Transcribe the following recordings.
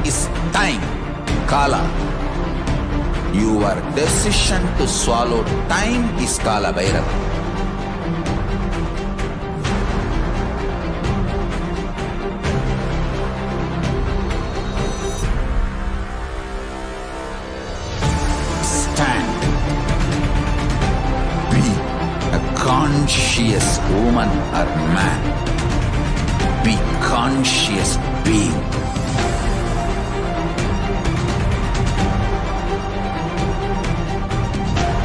is time, Kala. Your decision to swallow time is Kala Bhairava. Stand. Be a conscious woman or man. Be conscious being.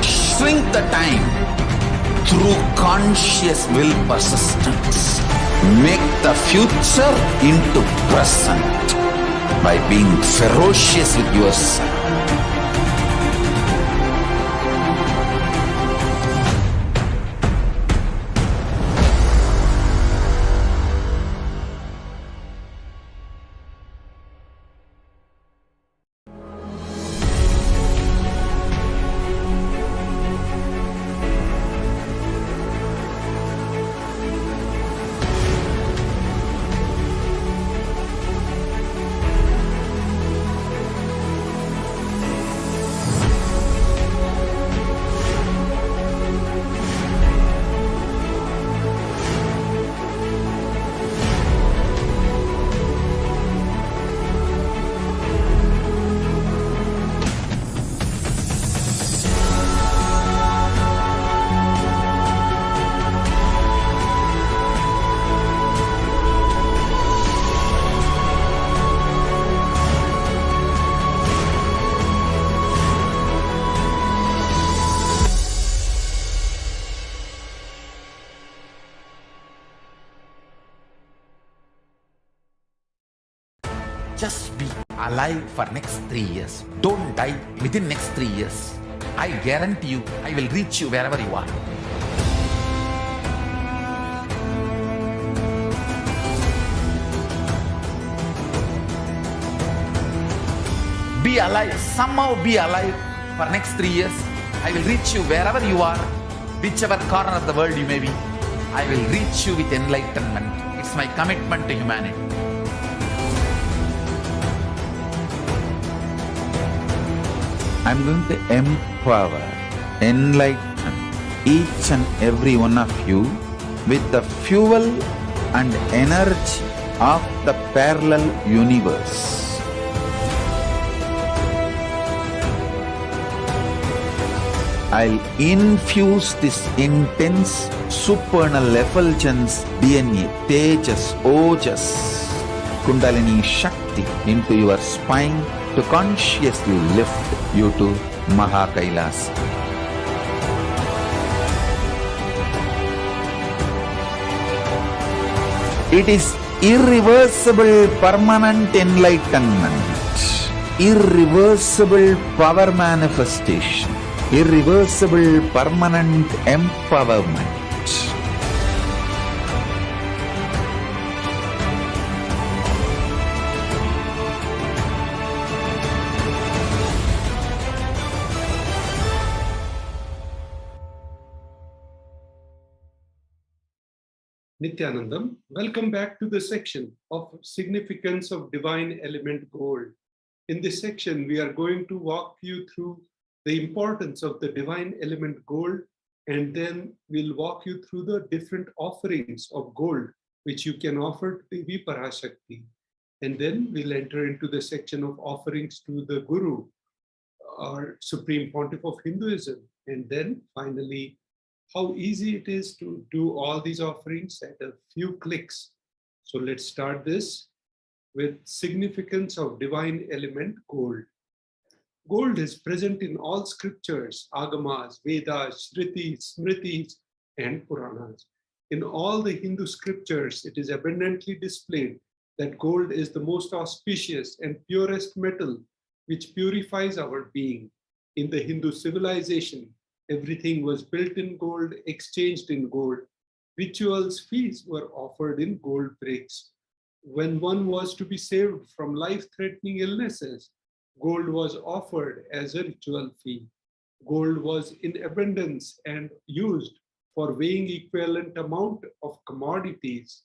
Shrink the time through conscious will persistence. Make the future into present by being ferocious with yourself. Just be alive for next 3 years. Don't die within next 3 years. I guarantee you, I will reach you wherever you are. Be alive, somehow be alive for next 3 years. I will reach you wherever you are, whichever corner of the world you may be. I will reach you with enlightenment. It's my commitment to humanity. I'm going to empower, enlighten each and every one of you with the fuel and energy of the parallel universe. I'll infuse this intense supernal effulgence DNA, Tejas, Ojas, Kundalini Shakti into your spine to consciously lift you to Kailasa. It is irreversible permanent enlightenment, irreversible power manifestation, irreversible permanent empowerment. Nithyanandam, welcome back to the section of significance of divine element gold. In this section, we are going to walk you through the importance of the divine element gold, and then we'll walk you through the different offerings of gold which you can offer to Devi Parashakti. And then we'll enter into the section of offerings to the Guru, or Supreme Pontiff of Hinduism, and then finally how easy it is to do all these offerings at a few clicks. So let's start this with significance of divine element gold. Gold is present in all scriptures, Agamas, Vedas, Shrutis, Smritis, and Puranas. In all the Hindu scriptures, it is abundantly displayed that gold is the most auspicious and purest metal which purifies our being. In the Hindu civilization, everything was built in gold, exchanged in gold. Rituals, feasts were offered in gold bricks. When one was to be saved from life-threatening illnesses, gold was offered as a ritual fee. Gold was in abundance and used for weighing equivalent amount of commodities.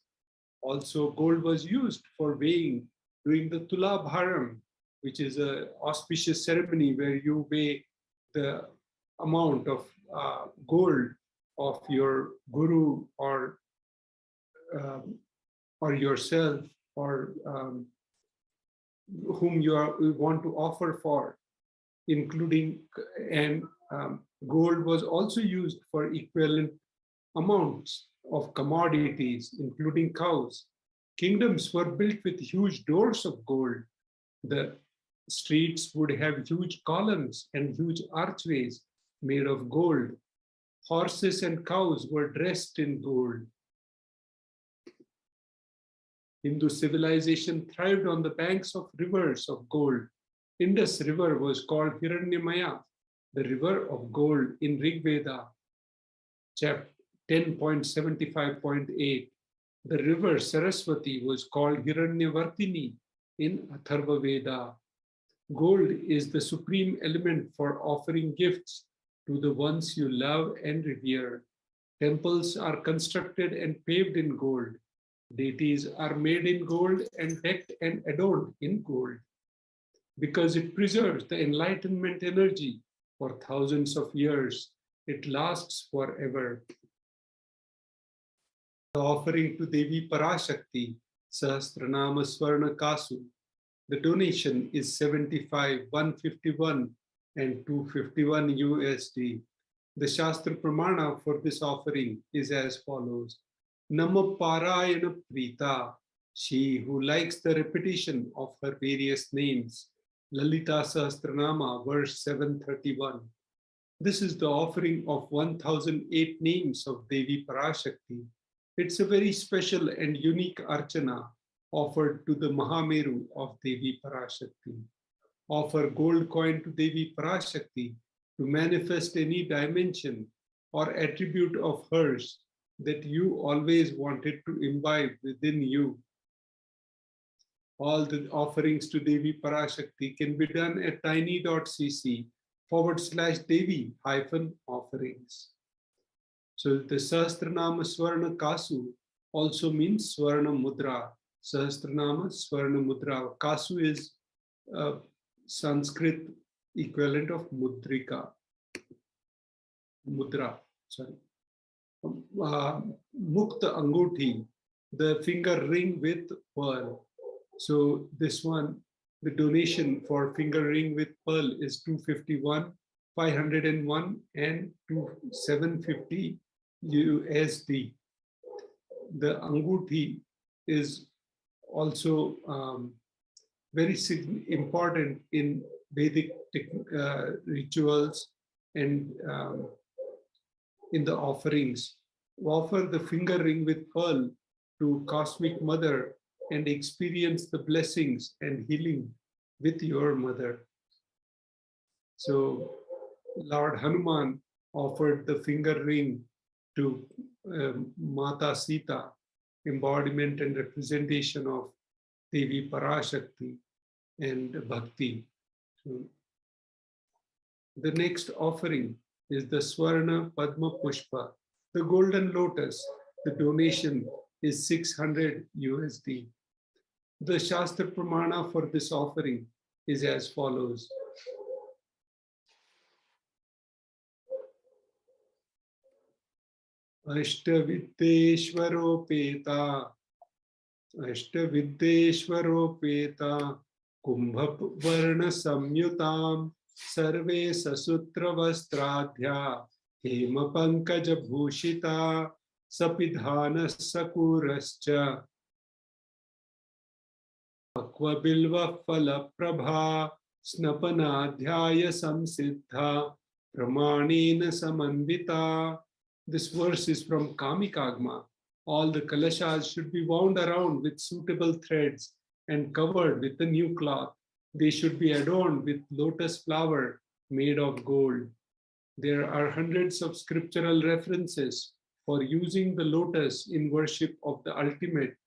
Also, gold was used for weighing during the Tula Bharam, which is an auspicious ceremony where you weigh the amount of gold of your guru um, or yourself or whom you want to offer for, including, and gold was also used for equivalent amounts of commodities, including cows. Kingdoms were built with huge doors of gold. The streets would have huge columns and huge archways made of gold. Horses and cows were dressed in gold. Hindu civilization thrived on the banks of rivers of gold. Indus River was called Hiranyamaya, the river of gold in Rig Veda, chapter 10.75.8. The river Saraswati was called Hiranyavartini in Atharva Veda. Gold is the supreme element for offering gifts to the ones you love and revere. Temples are constructed and paved in gold. Deities are made in gold and decked and adorned in gold. Because it preserves the enlightenment energy for thousands of years, it lasts forever. The offering to Devi Parashakti, Sahasranama Swarna Kasu. The donation is 75, 151, and 251 USD. The Shastra Pramana for this offering is as follows. Nama Parayana Prita, she who likes the repetition of her various names. Lalita Sahasranama, verse 731. This is the offering of 1008 names of Devi Parashakti. It's a very special and unique archana offered to the Mahameru of Devi Parashakti. Offer gold coin to Devi Parashakti to manifest any dimension or attribute of hers that you always wanted to imbibe within you. All the offerings to Devi Parashakti can be done at tiny.cc/Devi-offerings. So the Sahasranama Swarna Kasu also means Swarna Mudra. Sahasranama Swarna Mudra. Kasu is Sanskrit equivalent of Mudrika. Mudra, sorry. Mukta Anguthi, the finger ring with pearl. So this one, the donation for finger ring with pearl is 251, 501, and 750 USD. The Anguthi is also very important in Vedic rituals and in the offerings. Offer the finger ring with pearl to Cosmic Mother and experience the blessings and healing with your mother. So Lord Hanuman offered the finger ring to Mata Sita, embodiment and representation of Devi Parashakti and Bhakti. So the next offering is the Swarna Padma Pushpa, the golden lotus. The donation is 600 USD. The Shastra Pramana for this offering is as follows. Ashtaviddeshwaropeta Kumbhavarna Samyutam Sarve Sasutra Vastradhya Hema Pankaja Bhushita Sapidhana Sakurascha Akva Bilva Phala Prabha Snapanadhyaya Samsiddha Pramanena Samanvita. This verse is from Kamikagma. All the kalashas should be wound around with suitable threads and covered with a new cloth. They should be adorned with lotus flower made of gold. There are hundreds of scriptural references for using the lotus in worship of the ultimate,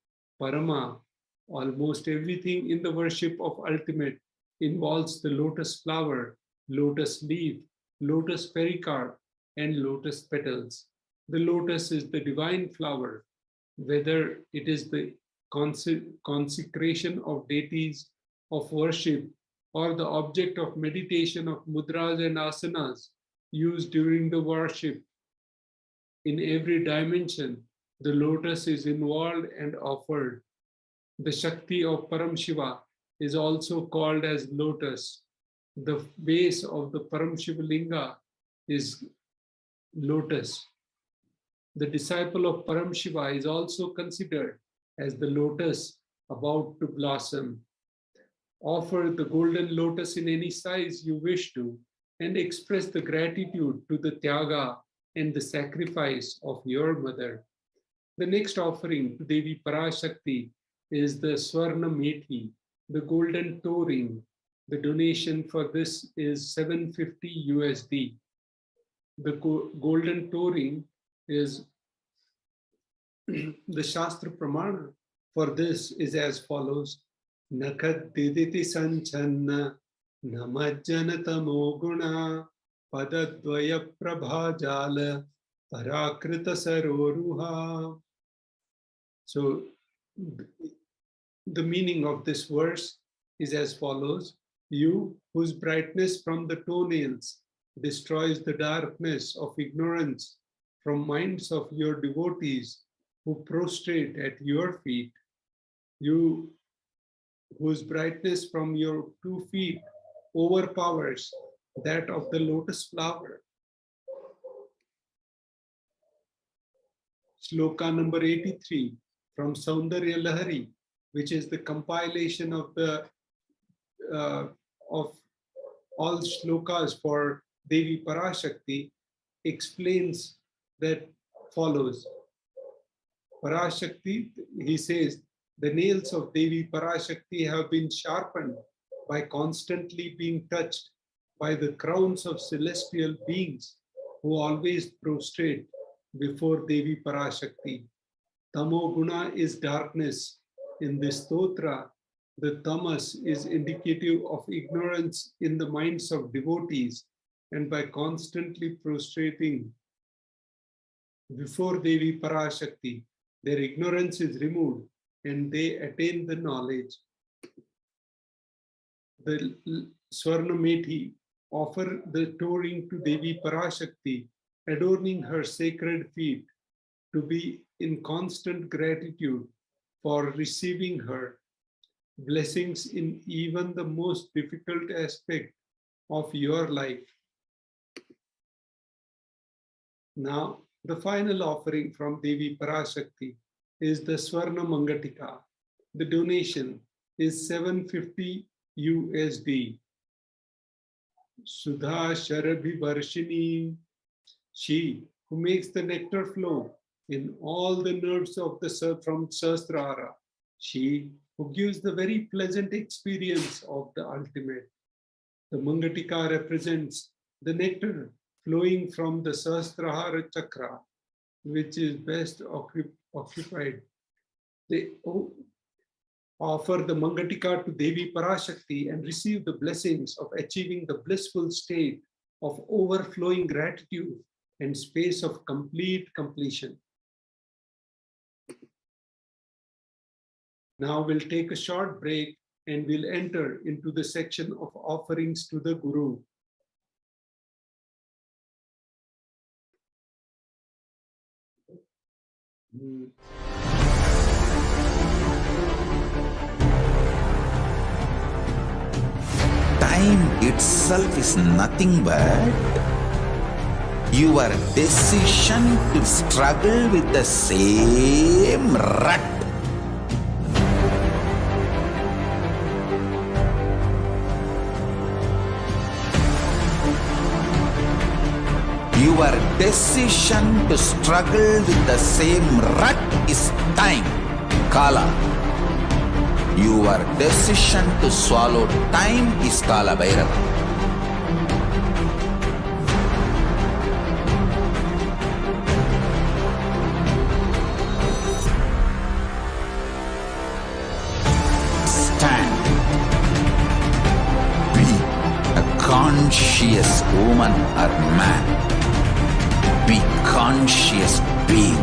Parama. Almost everything in the worship of ultimate involves the lotus flower, lotus leaf, lotus pericarp, and lotus petals. The lotus is the divine flower, whether it is the consecration of deities of worship or the object of meditation of mudras and asanas used during the worship. In every dimension, the lotus is involved and offered. The Shakti of Paramashiva is also called as lotus. The base of the Paramashivalinga is lotus. The disciple of Paramashiva is also considered as the lotus about to blossom. Offer the golden lotus in any size you wish to and express the gratitude to the Tyaga and the sacrifice of your mother. The next offering to Devi Parashakti is the Swarna Methi, the golden toe ring. The donation for this is $750 USD. The golden toe ring is the Shastra Pramana for this is as follows. Nakat diditi sanchanna namajjanatamo guna padadvaya prabhajala parakrita saroruha. So the meaning of this verse is as follows. You whose brightness from the toenails destroys the darkness of ignorance from minds of your devotees who prostrate at your feet. You whose brightness from your 2 feet overpowers that of the lotus flower. Shloka number 83 from Saundarya Lahari, which is the compilation of the of all shlokas for Devi Parashakti, explains that follows. Parashakti, he says, the nails of Devi Parashakti have been sharpened by constantly being touched by the crowns of celestial beings who always prostrate before Devi Parashakti. Tamo guna is darkness. In this stotra, the tamas is indicative of ignorance in the minds of devotees, and by constantly prostrating before Devi Parashakti, their ignorance is removed and they attain the knowledge. The Swarna Methi offer the toe ring to Devi Parashakti, adorning her sacred feet, to be in constant gratitude for receiving her blessings in even the most difficult aspect of your life. Now, the final offering from Devi Parashakti is the Swarna Mangatika. The donation is $750 USD. Sudha Sharabhi Varshini, she who makes the nectar flow in all the nerves of the from Sahasrara, she who gives the very pleasant experience of the ultimate. The Mangatika represents the nectar flowing from the Sahasrahara chakra, which is best occupied. They offer the Mangatika to Devi Parashakti and receive the blessings of achieving the blissful state of overflowing gratitude and space of complete completion. Now we'll take a short break and we'll enter into the section of offerings to the Guru. Time itself is nothing but your decision to struggle with the same rut. Your decision to struggle with the same rut is time, Kala. Your decision to swallow time is Kala Bhairava. Stand. Be a conscious woman or man. Be conscious being.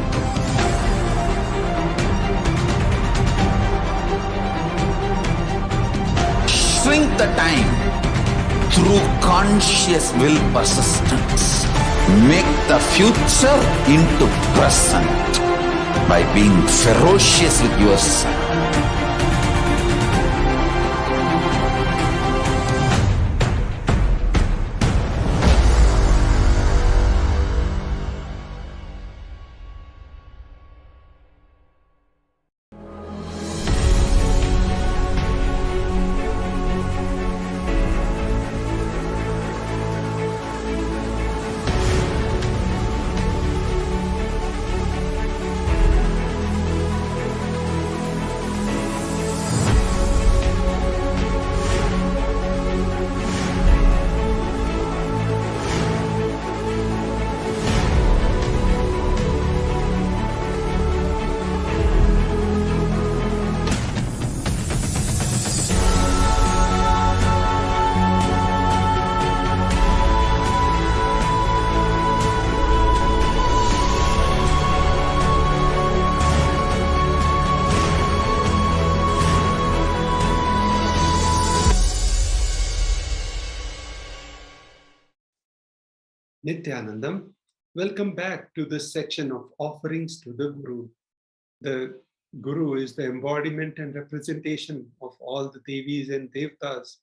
shrink the time through conscious will persistence. Make the future into present by being ferocious with yourself. Nithyanandam, welcome back to this section of offerings to the Guru. The Guru is the embodiment and representation of all the Devis and Devtas.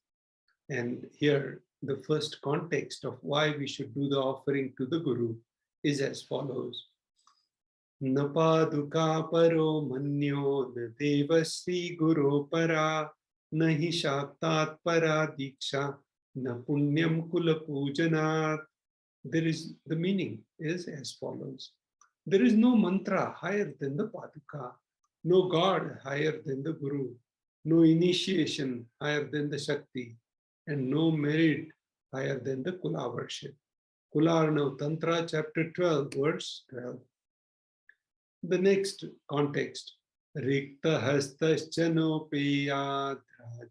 And here, the first context of why we should do the offering to the Guru is as follows. Napaduka paro manyo na devasri guru para nahi shaktat para diksha na punyam kula pujanat. The meaning is as follows. There is no mantra higher than the Paduka, no God higher than the Guru, no initiation higher than the Shakti, and no merit higher than the Kula worship. Kularnav Tantra, chapter 12, verse 12. The next context. Rikta hastaschano peyad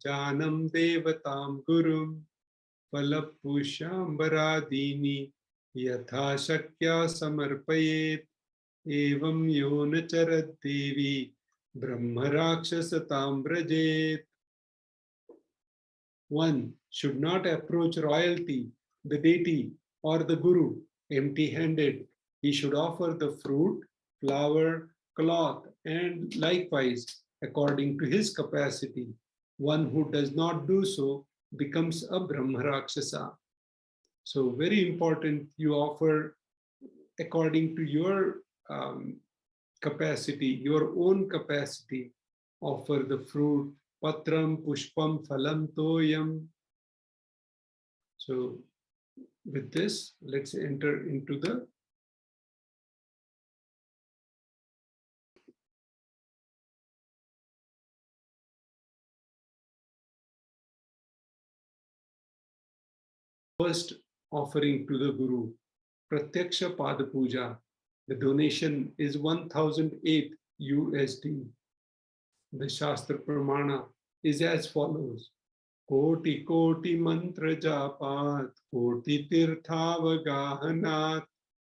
rajanam devatam gurum falapushambharadini yatha shakya samarpayet evam yona charat devi brahma rakshasatam vrajet. One should not approach royalty, the deity, or the Guru empty-handed. He should offer the fruit, flower, cloth, and likewise according to his capacity. One who does not do so becomes a Brahma Rakshasa. So very important, you offer according to your capacity, your own capacity. Offer the fruit, patram, pushpam, phalam, toyam. So with this, let's enter into the first offering to the Guru, Pratyaksha Pada Puja. The donation is 1008 USD. The Shastra Pramana is as follows. Koti Koti Mantra Japat, Koti Tirthavagahanat,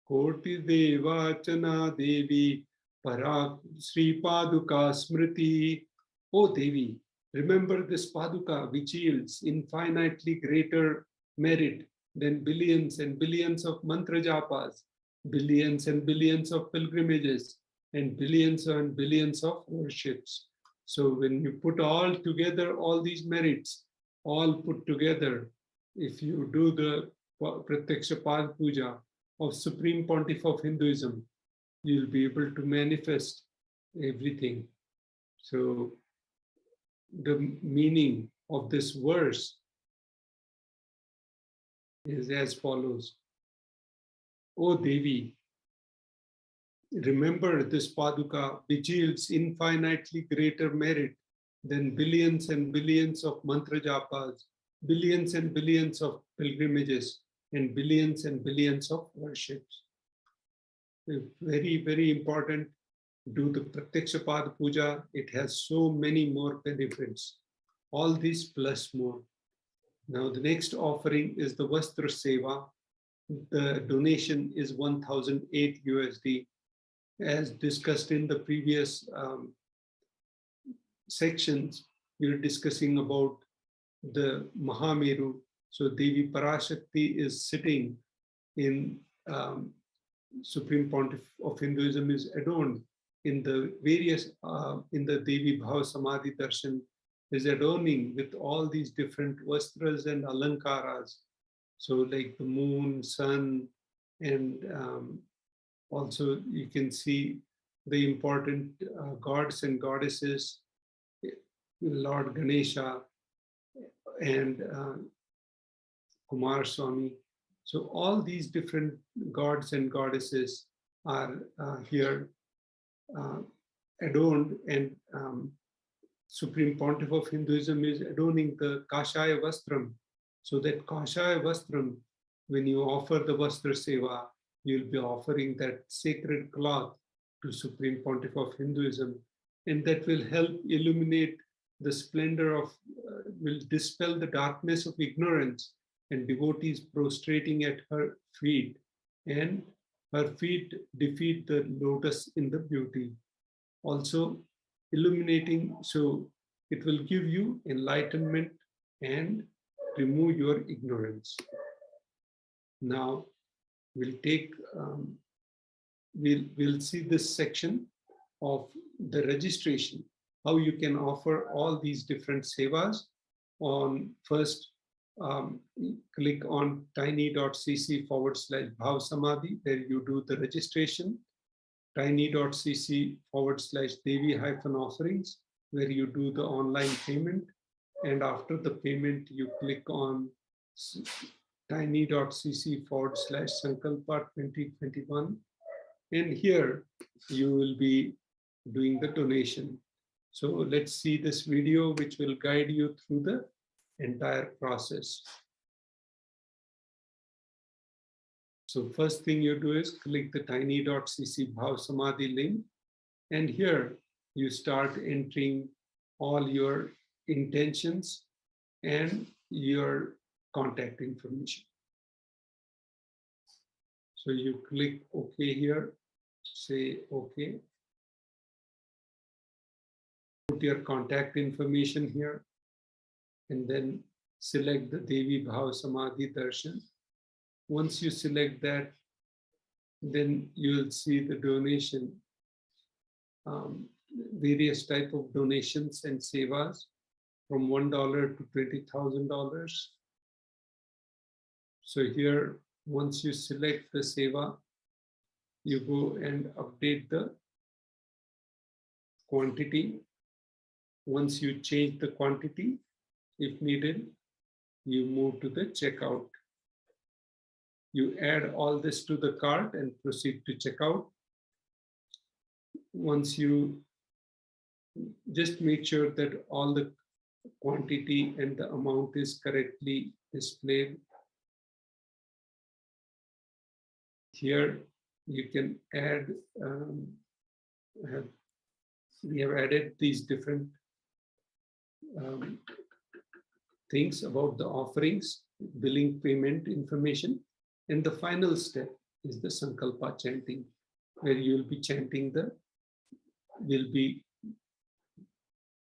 Koti Devachana Devi, Parak Sri Paduka Smriti. O Devi, remember this Paduka which yields infinitely greater merit than billions and billions of mantra japas, billions and billions of pilgrimages, and billions of worships. So when you put all together, all these merits, all put together, if you do the Pratyaksha Pad Puja of Supreme Pontiff of Hinduism, you'll be able to manifest everything. So the meaning of this verse is as follows. O Devi, remember this Paduka which yields infinitely greater merit than billions and billions of mantra japas, billions and billions of pilgrimages, and billions of worships. Very, very important. Do the Pratyaksha Pada Puja. It has so many more benefits. All these plus more. Now the next offering is the Vastra Seva. The donation is 1008 USD. As discussed in the previous sections, we were discussing about the Mahameru. So Devi Parashakti is sitting in Supreme Pontiff of Hinduism is adorned in the various, in the Devi Bhava Samadhi Darshan is adorning with all these different vastras and alankaras. So like the moon, sun, and also you can see the important gods and goddesses, Lord Ganesha and Kumar Swami. So all these different gods and goddesses are here adorned, and Supreme Pontiff of Hinduism is adorning the Kashaya Vastram. So that Kashaya Vastram, when you offer the Vastra Seva, you'll be offering that sacred cloth to Supreme Pontiff of Hinduism, and that will help illuminate the splendor of, will dispel the darkness of ignorance, and devotees prostrating at her feet, and her feet defeat the lotus in the beauty. Also illuminating, so it will give you enlightenment and remove your ignorance. Now we'll take, we'll see this section of the registration, how you can offer all these different sevas. On first, click on tiny.cc/Bhav Samadhi, where you do the registration. tiny.cc/Devi-offerings, where you do the online payment. And after the payment, you click on tiny.cc/Sankalpa 2021. And here you will be doing the donation. So let's see this video, which will guide you through the entire process. So first thing you do is click the tiny.cc/Bhav Samadhi link, and here you start entering all your intentions and your contact information. So you click OK here, say OK. Put your contact information here, and then select the Devi Bhava Samadhi Darshan. Once you select that, then you'll see the donation, various type of donations and sevas from $1 to $20,000. So here, once you select the seva, you go and update the quantity. Once you change the quantity, if needed, you move to the checkout. You add all this to the cart and proceed to checkout. Once you just make sure that all the quantity and the amount is correctly displayed. Here you can add, we have added these different things about the offerings, billing, payment information. And the final step is the Sankalpa chanting, where you'll be chanting you'll be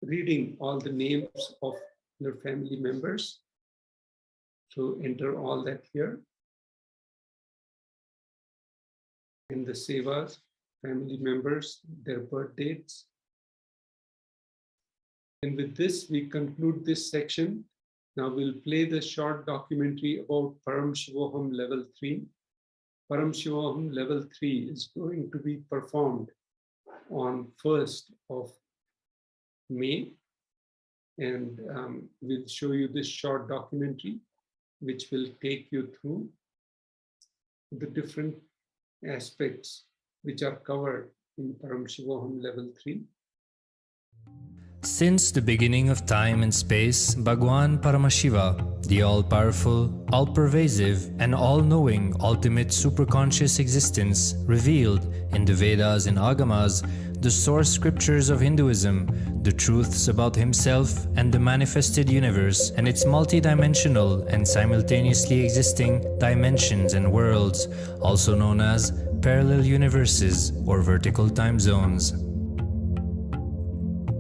reading all the names of your family members. So enter all that here. And the sevas, family members, their birth dates. And with this, we conclude this section. Now we'll play the short documentary about Paramashivoham level 3. Paramashivoham level 3 is going to be performed on 1st of May. And we'll show you this short documentary, which will take you through the different aspects which are covered in Paramashivoham level 3. Since the beginning of time and space, Bhagwan Paramashiva, the all-powerful, all-pervasive, and all-knowing ultimate superconscious existence, revealed in the Vedas and Agamas, the source scriptures of Hinduism, the truths about himself and the manifested universe and its multidimensional and simultaneously existing dimensions and worlds, also known as parallel universes or vertical time zones.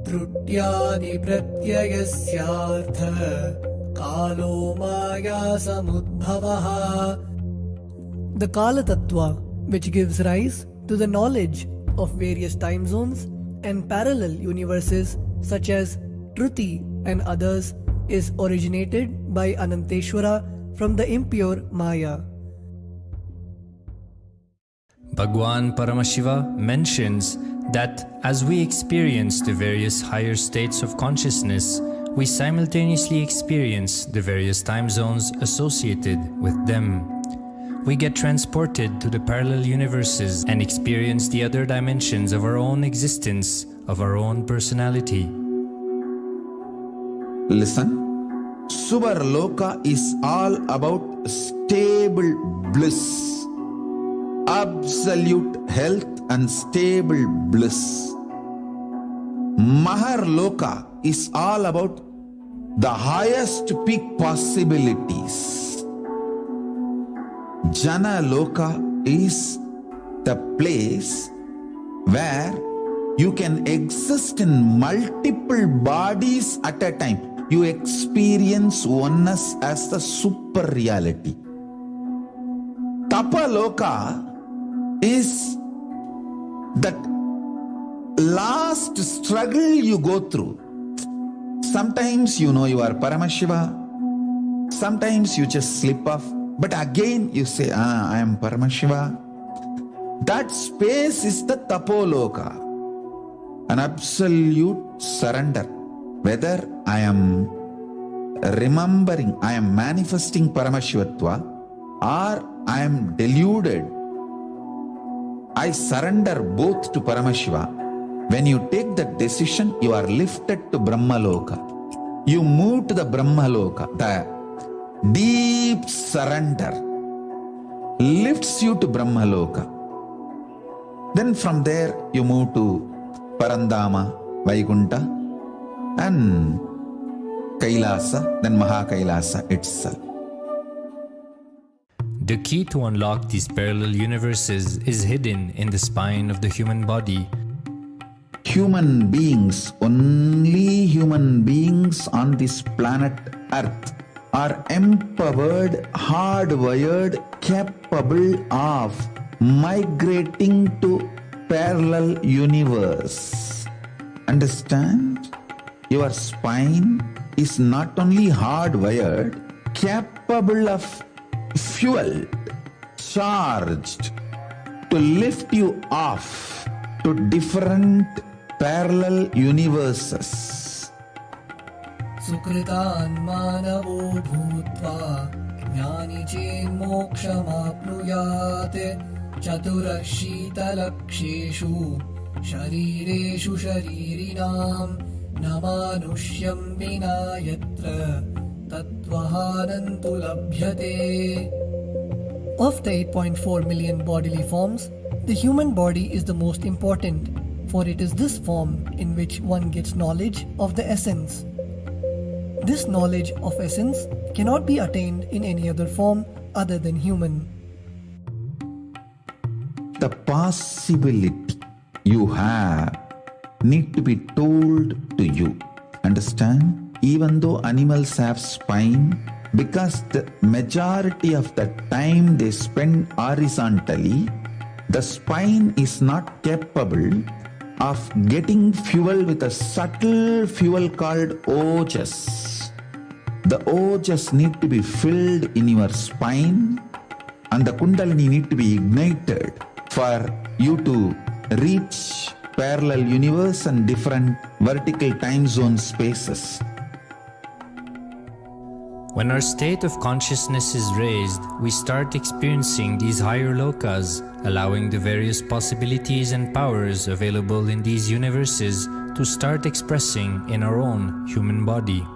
त्रुट्यादि प्रत्ययस्यार्थ Kalo Maya Samudbhavaha. The Kala Tattva, which gives rise to the knowledge of various time zones and parallel universes such as Truti and others, is originated by Ananteshwara from the impure Maya. Bhagwan Paramashiva mentions that as we experience the various higher states of consciousness, we simultaneously experience the various time zones associated with them. We get transported to the parallel universes and experience the other dimensions of our own existence, of our own personality. Listen. Subarloka is all about stable bliss, absolute health and stable bliss. Maharloka is all about the highest peak possibilities. Jana Loka is the place where you can exist in multiple bodies at a time. You experience oneness as the super reality. Tapaloka is that last struggle you go through. Sometimes you know you are Paramashiva, sometimes you just slip off, but again you say, I am Paramashiva. That space is the Tapoloka, an absolute surrender. Whether I am remembering, I am manifesting Paramashivatva, or I am deluded, I surrender both to Paramashiva. When you take that decision, you are lifted to Brahmaloka. You move to the Brahmaloka. The deep surrender lifts you to Brahmaloka. Then from there, you move to Parandama, Vaikunta, and Kailasa, then Mahakailasa itself. The key to unlock these parallel universes is hidden in the spine of the human body. Human beings, only human beings on this planet Earth are empowered, hardwired, capable of migrating to parallel universe. Understand? Your spine is not only hardwired, capable of fueled, charged to lift you off to different parallel universes. Sukritan manavo bhutva jnani chen mokshamapnuyate chatura shitalaksheshu sharireshu sharirinam namanushyam vina yatra tattvahanantu labhyate. Of the 8.4 million bodily forms, the human body is the most important, for it is this form in which one gets knowledge of the essence. This knowledge of essence cannot be attained in any other form other than human. The possibility you have need to be told to you. Understand? Even though animals have spine, because the majority of the time they spend horizontally, the spine is not capable of getting fuel with a subtle fuel called ojas. The ojas need to be filled in your spine, and the kundalini need to be ignited for you to reach parallel universe and different vertical time zone spaces. When our state of consciousness is raised, we start experiencing these higher lokas, allowing the various possibilities and powers available in these universes to start expressing in our own human body.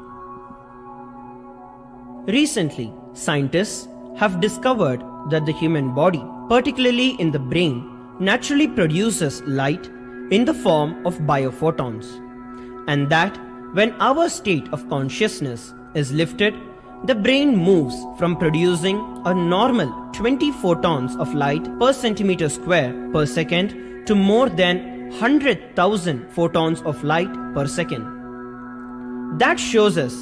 Recently, scientists have discovered that the human body, particularly in the brain, naturally produces light in the form of biophotons, and that when our state of consciousness is lifted, the brain moves from producing a normal 20 photons of light per centimeter square per second to more than 100,000 photons of light per second. That shows us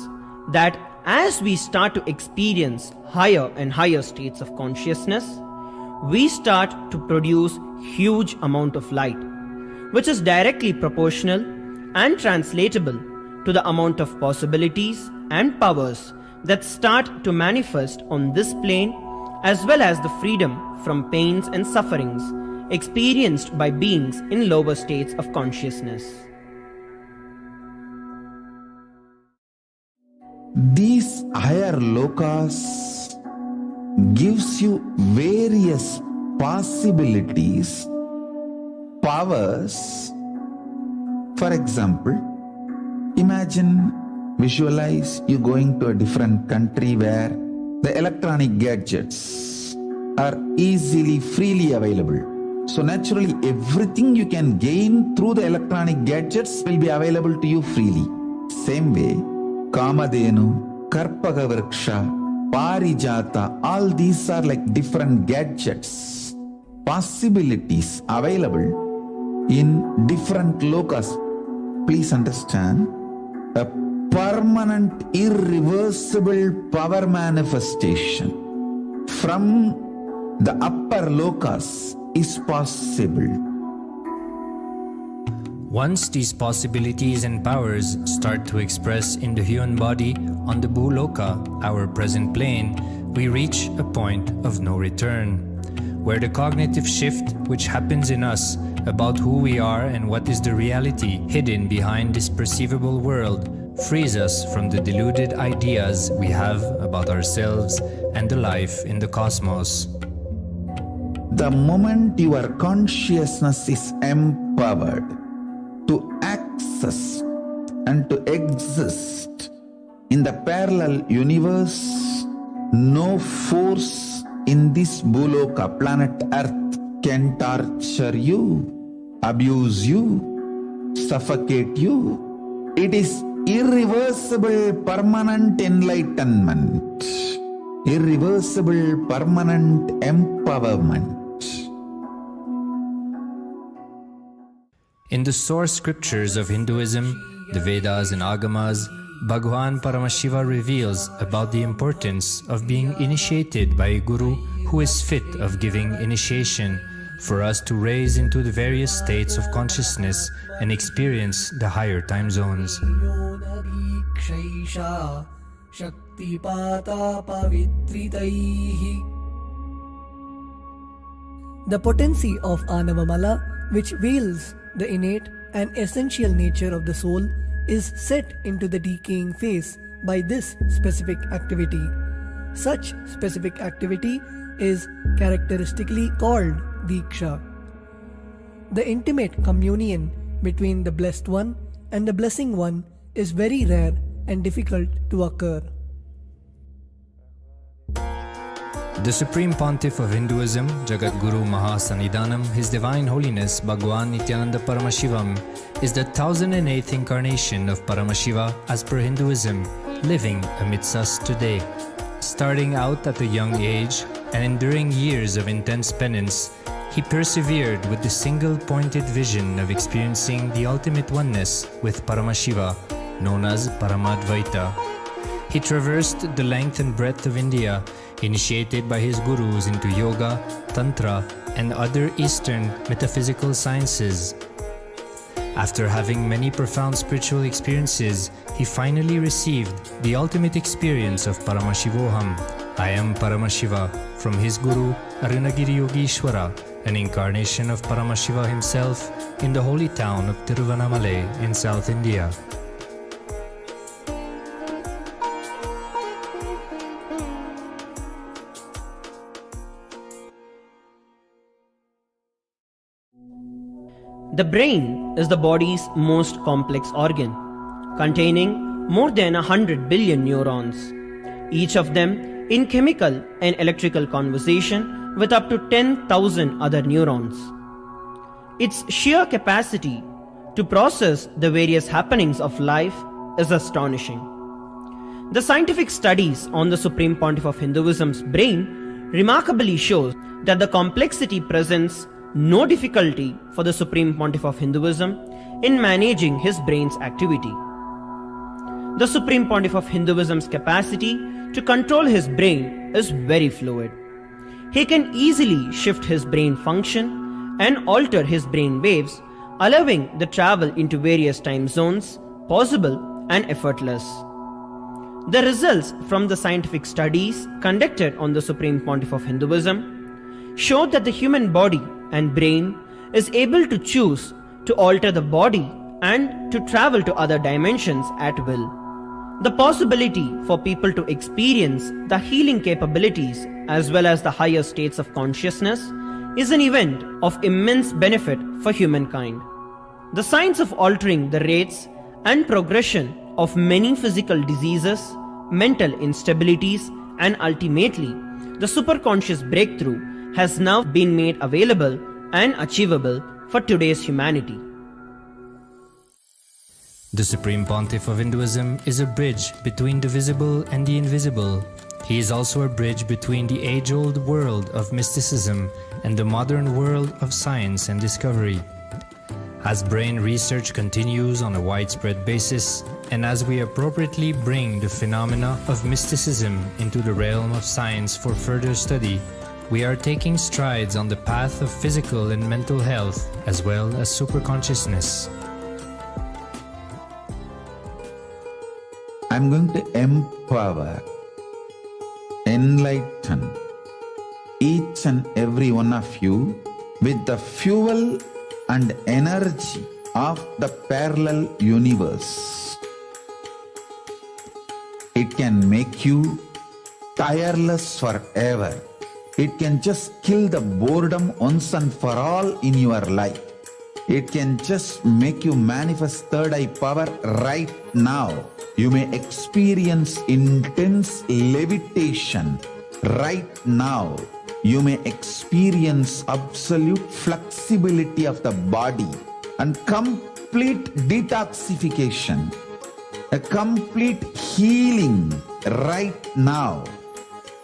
that as we start to experience higher and higher states of consciousness, we start to produce huge amount of light, which is directly proportional and translatable to the amount of possibilities and powers that start to manifest on this plane, as well as the freedom from pains and sufferings experienced by beings in lower states of consciousness. These higher lokas gives you various possibilities, powers. For example, visualize you going to a different country where the electronic gadgets are easily, freely available. So naturally, everything you can gain through the electronic gadgets will be available to you freely. Same way, Kamadhenu, Karpagavriksha, Parijata, all these are like different gadgets, possibilities available in different lokas. Please understand, a permanent, irreversible power manifestation from the upper lokas is possible. Once these possibilities and powers start to express in the human body on the Bhuloka, our present plane, we reach a point of no return, where the cognitive shift which happens in us about who we are and what is the reality hidden behind this perceivable world frees us from the deluded ideas we have about ourselves and the life in the cosmos. The moment your consciousness is empowered to access and to exist in the parallel universe, no force in this Bhuloka, planet Earth, can torture you, abuse you, suffocate you. It is irreversible, permanent enlightenment, irreversible, permanent empowerment. In the source scriptures of Hinduism, the Vedas and Agamas, Bhagwan Paramashiva reveals about the importance of being initiated by a guru who is fit of giving initiation for us to raise into the various states of consciousness and experience the higher time zones. The potency of Anavamala, which veils the innate and essential nature of the soul, is set into the decaying phase by this specific activity. Such specific activity is characteristically called Diksha. The intimate communion between the blessed one and the blessing one is very rare and difficult to occur. The Supreme Pontiff of Hinduism, Jagat Guru Mahasannidhanam, His Divine Holiness Bhagwan Nithyananda Paramashivam, is the 1008th incarnation of Paramashiva as per Hinduism, living amidst us today. Starting out at a young age and enduring years of intense penance, he persevered with the single-pointed vision of experiencing the ultimate oneness with Paramashiva, known as Paramadvaita. He traversed the length and breadth of India, initiated by his gurus into yoga, tantra, and other Eastern metaphysical sciences. After having many profound spiritual experiences, he finally received the ultimate experience of Paramashivoham, I am Paramashiva, from his guru Arunagiri Yogeshwara, an incarnation of Paramashiva himself in the holy town of Tiruvannamalai in South India. The brain is the body's most complex organ, containing more than 100 billion neurons, each of them in chemical and electrical conversation with up to 10,000 other neurons. Its sheer capacity to process the various happenings of life is astonishing. The scientific studies on the Supreme Pontiff of Hinduism's brain remarkably shows that the complexity presents no difficulty for the Supreme Pontiff of Hinduism in managing his brain's activity. The Supreme Pontiff of Hinduism's capacity to control his brain is very fluid. He can easily shift his brain function and alter his brain waves, allowing the travel into various time zones possible and effortless. The results from the scientific studies conducted on the Supreme Pontiff of Hinduism showed that the human body and brain is able to choose to alter the body and to travel to other dimensions at will. The possibility for people to experience the healing capabilities as well as the higher states of consciousness is an event of immense benefit for humankind. The science of altering the rates and progression of many physical diseases, mental instabilities, and ultimately the superconscious breakthrough has now been made available and achievable for today's humanity. The Supreme Pontiff of Hinduism is a bridge between the visible and the invisible. He is also a bridge between the age-old world of mysticism and the modern world of science and discovery. As brain research continues on a widespread basis, and as we appropriately bring the phenomena of mysticism into the realm of science for further study, we are taking strides on the path of physical and mental health as well as superconsciousness. I'm going to empower, enlighten each and every one of you with the fuel and energy of the parallel universe. It can make you tireless forever. It can just kill the boredom once and for all in your life. It can just make you manifest third eye power right now. You may experience intense levitation right now. You may experience absolute flexibility of the body and complete detoxification, a complete healing right now.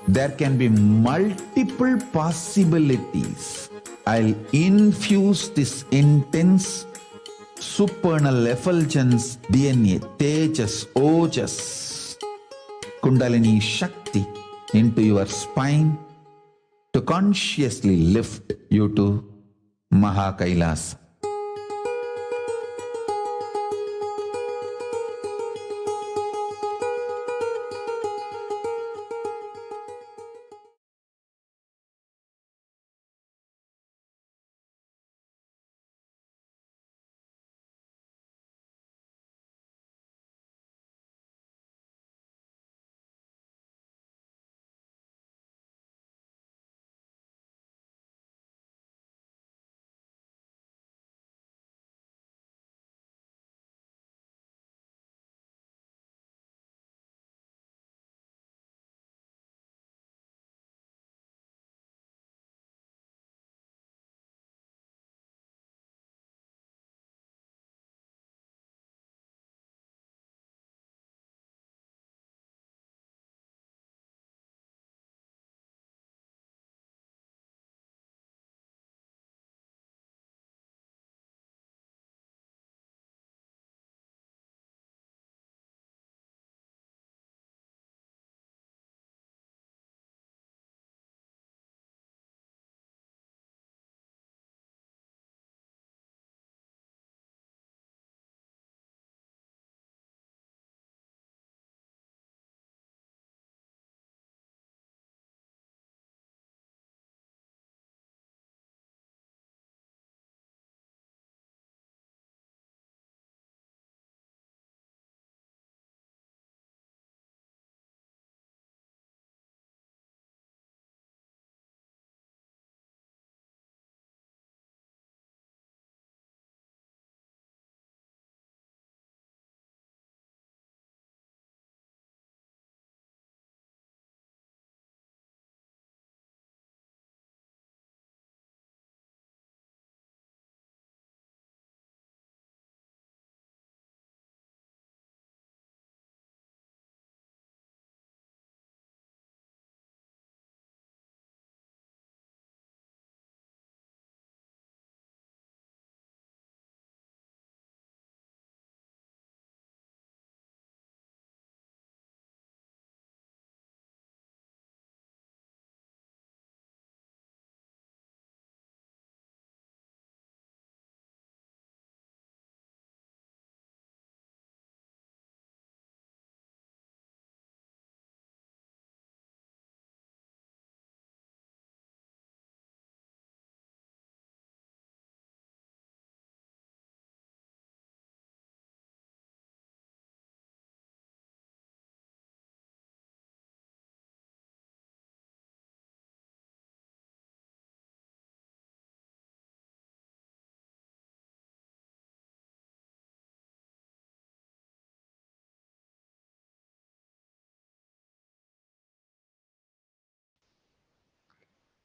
There can be multiple possibilities. I'll infuse this intense supernal effulgence, DNA, Tejas, Ojas, Kundalini Shakti into your spine to consciously lift you to Kailasa.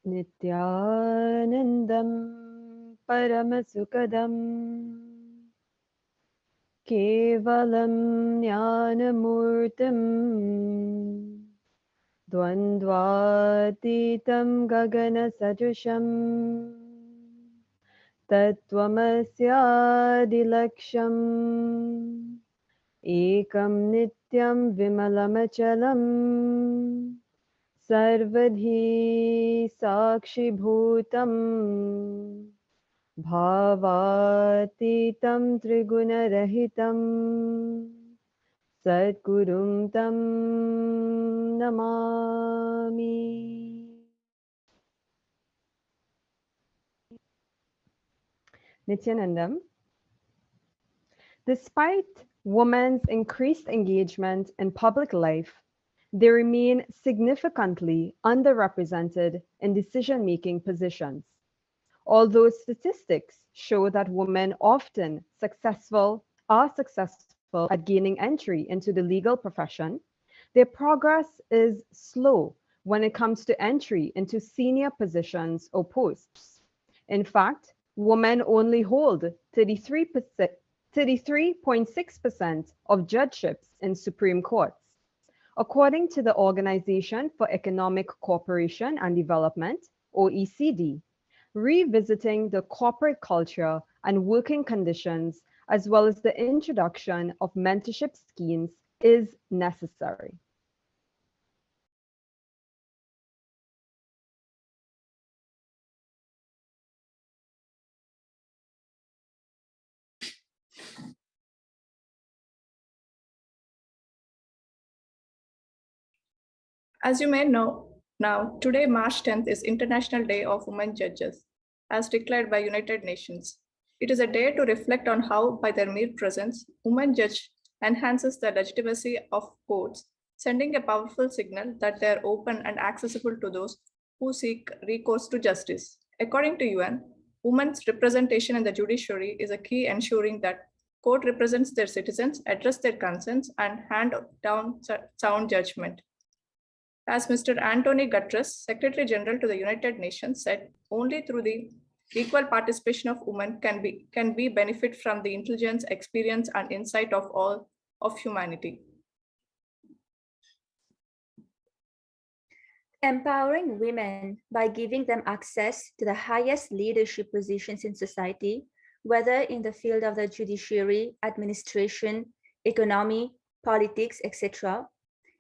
Nithyanandam Paramasukadam Kevalam Jnanamurtam Dvandvatitam Gagana Sajusham Tattvamasyadilaksham Ekam Nityam Vimalamachalam Sarvadhi Sakshi Bhutam Bhavatitam Trigunarahitam Sadgurum Tam Namami. Nithyanandam. Despite women's increased engagement in public life, they remain significantly underrepresented in decision-making positions. Although statistics show that women often are successful at gaining entry into the legal profession, their progress is slow when it comes to entry into senior positions or posts. In fact, women only hold 33.6% of judgeships in Supreme Courts. According to the Organization for Economic Cooperation and Development, OECD, revisiting the corporate culture and working conditions, as well as the introduction of mentorship schemes, is necessary. As you may know, now, today, March 10th, is International Day of Women Judges, as declared by United Nations. It is a day to reflect on how, by their mere presence, women judge enhances the legitimacy of courts, sending a powerful signal that they are open and accessible to those who seek recourse to justice. According to UN, women's representation in the judiciary is a key ensuring that court represents their citizens, address their concerns, and hand down sound judgment. As Mr. Antonio Guterres, Secretary General to the United Nations, said, only through the equal participation of women can we benefit from the intelligence, experience, and insight of all of humanity. Empowering women by giving them access to the highest leadership positions in society, whether in the field of the judiciary, administration, economy, politics, etc.,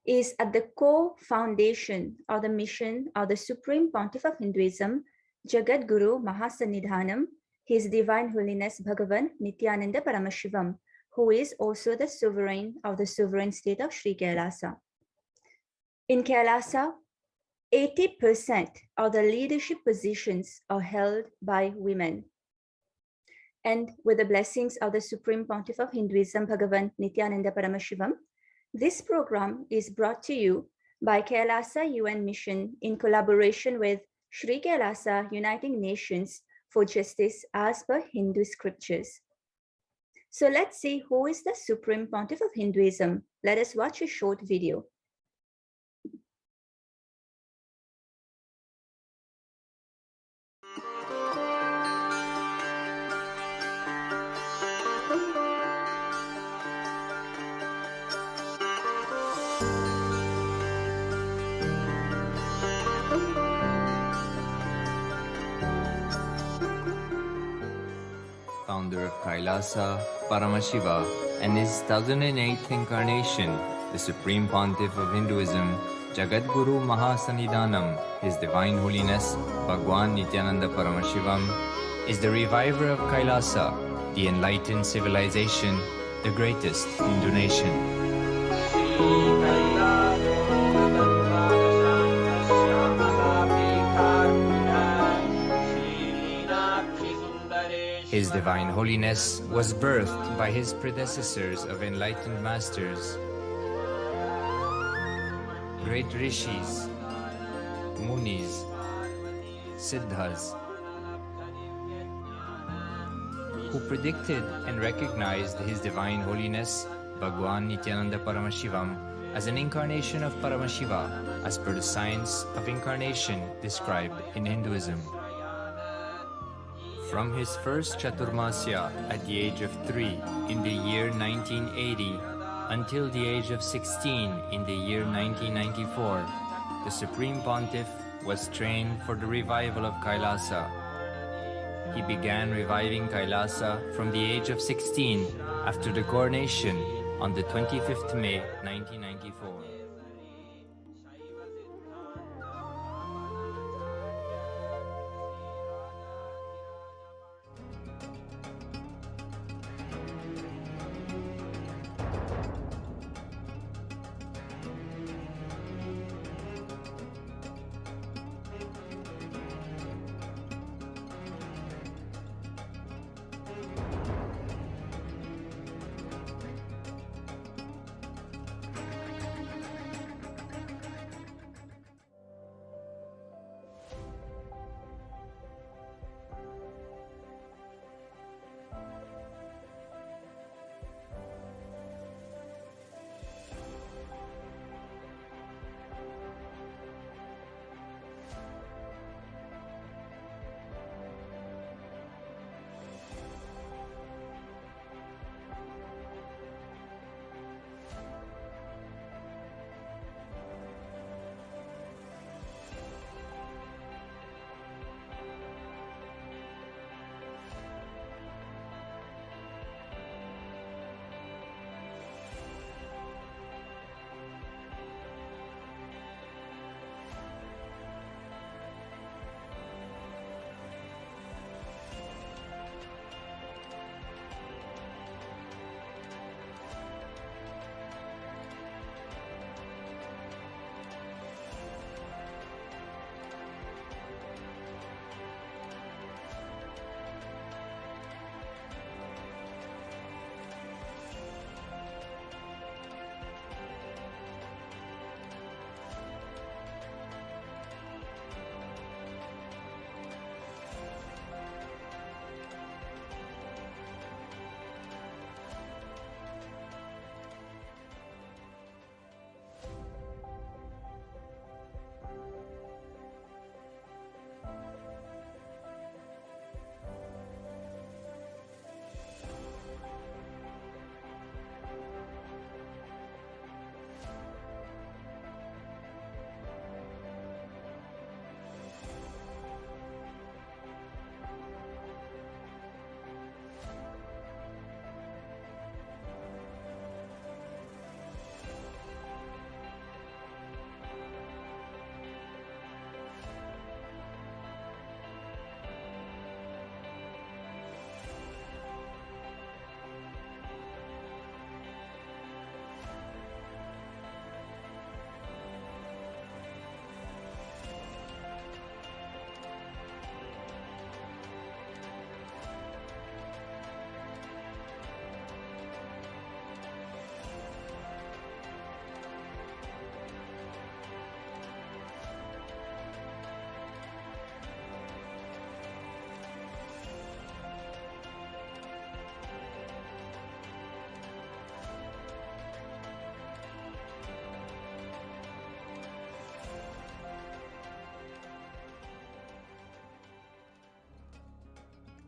is at the core foundation of the mission of the Supreme Pontiff of Hinduism, Jagat Guru Mahasannidhanam, His Divine Holiness Bhagavan Nithyananda Paramashivam, who is also the sovereign of the sovereign state of Sri Kailasa. In Kailasa, 80% of the leadership positions are held by women. And with the blessings of the Supreme Pontiff of Hinduism, Bhagavan Nithyananda Paramashivam, this program is brought to you by Kailasa UN Mission in collaboration with Sri Kailasa Uniting Nations for Justice as per Hindu scriptures. So let's see who is the Supreme Pontiff of Hinduism. Let us watch a short video. Founder of Kailasa, Paramashiva, and his 1008th incarnation, the Supreme Pontiff of Hinduism, Jagat Guru Mahasannidhanam, His Divine Holiness, Bhagwan Nithyananda Paramashivam, is the reviver of Kailasa, the enlightened civilization, the greatest Hindu nation. His Divine Holiness was birthed by his predecessors of enlightened masters, great rishis, munis, siddhas, who predicted and recognized His Divine Holiness, Bhagwan Nithyananda Paramashivam, as an incarnation of Paramashiva as per the science of incarnation described in Hinduism. From his first Chaturmasya at the age of 3 in the year 1980 until the age of 16 in the year 1994, the Supreme Pontiff was trained for the revival of Kailasa. He began reviving Kailasa from the age of 16 after the coronation on the 25th May 1994.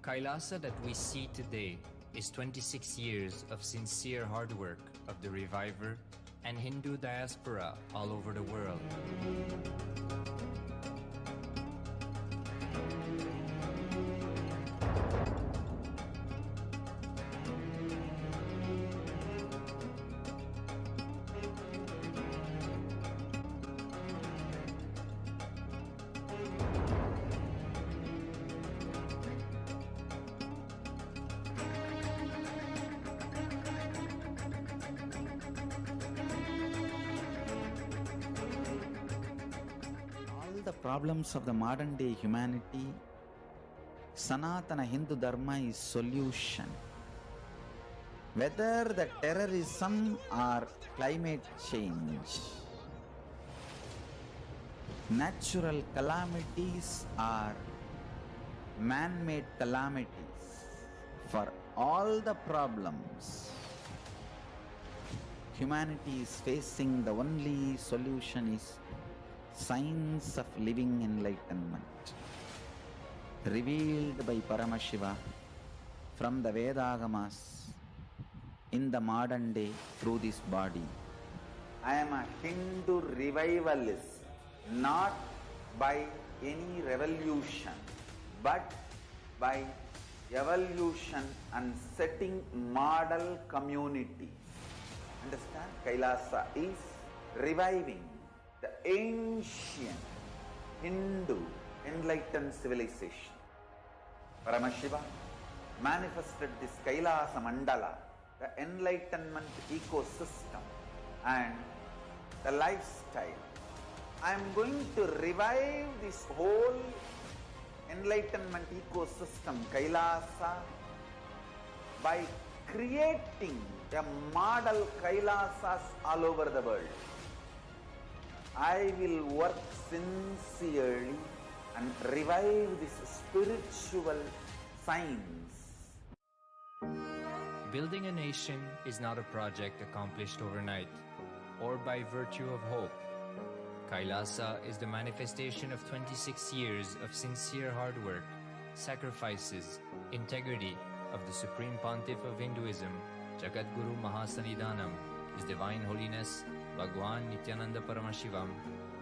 Kailasa that we see today is 26 years of sincere hard work of the reviver and Hindu diaspora all over the world. The problems of the modern day humanity, Sanatana Hindu Dharma is solution. Whether the terrorism or climate change, natural calamities or man-made calamities, for all the problems, humanity is facing, the only solution is science of living enlightenment, revealed by Paramashiva from the Vedagamas in the modern day through this body. I am a Hindu revivalist, not by any revolution, but by evolution and setting model communities. Understand? Kailasa is reviving the ancient Hindu enlightened civilization. Paramashiva manifested this Kailasa Mandala, the enlightenment ecosystem and the lifestyle. I am going to revive this whole enlightenment ecosystem, Kailasa, by creating a model Kailasas all over the world. I will work sincerely and revive this spiritual science. Building a nation is not a project accomplished overnight or by virtue of hope. Kailasa is the manifestation of 26 years of sincere hard work, sacrifices, integrity of the Supreme Pontiff of Hinduism, Jagadguru Mahasannidhanam, His Divine Holiness Bhagwan Nithyananda Paramashivam,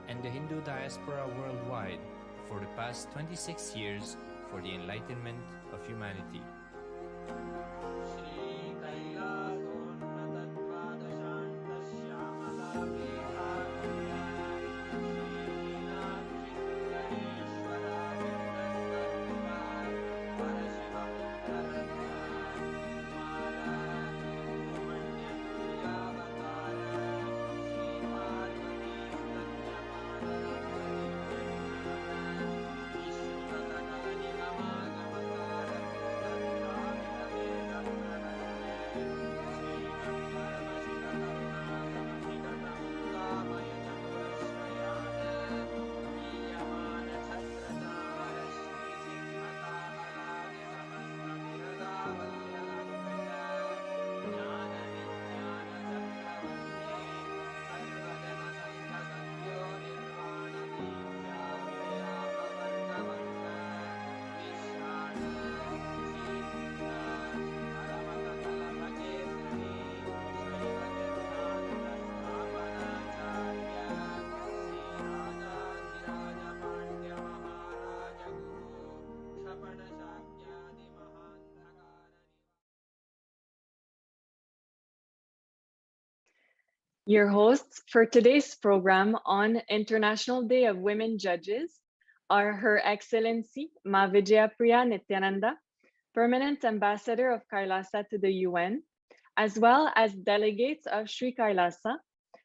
and the Hindu diaspora worldwide for the past 26 years for the enlightenment of humanity. Your hosts for today's program on International Day of Women Judges are Her Excellency Ma Vijayapriya Nithyananda, Permanent Ambassador of Kailasa to the UN, as well as delegates of Sri Kailasa,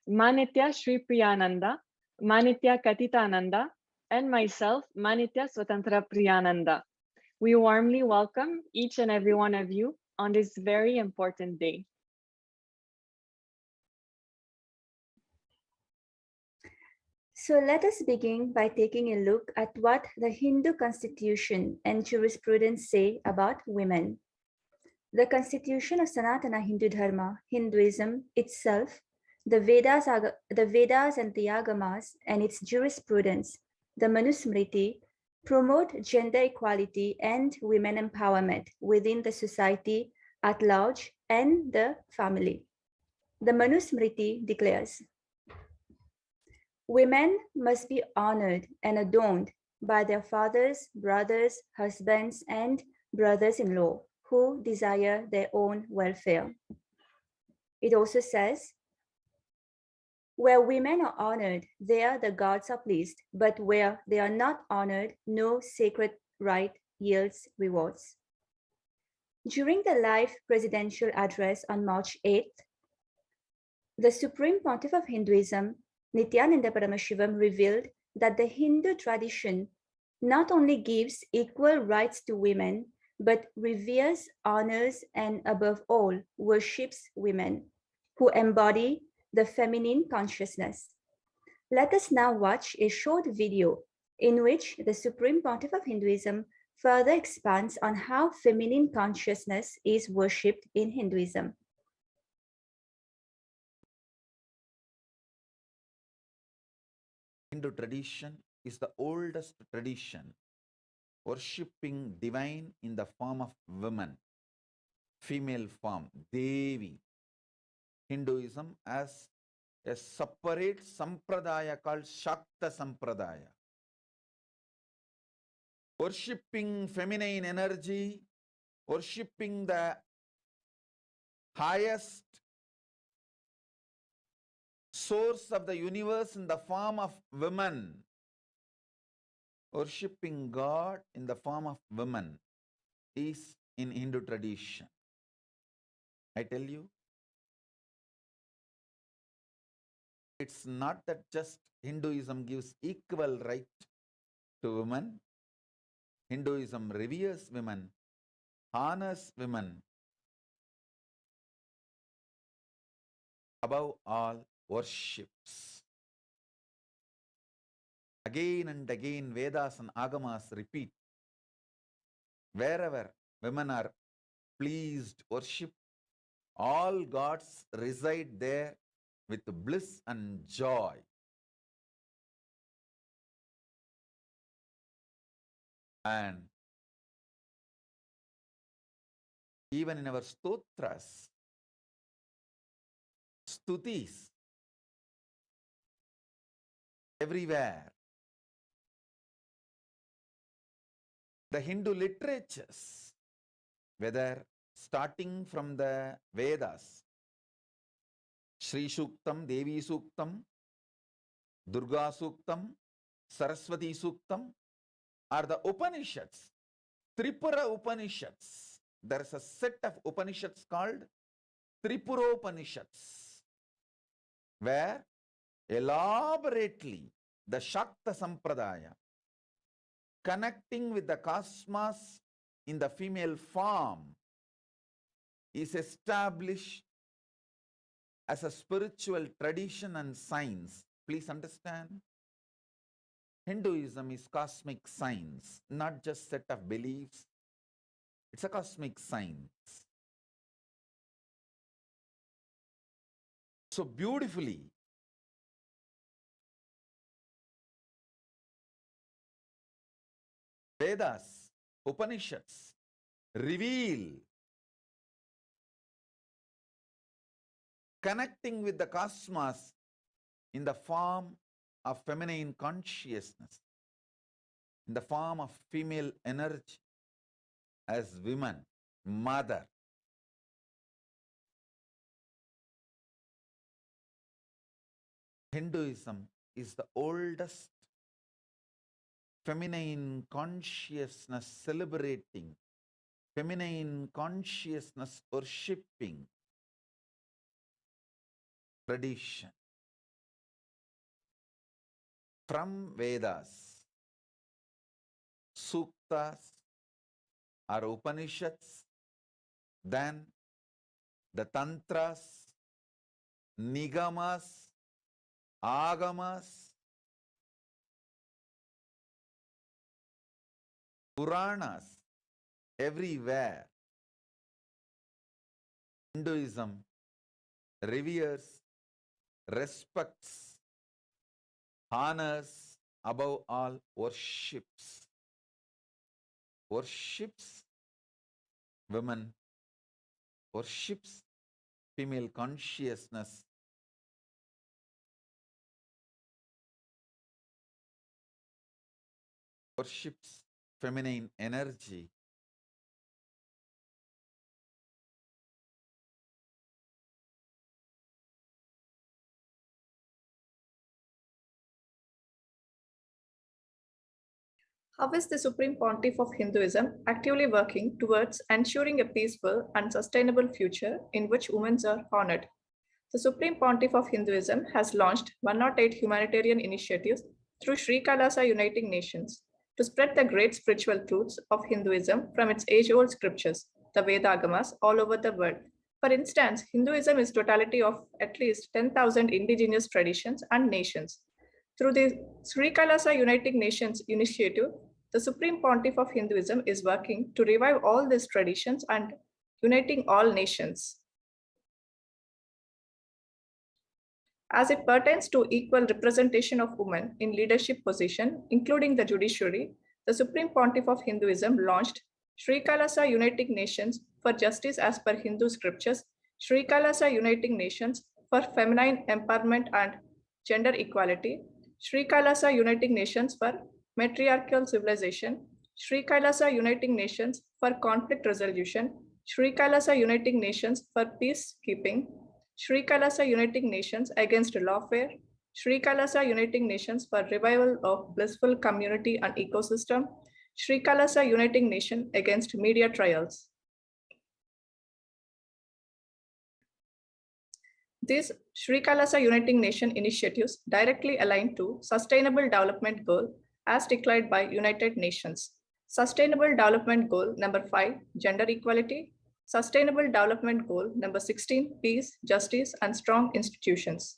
Manitya Sri Priyananda, Manitya Katitananda, and myself, Manitya Swatantra Priyananda. We warmly welcome each and every one of you on this very important day. So let us begin by taking a look at what the Hindu constitution and jurisprudence say about women. The constitution of Sanatana Hindu Dharma, Hinduism itself, the Vedas and the Agamas, and its jurisprudence, the Manusmriti, promote gender equality and women empowerment within the society at large and the family. The Manusmriti declares, women must be honored and adorned by their fathers, brothers, husbands, and brothers-in-law who desire their own welfare. It also says, where women are honored, there the gods are pleased, but where they are not honored, no sacred right yields rewards. During the live presidential address on March 8th, the Supreme Pontiff of Hinduism, Nithyananda Paramashivam, revealed that the Hindu tradition not only gives equal rights to women, but reveres, honors, and above all, worships women who embody the feminine consciousness. Let us now watch a short video in which the Supreme Pontiff of Hinduism further expands on how feminine consciousness is worshipped in Hinduism. Hindu tradition is the oldest tradition worshipping divine in the form of women, female form, Devi. Hinduism has a separate sampradaya called Shakta Sampradaya. Worshipping feminine energy, worshipping the highest source of the universe in the form of women. Worshipping God in the form of women is in Hindu tradition. I tell you, it's not that just Hinduism gives equal right to women. Hinduism reveres women, honors women, above all worships. Again and again, Vedas and Agamas repeat, wherever women are pleased, worship, all gods reside there with bliss and joy. And even in our stotras, stutis, everywhere, the Hindu literatures, whether starting from the Vedas, Shri Suktam, Devi Suktam, Durga Suktam, Saraswati Suktam, are the Upanishads, Tripura Upanishads. There is a set of Upanishads called Tripura Upanishads, where elaborately the Shakta Sampradaya, connecting with the cosmos in the female form, is established as a spiritual tradition and science. Please understand, Hinduism is cosmic science, not just set of beliefs. It's a cosmic science. So beautifully, Vedas, Upanishads reveal connecting with the cosmos in the form of feminine consciousness, in the form of female energy as women, mother. Hinduism is the oldest feminine consciousness celebrating, feminine consciousness worshipping tradition. From Vedas, Suktas or Upanishads, then the Tantras, Nigamas, Agamas, Puranas, everywhere. Hinduism reveres, respects, honors, above all worships. Worships women, worships female consciousness, worships feminine energy. How is the Supreme Pontiff of Hinduism actively working towards ensuring a peaceful and sustainable future in which women are honored? The Supreme Pontiff of Hinduism has launched 108 humanitarian initiatives through Sri Kailasa Uniting Nations to spread the great spiritual truths of Hinduism from its age-old scriptures, the Vedagamas, all over the world. For instance, Hinduism is totality of at least 10,000 indigenous traditions and nations. Through the Sri Kailasa Uniting Nations initiative, the Supreme Pontiff of Hinduism is working to revive all these traditions and uniting all nations. As it pertains to equal representation of women in leadership position, including the judiciary, the Supreme Pontiff of Hinduism launched Sri Kailasa Uniting Nations for Justice as per Hindu scriptures, Sri Kailasa Uniting Nations for Feminine Empowerment and Gender Equality, Sri Kailasa Uniting Nations for Matriarchal Civilization, Sri Kailasa Uniting Nations for Conflict Resolution, Sri Kailasa Uniting Nations for Peacekeeping, Sri Kailasa Uniting Nations against lawfare, Sri Kailasa Uniting Nations for revival of blissful community and ecosystem, Sri Kailasa Uniting Nation against media trials. These Sri Kailasa Uniting Nation initiatives directly align to Sustainable Development Goal as declared by United Nations. Sustainable Development Goal number 5, Gender Equality. Sustainable Development Goal number 16, Peace, Justice, and Strong Institutions.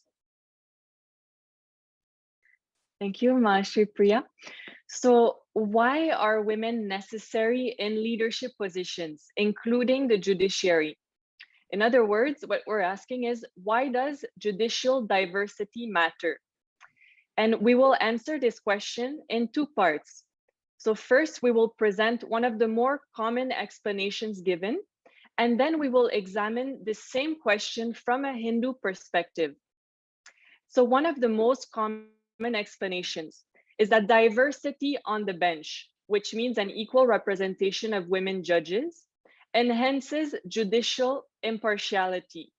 Thank you, Mahashri Priya. So why are women necessary in leadership positions, including the judiciary? In other words, what we're asking is, why does judicial diversity matter? And we will answer this question in two parts. So first, we will present one of the more common explanations given, and then we will examine the same question from a Hindu perspective. So one of the most common explanations is that diversity on the bench, which means an equal representation of women judges, enhances judicial impartiality.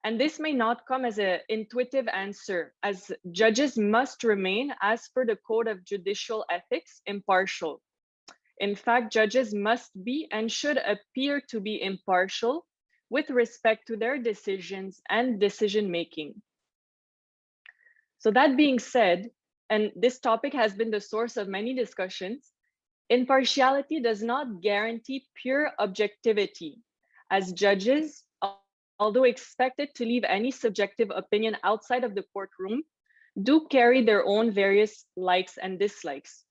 And this may not come as an intuitive answer, as judges must remain, as per the Code of Judicial Ethics, impartial. In fact, judges must be and should appear to be impartial with respect to their decisions and decision-making. So that being said, and this topic has been the source of many discussions, impartiality does not guarantee pure objectivity, as judges, although expected to leave any subjective opinion outside of the courtroom, do carry their own various likes and dislikes.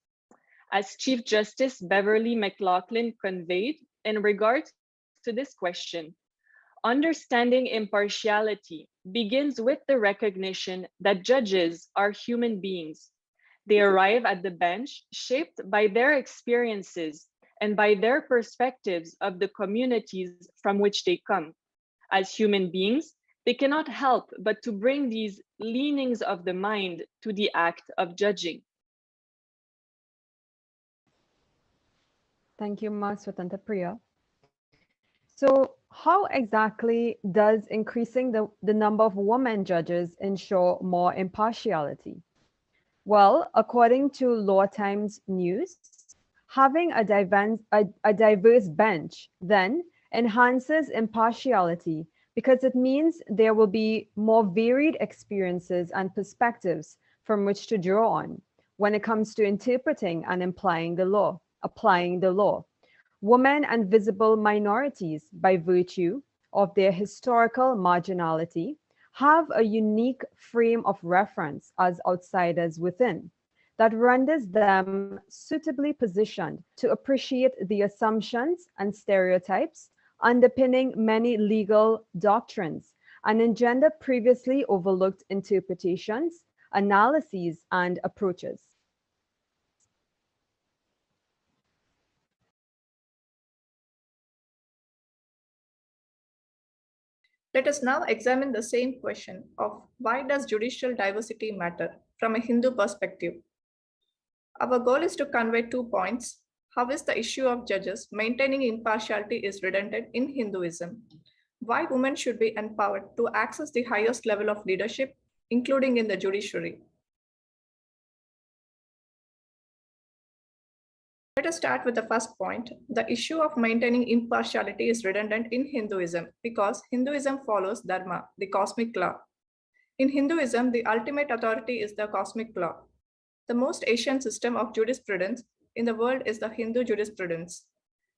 As Chief Justice Beverly McLaughlin conveyed in regards to this question, understanding impartiality begins with the recognition that judges are human beings. They arrive at the bench shaped by their experiences and by their perspectives of the communities from which they come. As human beings, they cannot help but to bring these leanings of the mind to the act of judging. Thank you, Ma Swatanta Priya. So how exactly does increasing the number of women judges ensure more impartiality? Well, according to Law Times News, having a diverse bench then enhances impartiality because it means there will be more varied experiences and perspectives from which to draw on when it comes to interpreting and applying the law. Women and visible minorities, by virtue of their historical marginality, have a unique frame of reference as outsiders within that renders them suitably positioned to appreciate the assumptions and stereotypes underpinning many legal doctrines and engender previously overlooked interpretations, analyses, and approaches. Let us now examine the same question of why does judicial diversity matter from a Hindu perspective. Our goal is to convey 2 points. How is the issue of judges maintaining impartiality is redundant in Hinduism? Why women should be empowered to access the highest level of leadership, including in the judiciary? Let us start with the first point. The issue of maintaining impartiality is redundant in Hinduism because Hinduism follows Dharma, the cosmic law. In Hinduism, the ultimate authority is the cosmic law. The most ancient system of jurisprudence in the world is the Hindu jurisprudence.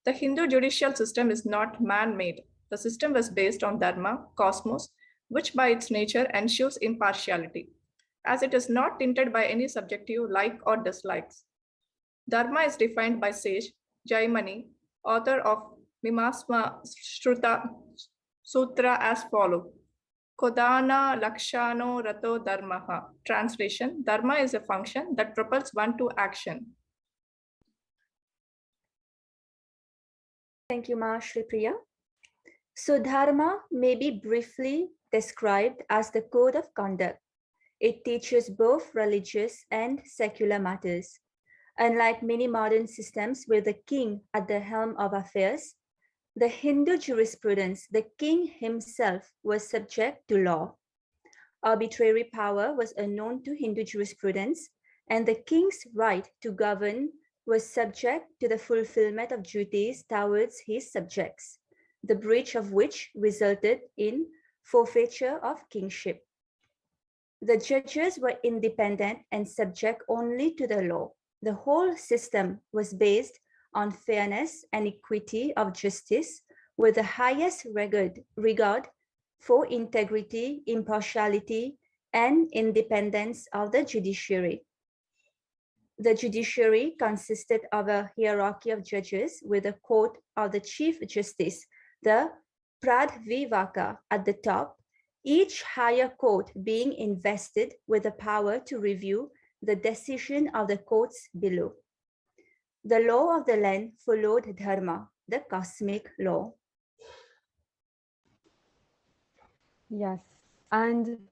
The Hindu judicial system is not man-made. The system was based on Dharma, cosmos, which by its nature ensures impartiality, as it is not tinted by any subjective like or dislikes. Dharma is defined by sage Jaimani, author of Mimasma Shruta Sutra, as follows. Kodana Lakshano Rato Dharmaha. Translation: Dharma is a function that propels one to action. Thank you, Ma Shri Priya. So dharma may be briefly described as the code of conduct. It teaches both religious and secular matters. Unlike many modern systems with the king at the helm of affairs, the Hindu jurisprudence, the king himself was subject to law. Arbitrary power was unknown to Hindu jurisprudence, and the king's right to govern was subject to the fulfillment of duties towards his subjects, the breach of which resulted in forfeiture of kingship. The judges were independent and subject only to the law. The whole system was based on fairness and equity of justice, with the highest regard for integrity, impartiality, and independence of the judiciary. The judiciary consisted of a hierarchy of judges with a court of the Chief Justice, the Pradvivaka, at the top, each higher court being invested with the power to review the decision of the courts below. The law of the land followed dharma, the cosmic law. Yes. And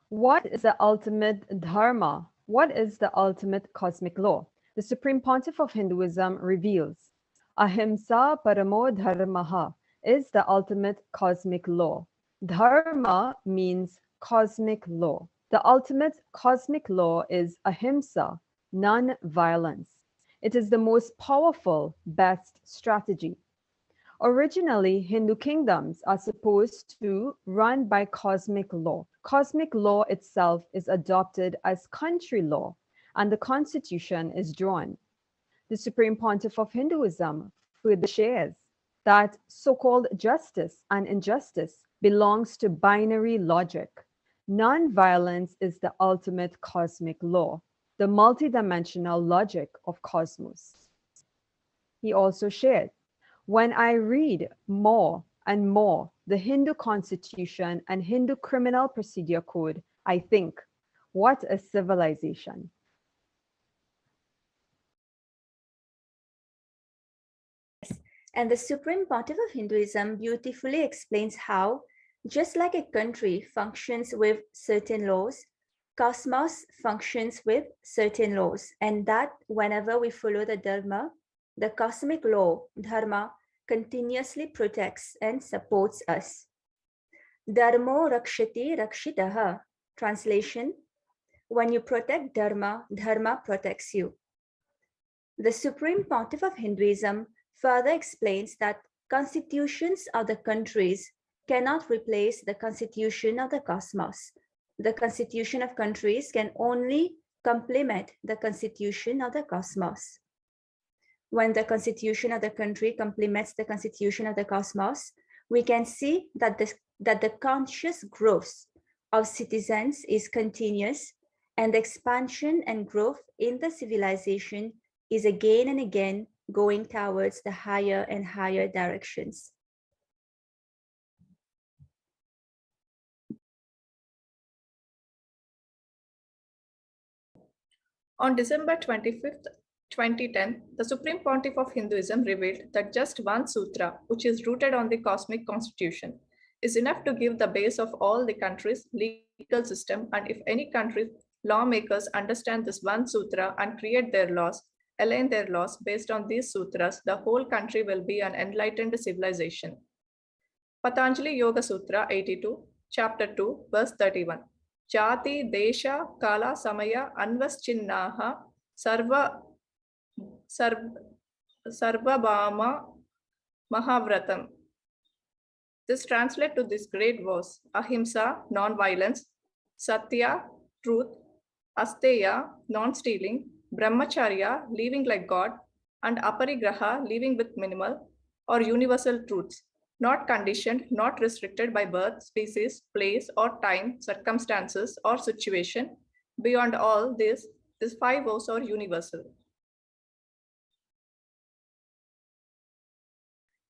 what is the ultimate dharma? What is the ultimate cosmic law? The Supreme Pontiff of Hinduism reveals, Ahimsa Paramo Dharmaha is the ultimate cosmic law. Dharma means cosmic law. The ultimate cosmic law is ahimsa, non-violence. It is the most powerful, best strategy. Originally, Hindu kingdoms are supposed to run by cosmic law. Cosmic law itself is adopted as country law, and the constitution is drawn. The Supreme Pontiff of Hinduism further shares that so-called justice and injustice belongs to binary logic. Non-violence is the ultimate cosmic law, the multidimensional logic of cosmos. He also shared, when I read more and more the Hindu constitution and Hindu criminal procedure code, I think, what a civilization. And the Supreme Pontiff of Hinduism beautifully explains how, just like a country functions with certain laws, cosmos functions with certain laws, and that whenever we follow the Dharma, the cosmic law, Dharma, continuously protects and supports us. Dharmo rakshati rakshitaha. Translation: when you protect Dharma, Dharma protects you. The Supreme Pontiff of Hinduism further explains that constitutions of the countries cannot replace the constitution of the cosmos. The constitution of countries can only complement the constitution of the cosmos. When the constitution of the country complements the constitution of the cosmos, we can see that the conscious growth of citizens is continuous, and the expansion and growth in the civilization is again and again going towards the higher and higher directions. On December 25th, 2010, the Supreme Pontiff of Hinduism revealed that just one sutra, which is rooted on the cosmic constitution, is enough to give the base of all the country's legal system, and if any country's lawmakers understand this one sutra and create their laws, align their laws based on these sutras, the whole country will be an enlightened civilization. Patanjali Yoga Sutra 82, Chapter 2, Verse 31. Jati, Desha, Kala, Samaya, Anvaschinnaha, Sarvabhama, Mahavratam. This translates to this great verse: Ahimsa, non-violence; Satya, truth; Asteya, non-stealing; Brahmacharya, living like God; and Aparigraha, living with minimal or universal truths, not conditioned, not restricted by birth, species, place, or time, circumstances, or situation. Beyond all this, these five vows are universal.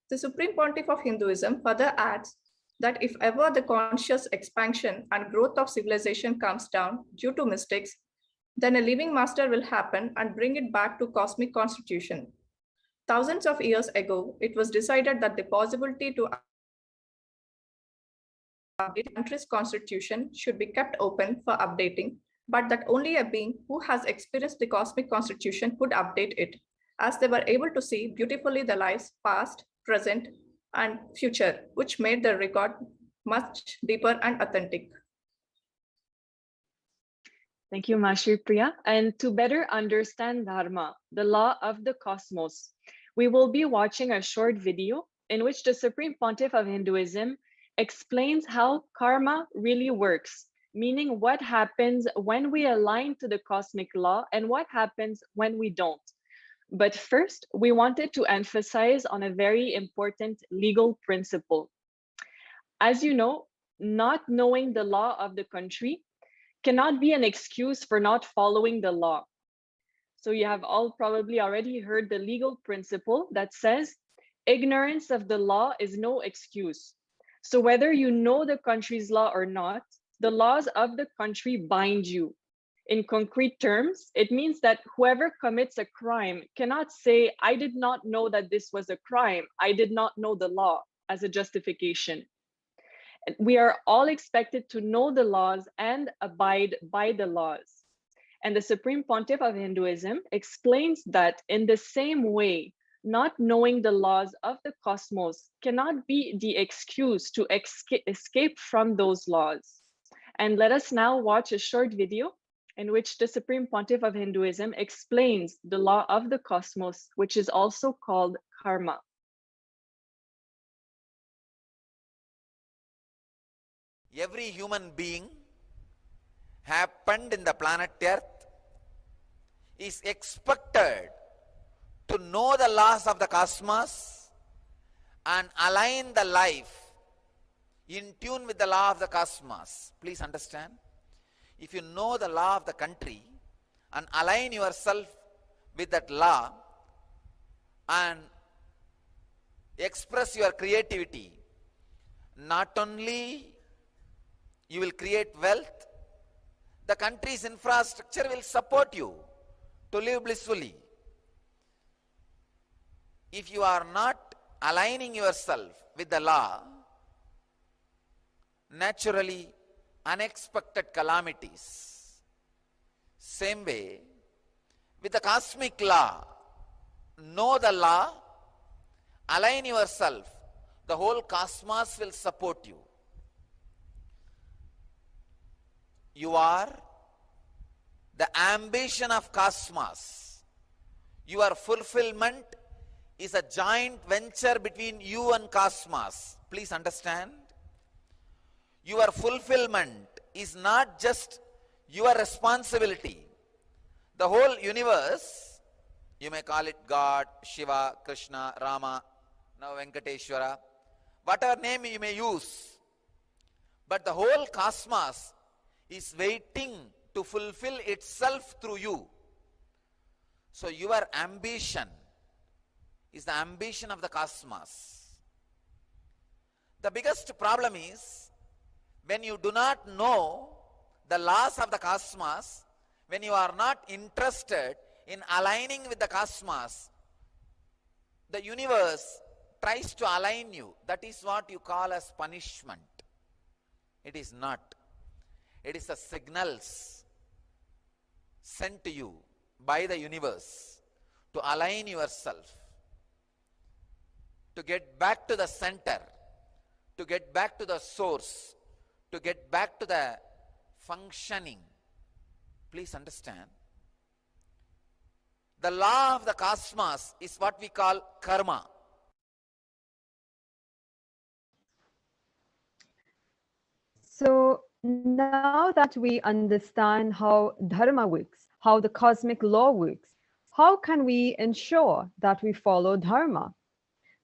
The Supreme Pontiff of Hinduism further adds that if ever the conscious expansion and growth of civilization comes down due to mistakes, then a living master will happen and bring it back to cosmic constitution. Thousands of years ago, it was decided that the possibility to update the country's constitution should be kept open for updating, but that only a being who has experienced the cosmic constitution could update it, as they were able to see beautifully the lives past, present, and future, which made the record much deeper and authentic. Thank you, Mashri Priya. And to better understand Dharma, the law of the cosmos, we will be watching a short video in which the Supreme Pontiff of Hinduism explains how karma really works, meaning what happens when we align to the cosmic law and what happens when we don't. But first, we wanted to emphasize on a very important legal principle. As you know, not knowing the law of the country cannot be an excuse for not following the law. So you have all probably already heard the legal principle that says ignorance of the law is no excuse. So whether you know the country's law or not, the laws of the country bind you. In concrete terms, it means that whoever commits a crime cannot say, I did not know that this was a crime. I did not know the law as a justification. We are all expected to know the laws and abide by the laws. And the Supreme Pontiff of Hinduism explains that in the same way, not knowing the laws of the cosmos cannot be the excuse to escape from those laws. And let us now watch a short video in which the Supreme Pontiff of Hinduism explains the law of the cosmos, which is also called karma. Every human being happened in the planet Earth is expected to know the laws of the cosmos and align the life in tune with the law of the cosmos. Please understand, if you know the law of the country and align yourself with that law and express your creativity, not only you will create wealth, the country's infrastructure will support you to live blissfully. If you are not aligning yourself with the law, naturally unexpected calamities. Same way, with the cosmic law, know the law, align yourself, the whole cosmos will support you. You are the ambition of cosmos. Your fulfillment is a joint venture between you and cosmos. Please understand. Your fulfillment is not just your responsibility. The whole universe, you may call it God, Shiva, Krishna, Rama, now Venkateshwara, whatever name you may use, but the whole cosmos is waiting to fulfill itself through you. So your ambition is the ambition of the cosmos. The biggest problem is when you do not know the laws of the cosmos, when you are not interested in aligning with the cosmos, the universe tries to align you. That is what you call as punishment. It is not. It is the signals sent to you by the universe to align yourself, to get back to the center, to get back to the source, to get back to the functioning. Please understand. The law of the cosmos is what we call karma. So now that we understand how dharma works, how the cosmic law works, how can we ensure that we follow dharma?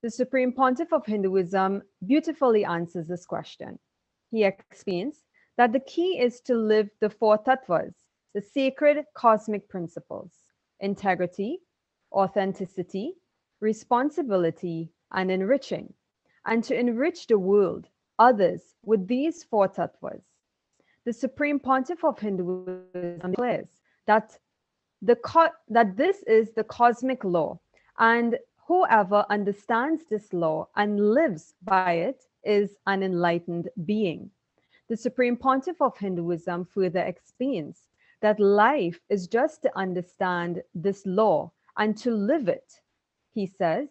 The Supreme Pontiff of Hinduism beautifully answers this question. He explains that the key is to live the four tattvas, the sacred cosmic principles: integrity, authenticity, responsibility, and enriching, and to enrich the world others with these four tattvas. The Supreme Pontiff of Hinduism declares that this is the cosmic law, and whoever understands this law and lives by it is an enlightened being. The Supreme Pontiff of Hinduism further explains that life is just to understand this law and to live it. He says,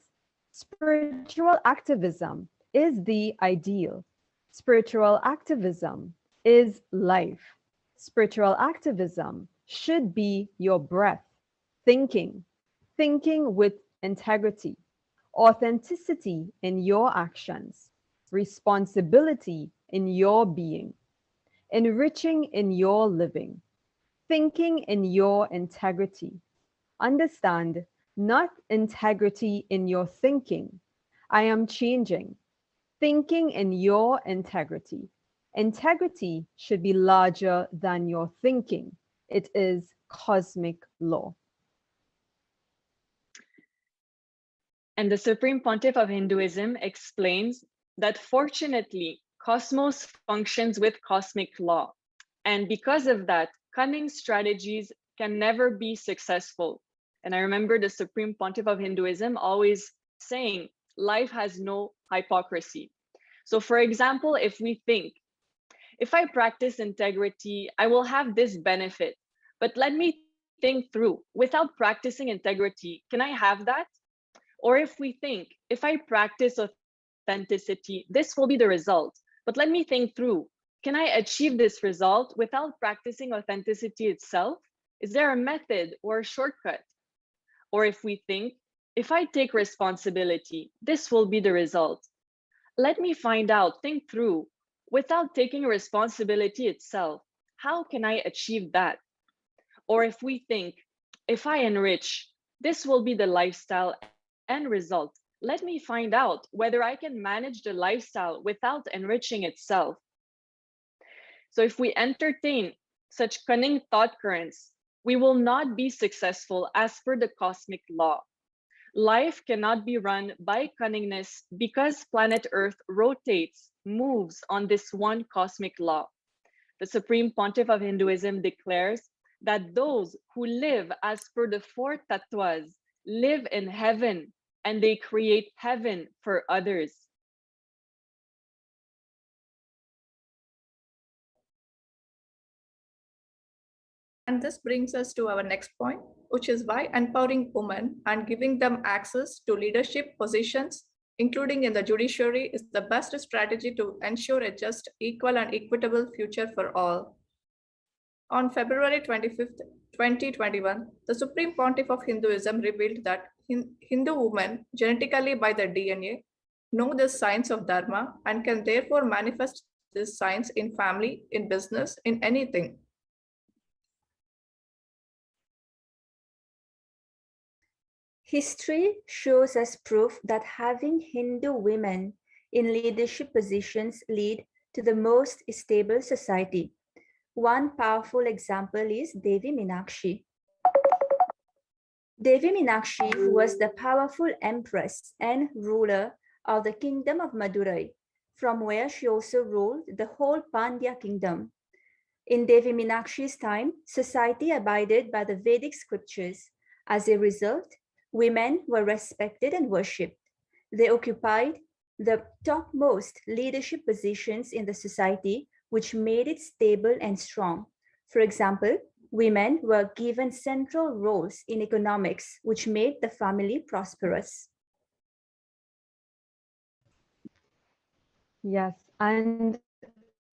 spiritual activism is the ideal. Spiritual activism is life. Spiritual activism should be your breath, thinking with integrity, authenticity in your actions, responsibility in your being, enriching in your living, thinking in your integrity. Understand, not integrity in your thinking. I am changing. Thinking in your integrity. Integrity should be larger than your thinking. It is cosmic law. And the Supreme Pontiff of Hinduism explains that fortunately, cosmos functions with cosmic law. And because of that, cunning strategies can never be successful. And I remember the Supreme Pontiff of Hinduism always saying, life has no hypocrisy. So for example, if we think, if I practice integrity, I will have this benefit. But let me think through, without practicing integrity, can I have that? Or if we think, if I practice authenticity, this will be the result. But let me think through, can I achieve this result without practicing authenticity itself? Is there a method or a shortcut? Or if we think, if I take responsibility, this will be the result. Let me find out, think through, without taking responsibility itself, how can I achieve that? Or if we think, if I enrich, this will be the lifestyle and result. Let me find out whether I can manage the lifestyle without enriching itself. So if we entertain such cunning thought currents, we will not be successful as per the cosmic law. Life cannot be run by cunningness because planet Earth rotates, moves on this one cosmic law. The Supreme Pontiff of Hinduism declares that those who live as per the four tattvas live in heaven, and they create heaven for others. And this brings us to our next point, which is why empowering women and giving them access to leadership positions, including in the judiciary, is the best strategy to ensure a just, equal, and equitable future for all. On February 25th, 2021, the Supreme Pontiff of Hinduism revealed that Hindu women, genetically by their DNA, know the science of Dharma and can therefore manifest this science in family, in business, in anything. History shows us proof that having Hindu women in leadership positions lead to the most stable society. One powerful example is Devi Meenakshi. Devi Meenakshi was the powerful empress and ruler of the kingdom of Madurai, from where she also ruled the whole Pandya kingdom. In Devi Meenakshi's time, society abided by the Vedic scriptures. As a result, women were respected and worshipped. They occupied the topmost leadership positions in the society, which made it stable and strong. For example, women were given central roles in economics, which made the family prosperous. Yes, and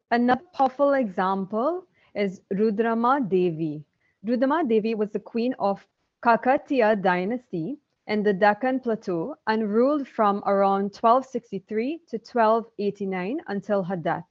another powerful example is Rudrama Devi. Rudrama Devi was the queen of Kakatiya dynasty in the Deccan Plateau and ruled from around 1263 to 1289 until her death.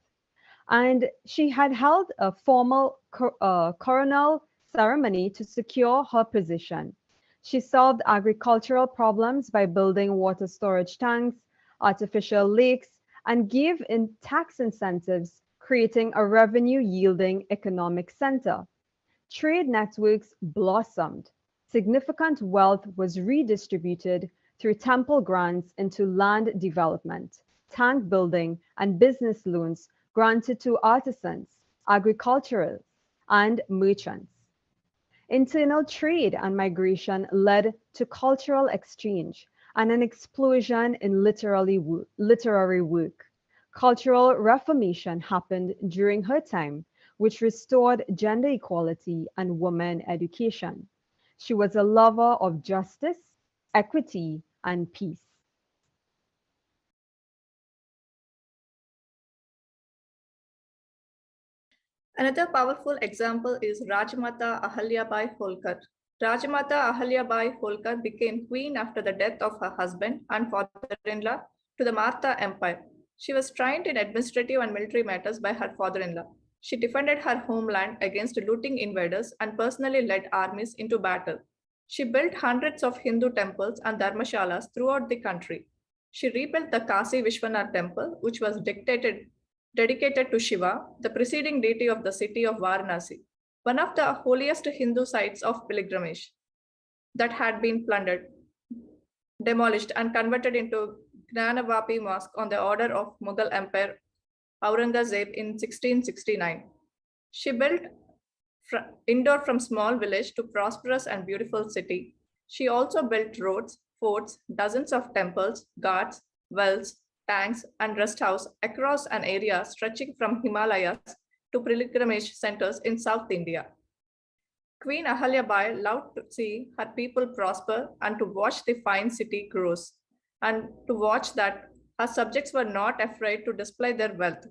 And she had held a formal coronal ceremony to secure her position. She solved agricultural problems by building water storage tanks, artificial lakes, and gave in tax incentives, creating a revenue-yielding economic center. Trade networks blossomed. Significant wealth was redistributed through temple grants into land development. tank building, and business loans granted to artisans, agriculturals, and merchants. Internal trade and migration led to cultural exchange and an explosion in literary work. Cultural reformation happened during her time, which restored gender equality and women education. She was a lover of justice, equity, and peace. Another powerful example is Rajmata Ahalyabai Holkar. Rajmata Ahalyabai Holkar became queen after the death of her husband and father-in-law to the Maratha Empire. She was trained in administrative and military matters by her father-in-law. She defended her homeland against looting invaders and personally led armies into battle. She built hundreds of Hindu temples and dharmashalas throughout the country. She rebuilt the Kasi Vishwanath temple, which was dedicated to Shiva, the preceding deity of the city of Varanasi, one of the holiest Hindu sites of pilgrimage that had been plundered, demolished, and converted into Gnanavapi Mosque on the order of Mughal Emperor Aurangzeb in 1669. She built Indore from small village to prosperous and beautiful city. She also built roads, forts, dozens of temples, ghats, wells, tanks, and rest house across an area stretching from Himalayas to pilgrimage centers in South India. Queen Ahalyabai loved to see her people prosper and to watch the fine city grows, and to watch that her subjects were not afraid to display their wealth,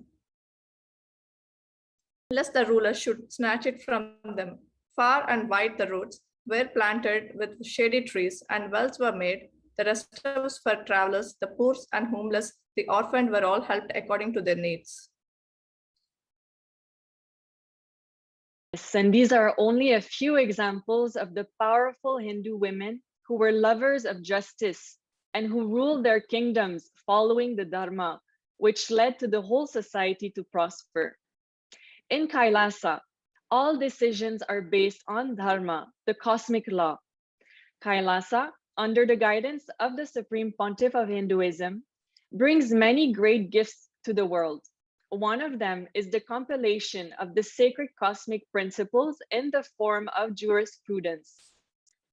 lest the ruler should snatch it from them. Far and wide the roads were planted with shady trees, and wells were made. The rest house for travelers, the poor and homeless, the orphaned were all helped according to their needs. Yes, and these are only a few examples of the powerful Hindu women who were lovers of justice and who ruled their kingdoms following the Dharma, which led to the whole society to prosper. In Kailasa, all decisions are based on Dharma, the cosmic law. Kailasa, under the guidance of the Supreme Pontiff of Hinduism, brings many great gifts to the world. One of them is the compilation of the sacred cosmic principles in the form of jurisprudence.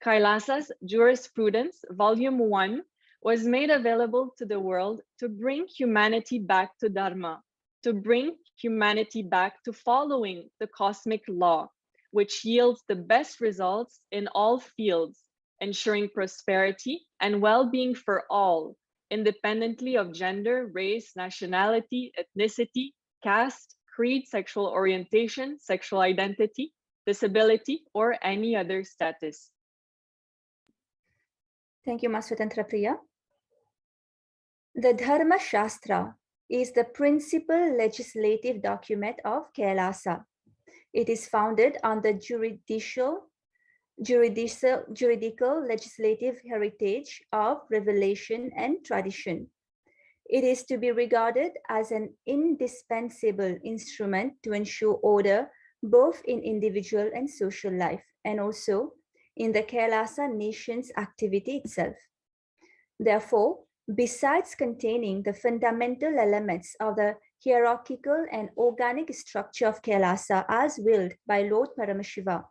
Kailasa's Jurisprudence, Volume 1, was made available to the world to bring humanity back to Dharma, to bring humanity back to following the cosmic law, which yields the best results in all fields, ensuring prosperity and well-being for all, independently of gender, race, nationality, ethnicity, caste, creed, sexual orientation, sexual identity, disability, or any other status. Thank you, Master Tantra Priya. The Dharma Shastra is the principal legislative document of Kailasa. It is founded on the juridical legislative heritage of revelation and tradition. It is to be regarded as an indispensable instrument to ensure order both in individual and social life, and also in the Kailasa nation's activity itself. Therefore, besides containing the fundamental elements of the hierarchical and organic structure of Kailasa as willed by Lord Paramashiva,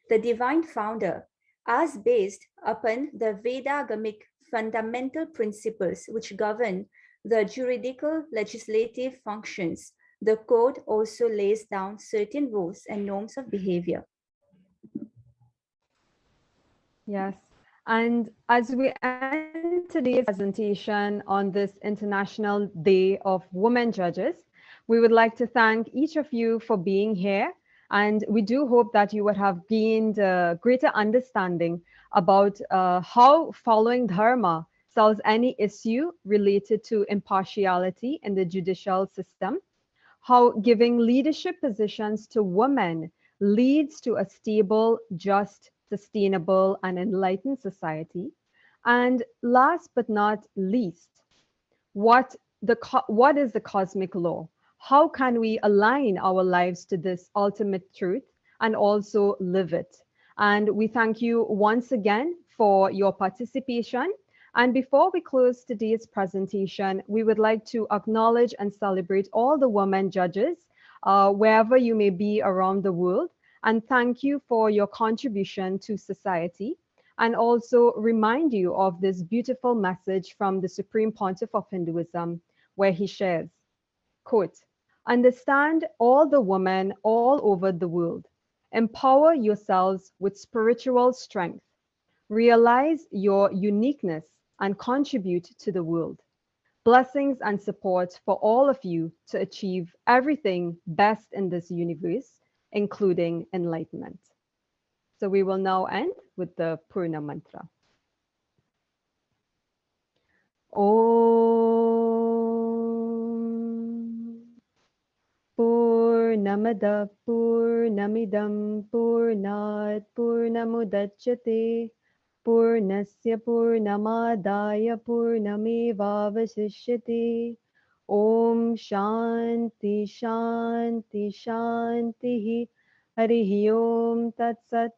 the divine founder, as based upon the Vedagamic fundamental principles which govern the juridical legislative functions, the code also lays down certain rules and norms of behavior. Yes. And as we end today's presentation on this International Day of Women Judges, we would like to thank each of you for being here. And we do hope that you would have gained a greater understanding about how following Dharma solves any issue related to impartiality in the judicial system, how giving leadership positions to women leads to a stable, just, sustainable, and enlightened society. And last but not least, what is the cosmic law? How can we align our lives to this ultimate truth and also live it? And we thank you once again for your participation. And before we close today's presentation, we would like to acknowledge and celebrate all the women judges, wherever you may be around the world, and thank you for your contribution to society, and also remind you of this beautiful message from the Supreme Pontiff of Hinduism, where he shares, quote, "Understand all the women all over the world. Empower yourselves with spiritual strength. Realize your uniqueness and contribute to the world. Blessings and support for all of you to achieve everything best in this universe, including enlightenment." So we will now end with the Purna mantra. Om Purnamada Purnamidam Purnat Purnamudachyate Purnasya Purnamadaya Purnamevavasishyate. Om Shanti Shanti Shanti Harihi Om Tat Sat.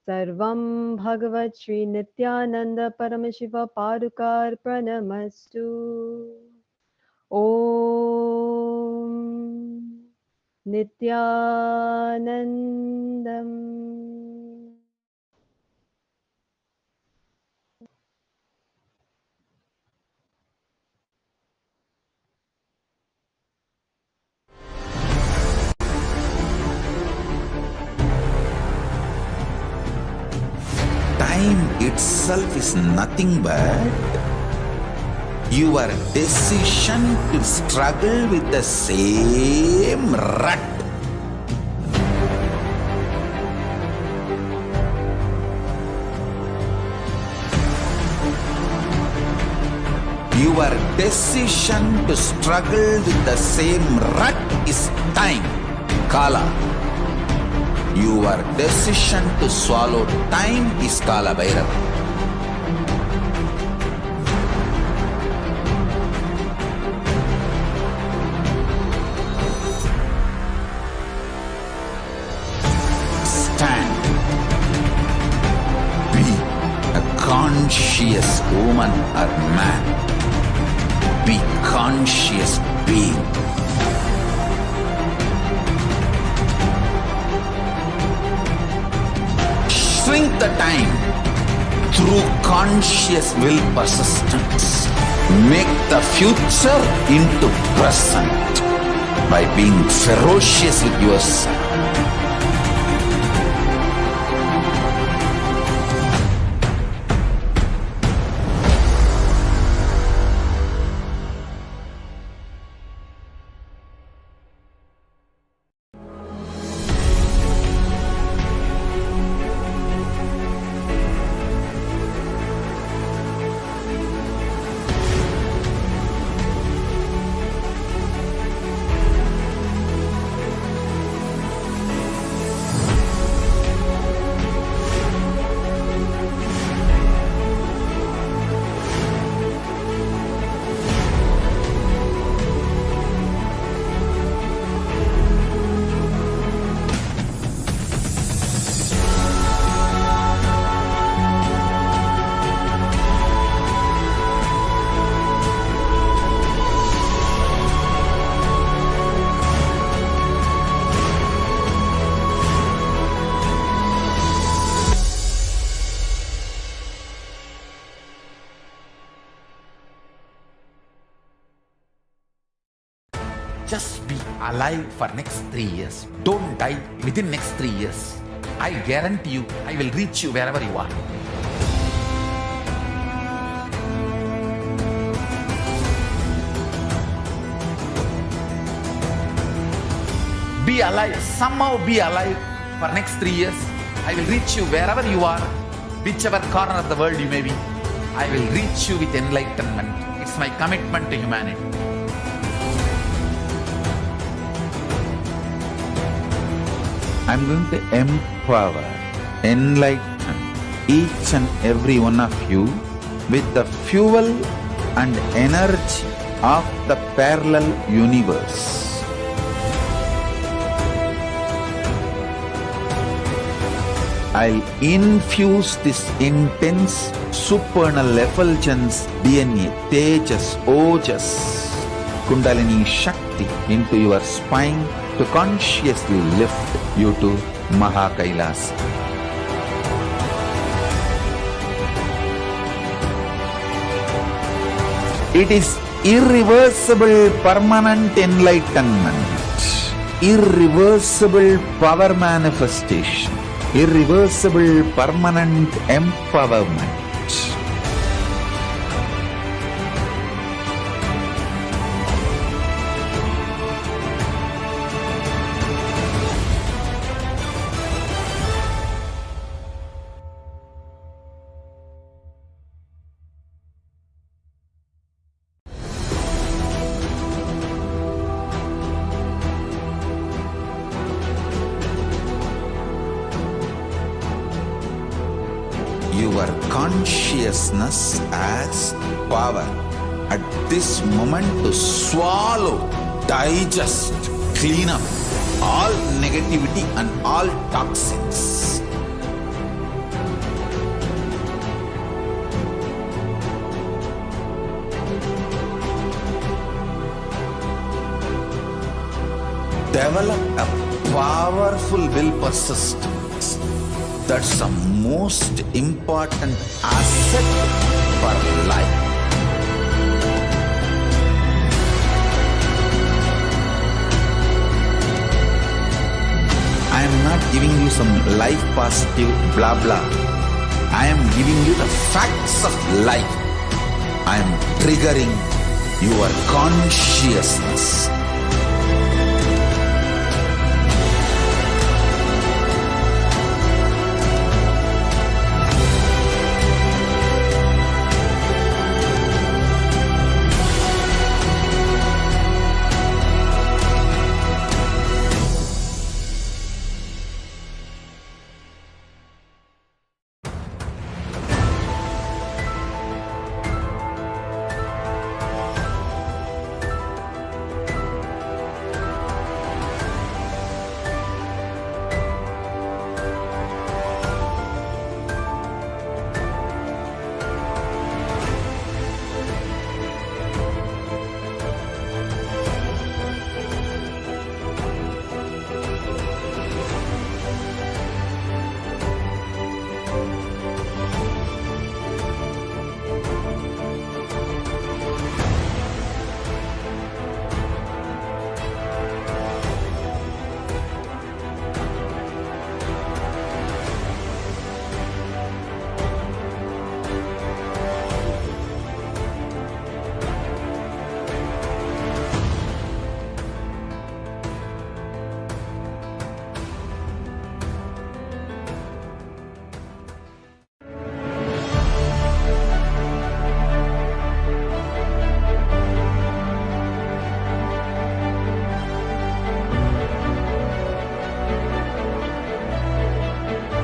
Sarvam Bhagavat Shri Nithyananda Paramashiva Parukar Pranamastu. Om Nithyanandam. Time itself is nothing but your decision to struggle with the same rut. Your decision to struggle with the same rut is time, Kala. Your decision to swallow time is Kala Bhairava. Stand. Be a conscious woman or man. Be conscious being. Shrink the time through conscious will persistence. Make the future into present by being ferocious with yourself. Just be alive for next 3 years. Don't die within next 3 years. I guarantee you, I will reach you wherever you are. Be alive, somehow be alive for next 3 years. I will reach you wherever you are, whichever corner of the world you may be. I will reach you with enlightenment. It's my commitment to humanity. I'm going to empower, enlighten each and every one of you with the fuel and energy of the parallel universe. I'll infuse this intense supernal effulgence, DNA, Tejas, Ojas, Kundalini Shakti into your spine to consciously lift you to Kailasa. It is irreversible permanent enlightenment, irreversible power manifestation, irreversible permanent empowerment. Your consciousness as power at this moment to swallow, digest, clean up all negativity and all toxins. Develop a powerful will persistence. That's the most important asset for life. I am not giving you some life positive blah blah. I am giving you the facts of life. I am triggering your consciousness.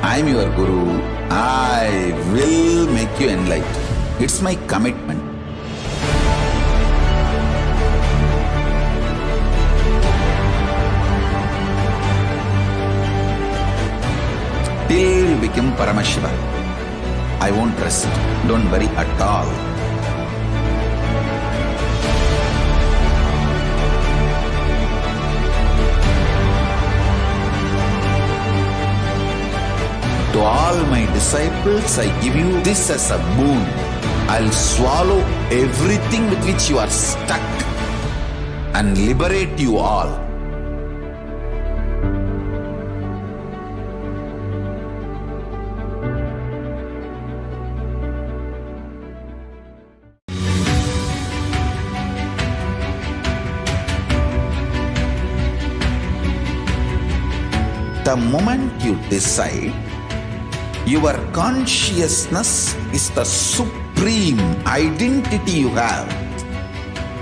I am your Guru. I will make you enlightened. It's my commitment. Till you become Paramashiva, I won't rest. Don't worry at all. To all my disciples, I give you this as a boon. I'll swallow everything with which you are stuck and liberate you all. The moment you decide, your consciousness is the supreme identity you have.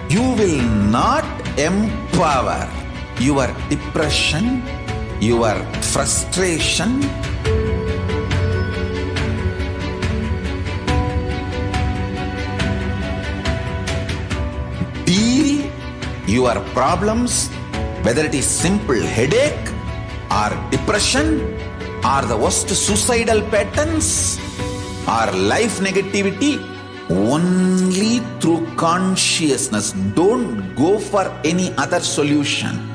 You will not empower your depression, your frustration, deal your problems, whether it is simple headache or depression or the worst suicidal patterns, or life negativity only through consciousness. Don't go for any other solution.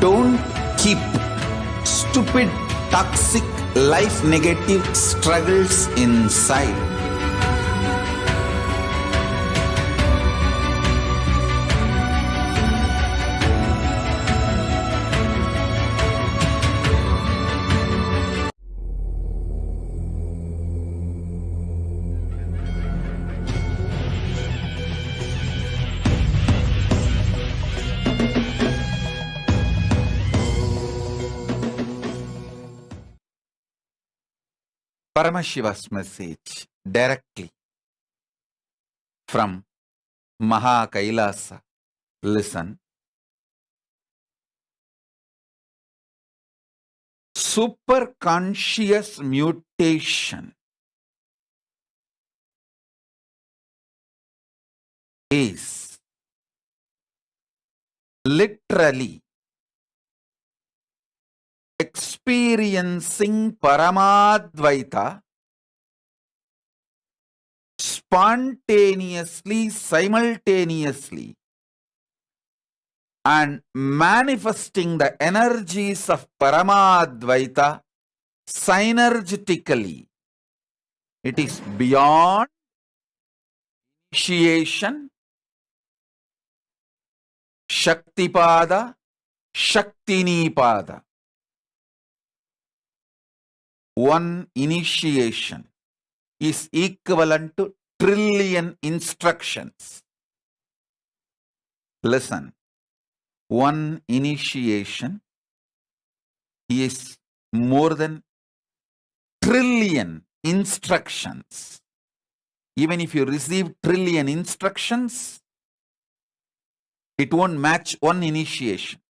Don't keep stupid, toxic, life negative struggles inside. Paramashiva's message directly from Kailasa. Listen. Superconscious mutation is literally experiencing Paramadvaita spontaneously, simultaneously, and manifesting the energies of Paramadvaita synergetically. It is beyond initiation, Shaktipada, Shaktinipada. One initiation is equivalent to trillion instructions. Listen, one initiation is more than trillion instructions. Even if you receive trillion instructions, it won't match one initiation.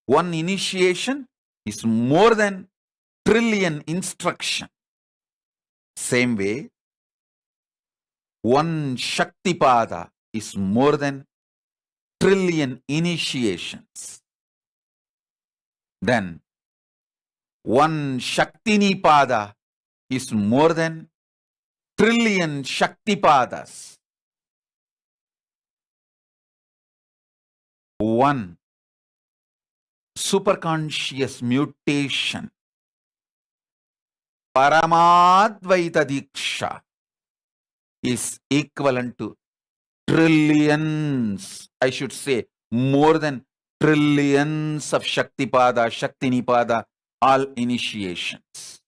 One initiation is more than trillion instruction. Same way, one Shaktipada is more than trillion initiations. Then one Shaktinipada is more than trillion Shaktipadas. One superconscious mutation, Paramadvaita Diksha, is equivalent to trillions, I should say more than trillions of Shaktipada, Shaktinipada, all initiations.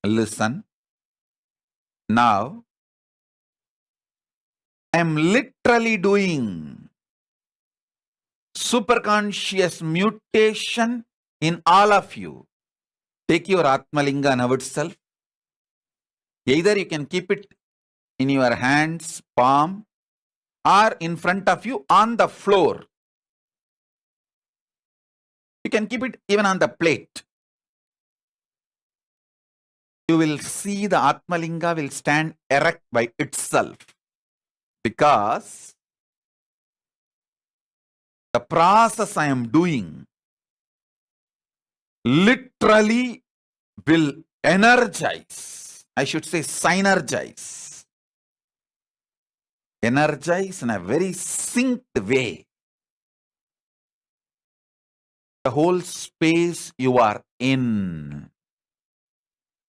Listen, now I am literally doing superconscious mutation in all of you. Take your Atmalinga now itself. Either you can keep it in your hands, palm, or in front of you on the floor. You can keep it even on the plate. You will see the Atmalinga will stand erect by itself, because the process I am doing literally will energize, I should say synergize, energize in a very synced way the whole space you are in.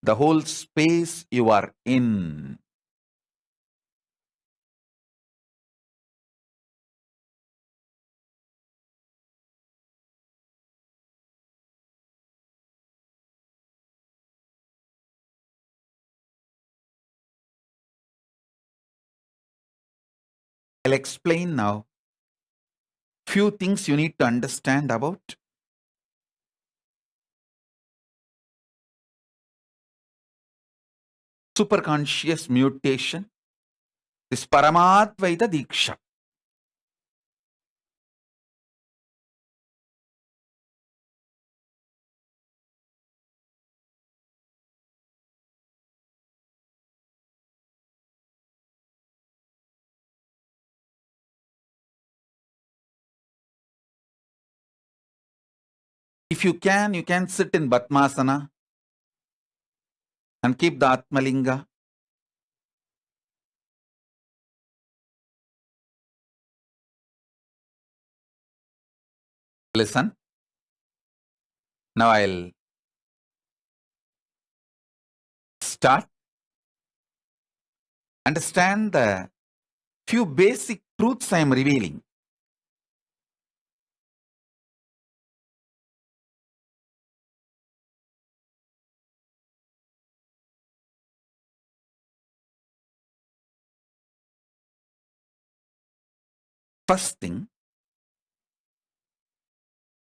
The whole space you are in. I'll explain now few things you need to understand about superconscious mutation, this Paramadvaita Diksha. If you can sit in Batmasana and keep the Atmalinga. Listen. Now I'll start. Understand the few basic truths I am revealing. First thing,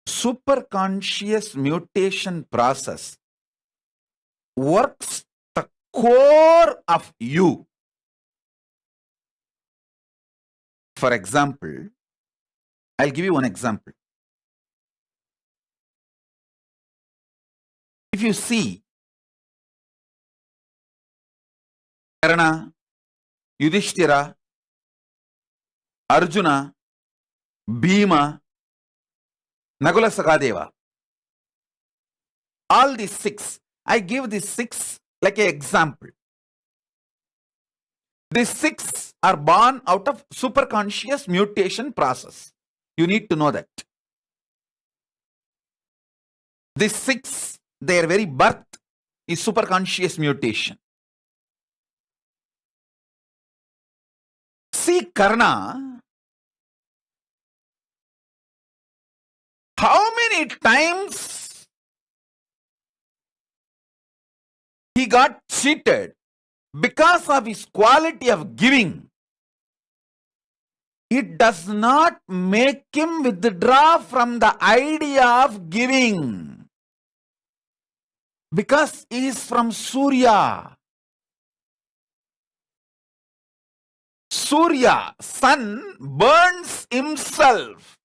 superconscious mutation process works the core of you. For example, I'll give you one example. If you see Karna, Yudhishthira, Arjuna, Bhima, Nagula Sakadeva, all these six, I give these six like an example. These six are born out of superconscious mutation process. You need to know that. These six, their very birth is superconscious mutation. See Karna, how many times he got cheated because of his quality of giving. It does not make him withdraw from the idea of giving, because he is from Surya. Surya, sun, burns himself,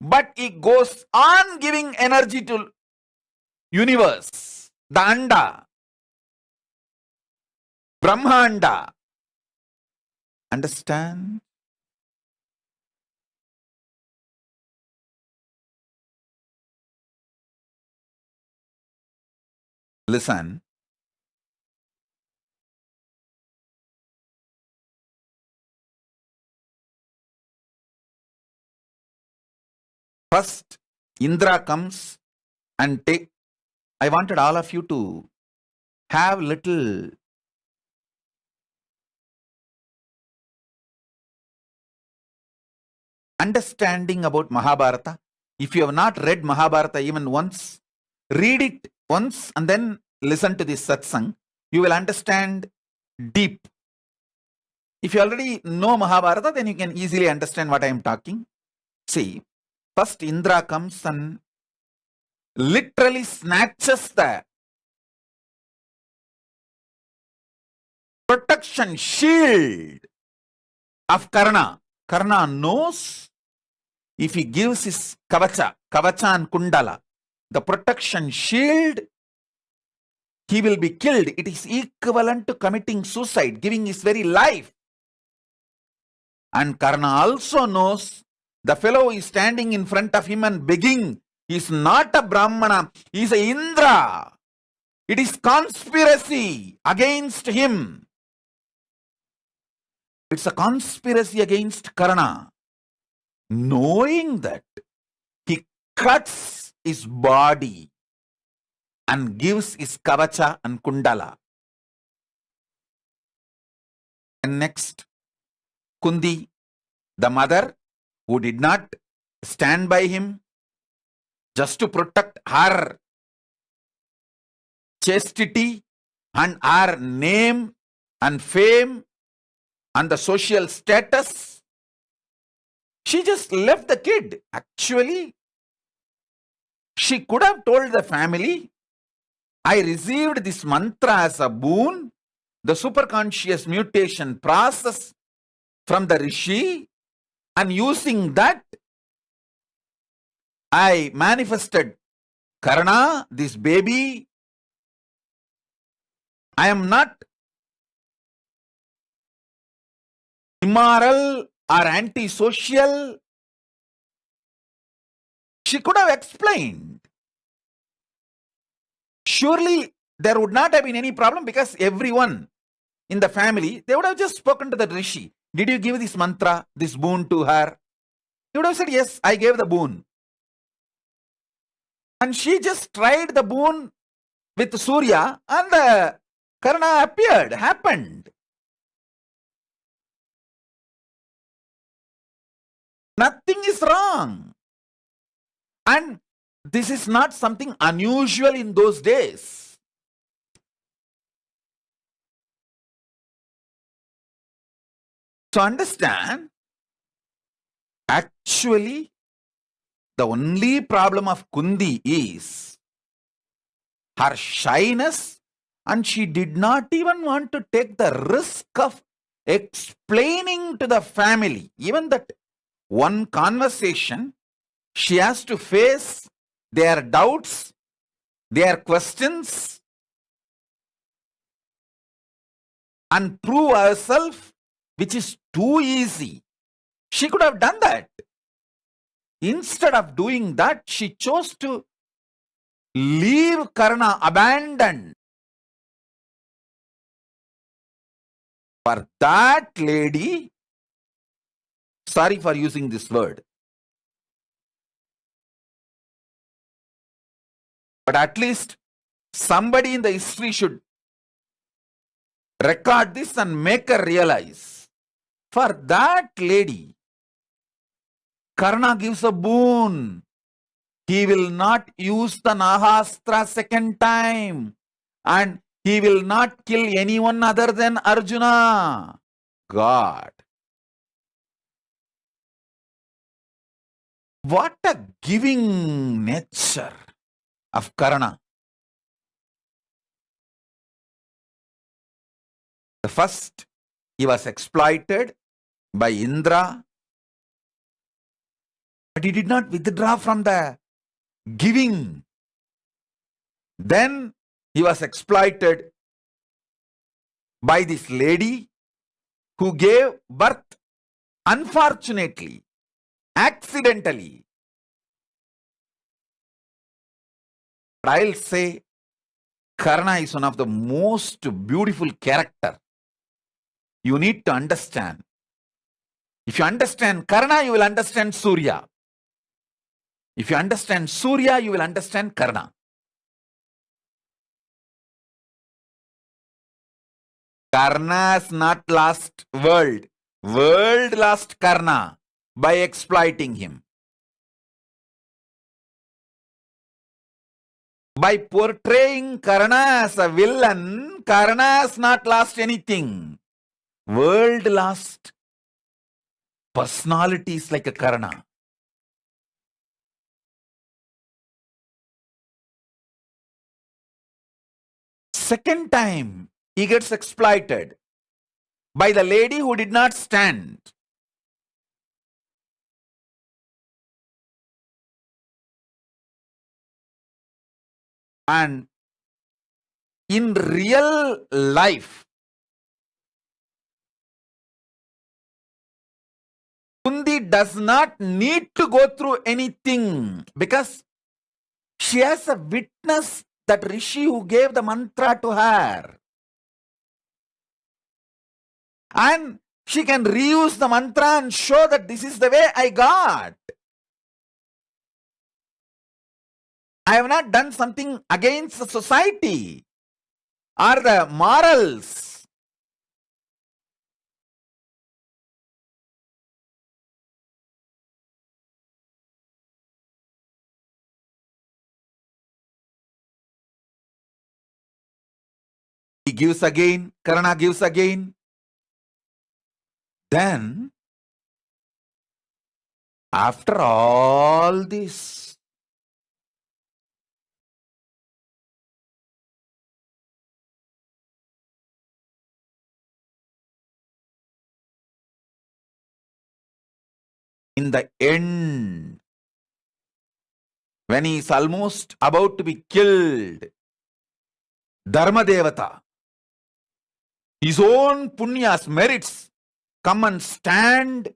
but he goes on giving energy to universe, the Anda, Brahmanda. Understand? Listen. First, Indra comes and take. I wanted all of you to have little understanding about Mahabharata. If you have not read Mahabharata even once, read it once and then listen to this satsang. You will understand deep. If you already know Mahabharata, then you can easily understand what I am talking. See, first Indra comes and literally snatches the protection shield of Karna. Karna knows if he gives his kavacha and kundala, the protection shield, he will be killed. It is equivalent to committing suicide, giving his very life. And Karna also knows the fellow is standing in front of him and begging. He is not a Brahmana, he is a Indra. It is conspiracy against him. It's a conspiracy against Karna. Knowing that, he cuts his body and gives his kavacha and kundala. And next, Kundi, the mother who did not stand by him just to protect her chastity and her name and fame and the social status, she just left the kid. Actually, she could have told the family, I received this mantra as a boon, the superconscious mutation process from the Rishi, and using that, I manifested Karna, this baby. I am not immoral or antisocial. She could have explained. surely there would not have been any problem, because everyone in the family, they would have just spoken to the Rishi. Did you give this mantra, this boon to her? He would have said, yes, I gave the boon. And she just tried the boon with Surya, and the Karna appeared, happened. Nothing is wrong. And this is not something unusual in those days. So understand, actually, the only problem of Kundi is her shyness, and she did not even want to take the risk of explaining to the family. Even that one conversation, she has to face their doubts, their questions, and prove herself, which is too easy. She could have done that. Instead of doing that, she chose to leave Karna abandoned. For that lady, sorry for using this word, but at least somebody in the history should record this and make her realize. For that lady, Karna gives a boon. He will not use the Nahastra second time, and he will not kill anyone other than Arjuna. God. What a giving nature of Karna. The first, he was exploited by Indra, but he did not withdraw from the giving. Then he was exploited by this lady who gave birth unfortunately, accidentally. But I'll say Karna is one of the most beautiful character. You need to understand. If you understand Karna, you will understand Surya. If you understand Surya, you will understand Karna. Karna has not lost world. World lost Karna by exploiting him. By portraying Karna as a villain, Karna has not lost anything. World lost personalities like a Karna. Second time, he gets exploited by the lady who did not stand. And in real life, Kundi does not need to go through anything, because she has a witness, that Rishi who gave the mantra to her. And she can reuse the mantra and show that this is the way I got. I have not done something against the society or the morals. He gives again, Karna gives again. Then, after all this, in the end, when he is almost about to be killed, Dharma Devata, his own punyas, merits, come and stand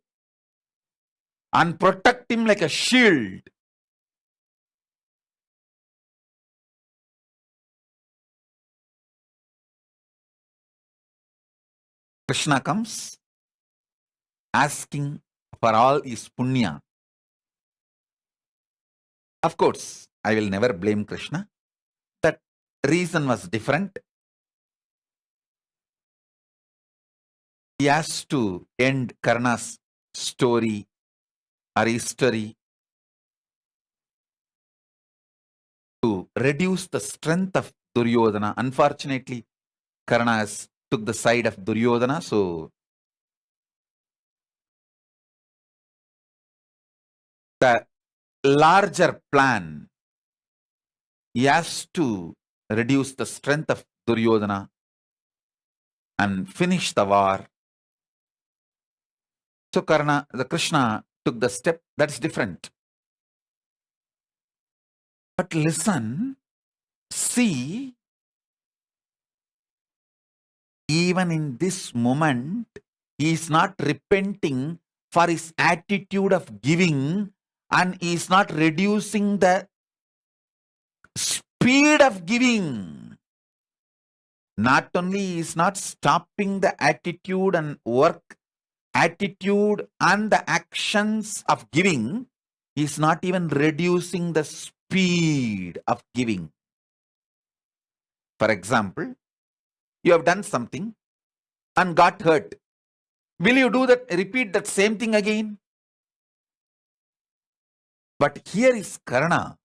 and protect him like a shield. Krishna comes asking for all his punya. Of course, I will never blame Krishna. That reason was different. He has to end Karna's story or history to reduce the strength of Duryodhana. Unfortunately, Karna has took the side of Duryodhana, so the larger plan, he has to reduce the strength of Duryodhana and finish the war. So the Krishna took the step. That's different. But listen, see, even in this moment, he is not repenting for his attitude of giving, and he is not reducing the speed of giving. Not only he is not stopping the attitude and attitude and the actions of giving, he is not even reducing the speed of giving. For example, you have done something and got hurt. Will you do that, repeat that same thing again? But here is Karna.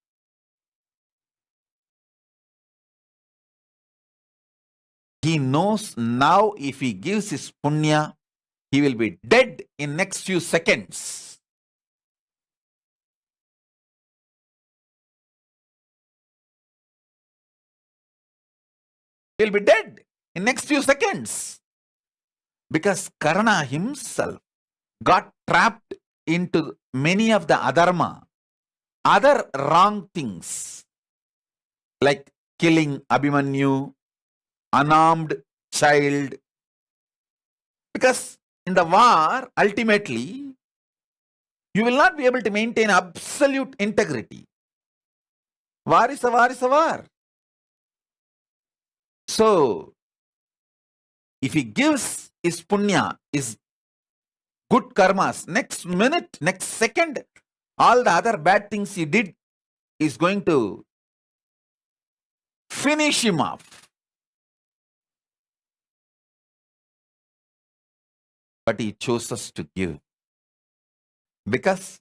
He knows now if he gives his punya, he will be dead in next few seconds. He will be dead in next few seconds. Because Karna himself got trapped into many of the adharma, other wrong things, like killing Abhimanyu, unarmed child. Because in the war, ultimately, you will not be able to maintain absolute integrity. War is a war is a war. So, if he gives his punya, his good karmas, next minute, next second, all the other bad things he did is going to finish him off. But he chose us to give. Because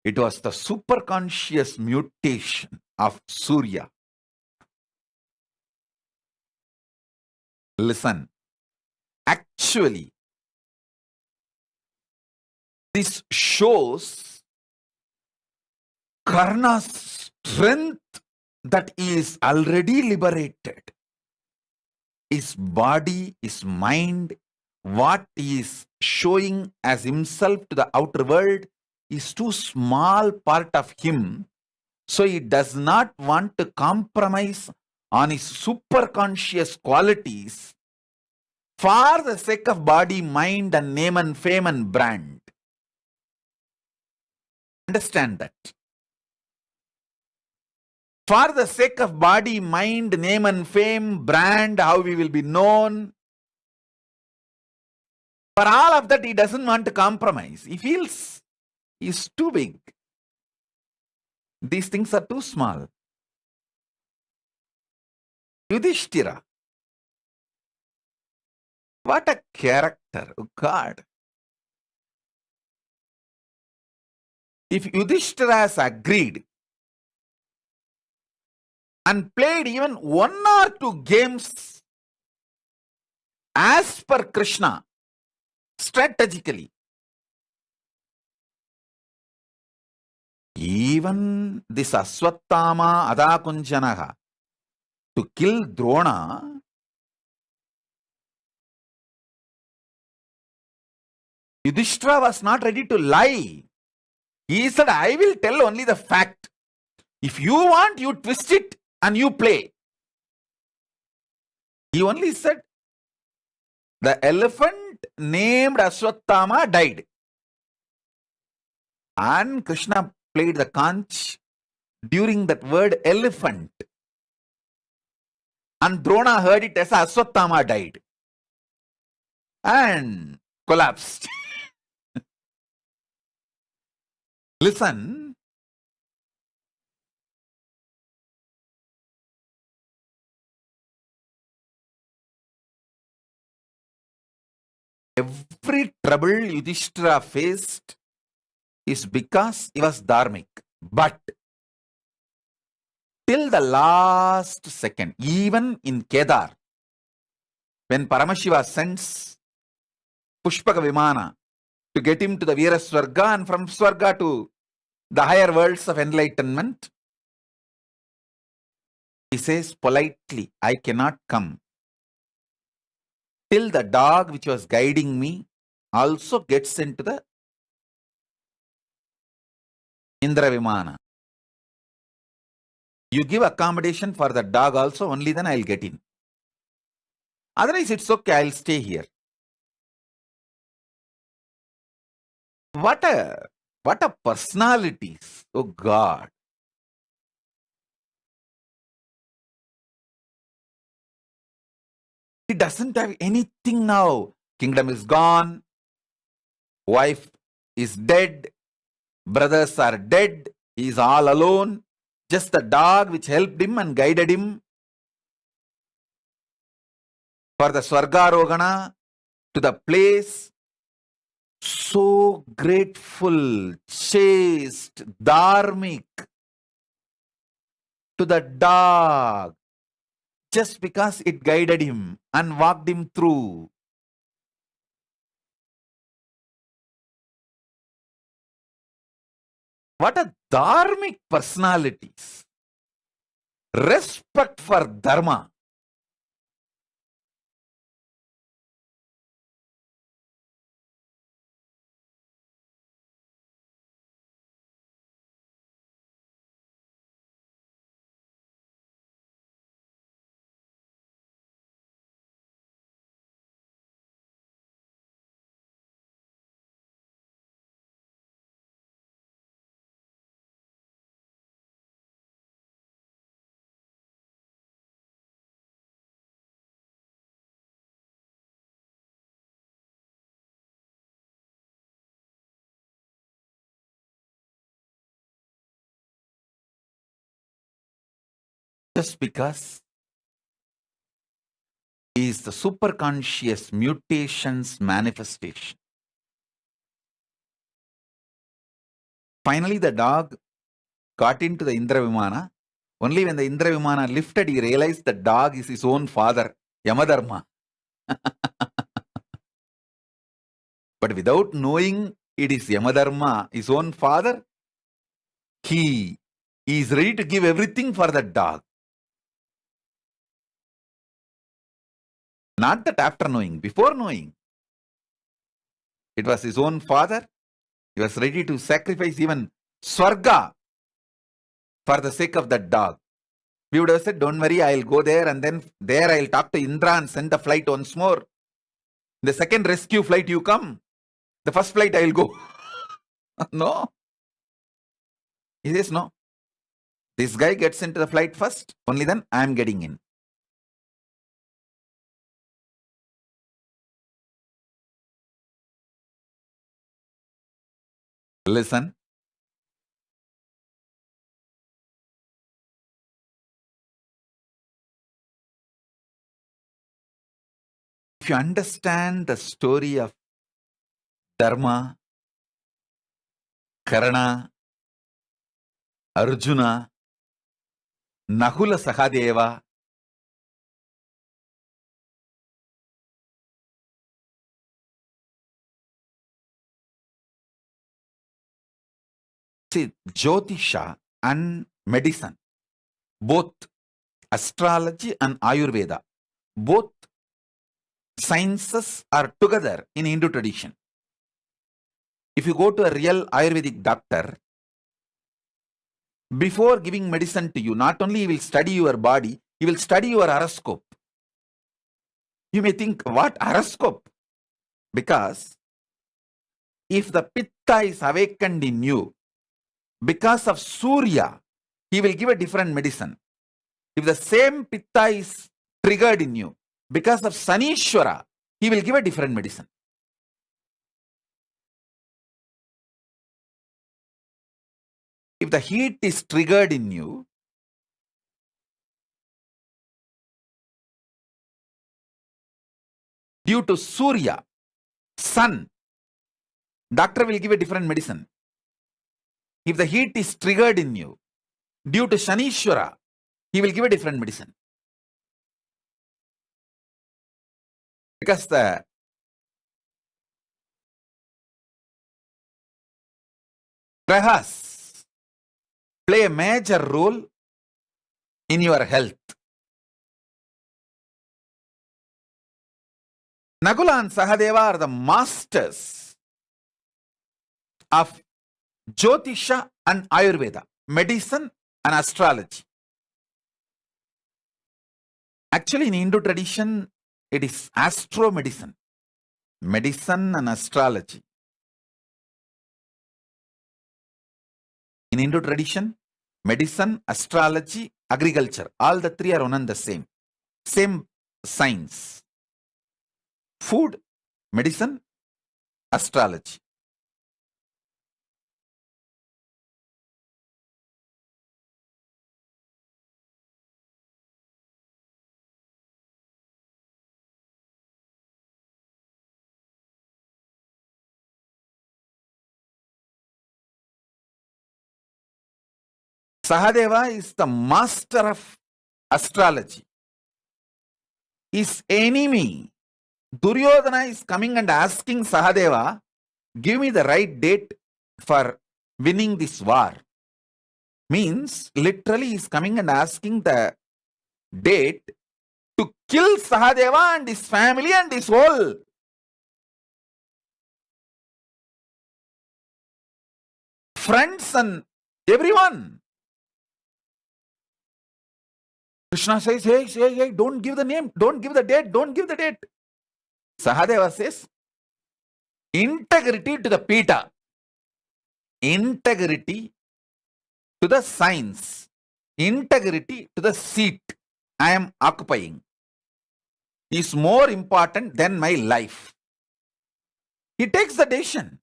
it was the superconscious mutation of Surya. Listen, actually, this shows Karna's strength that he is already liberated. His body, his mind, what he is showing as himself to the outer world is too small part of him. So he does not want to compromise on his superconscious qualities for the sake of body, mind, and name and fame and brand. Understand that. For the sake of body, mind, name and fame, brand, how we will be known, for all of that, he doesn't want to compromise. He feels he's too big. These things are too small. Yudhishthira. What a character, oh God. If Yudhishthira has agreed and played even 1 or 2 games as per Krishna, strategically, even this Aswattama Adakunjanaha to kill Drona, Yudhishthira was not ready to lie. He said, I will tell only the fact. If you want, you twist it and you play. He only said, the elephant named Aswattama died. And Krishna played the conch during that word elephant. And Drona heard it as Aswattama died. and collapsed. Listen. Every trouble Yudhishthira faced is because he was dharmic. But till the last second, even in Kedar, when Paramashiva sends Pushpaka Vimana to get him to the Veera Swarga and from Swarga to the higher worlds of enlightenment, he says politely, I cannot come till the dog which was guiding me also gets into the Indra Vimana. You give accommodation for the dog also, only then I'll get in. Otherwise, it's okay, I'll stay here. What a personalities, oh God. He doesn't have anything now. Kingdom is gone. Wife is dead. Brothers are dead. He is all alone. Just the dog which helped him and guided him for the Swargarogana to the place. So grateful, chaste, dharmic to the dog just because it guided him and walked him through. What a dharmic personalities. Respect for dharma. Just because he is the superconscious mutations manifestation. Finally, the dog got into the Indra Vimana. Only when the Indra Vimana lifted, he realized the dog is his own father, Yamadharma. But without knowing it is Yamadharma, his own father, he is ready to give everything for that dog. Not that after knowing, before knowing. It was his own father. He was ready to sacrifice even Swarga for the sake of that dog. We would have said, don't worry, I'll go there and then there I'll talk to Indra and send the flight once more. The second rescue flight you come. The first flight I'll go. No. He says, no. This guy gets into the flight first, only then I'm getting in. Listen. If you understand the story of Dharma, Karna, Arjuna, Nahula Sahadeva, see, Jyotisha and medicine, both astrology and Ayurveda, both sciences are together in Hindu tradition. If you go to a real Ayurvedic doctor, before giving medicine to you, not only he will study your body, he will study your horoscope. You may think, what horoscope? Because if the Pitta is awakened in you, because of Surya, he will give a different medicine. If the same Pitta is triggered in you, because of Sanishwara, he will give a different medicine. If the heat is triggered in you, due to Surya, sun, doctor will give a different medicine. If the heat is triggered in you, due to Shanishwara, he will give a different medicine. Because the grahas play a major role in your health. Nakula and Sahadeva are the masters of Jyotisha and Ayurveda, medicine and astrology. Actually, in Hindu tradition, it is astro-medicine, medicine and astrology. In Hindu tradition, medicine, astrology, agriculture, all the three are one and the same. Same science. Food, medicine, astrology. Sahadeva is the master of astrology. His enemy, Duryodhana, is coming and asking Sahadeva, give me the right date for winning this war. Means, literally, he is coming and asking the date to kill Sahadeva and his family and his whole friends and everyone. Krishna says, hey, don't give the name, don't give the date, don't give the date. Sahadeva says, integrity to the Pita, integrity to the science, integrity to the seat I am occupying is more important than my life. He takes the decision.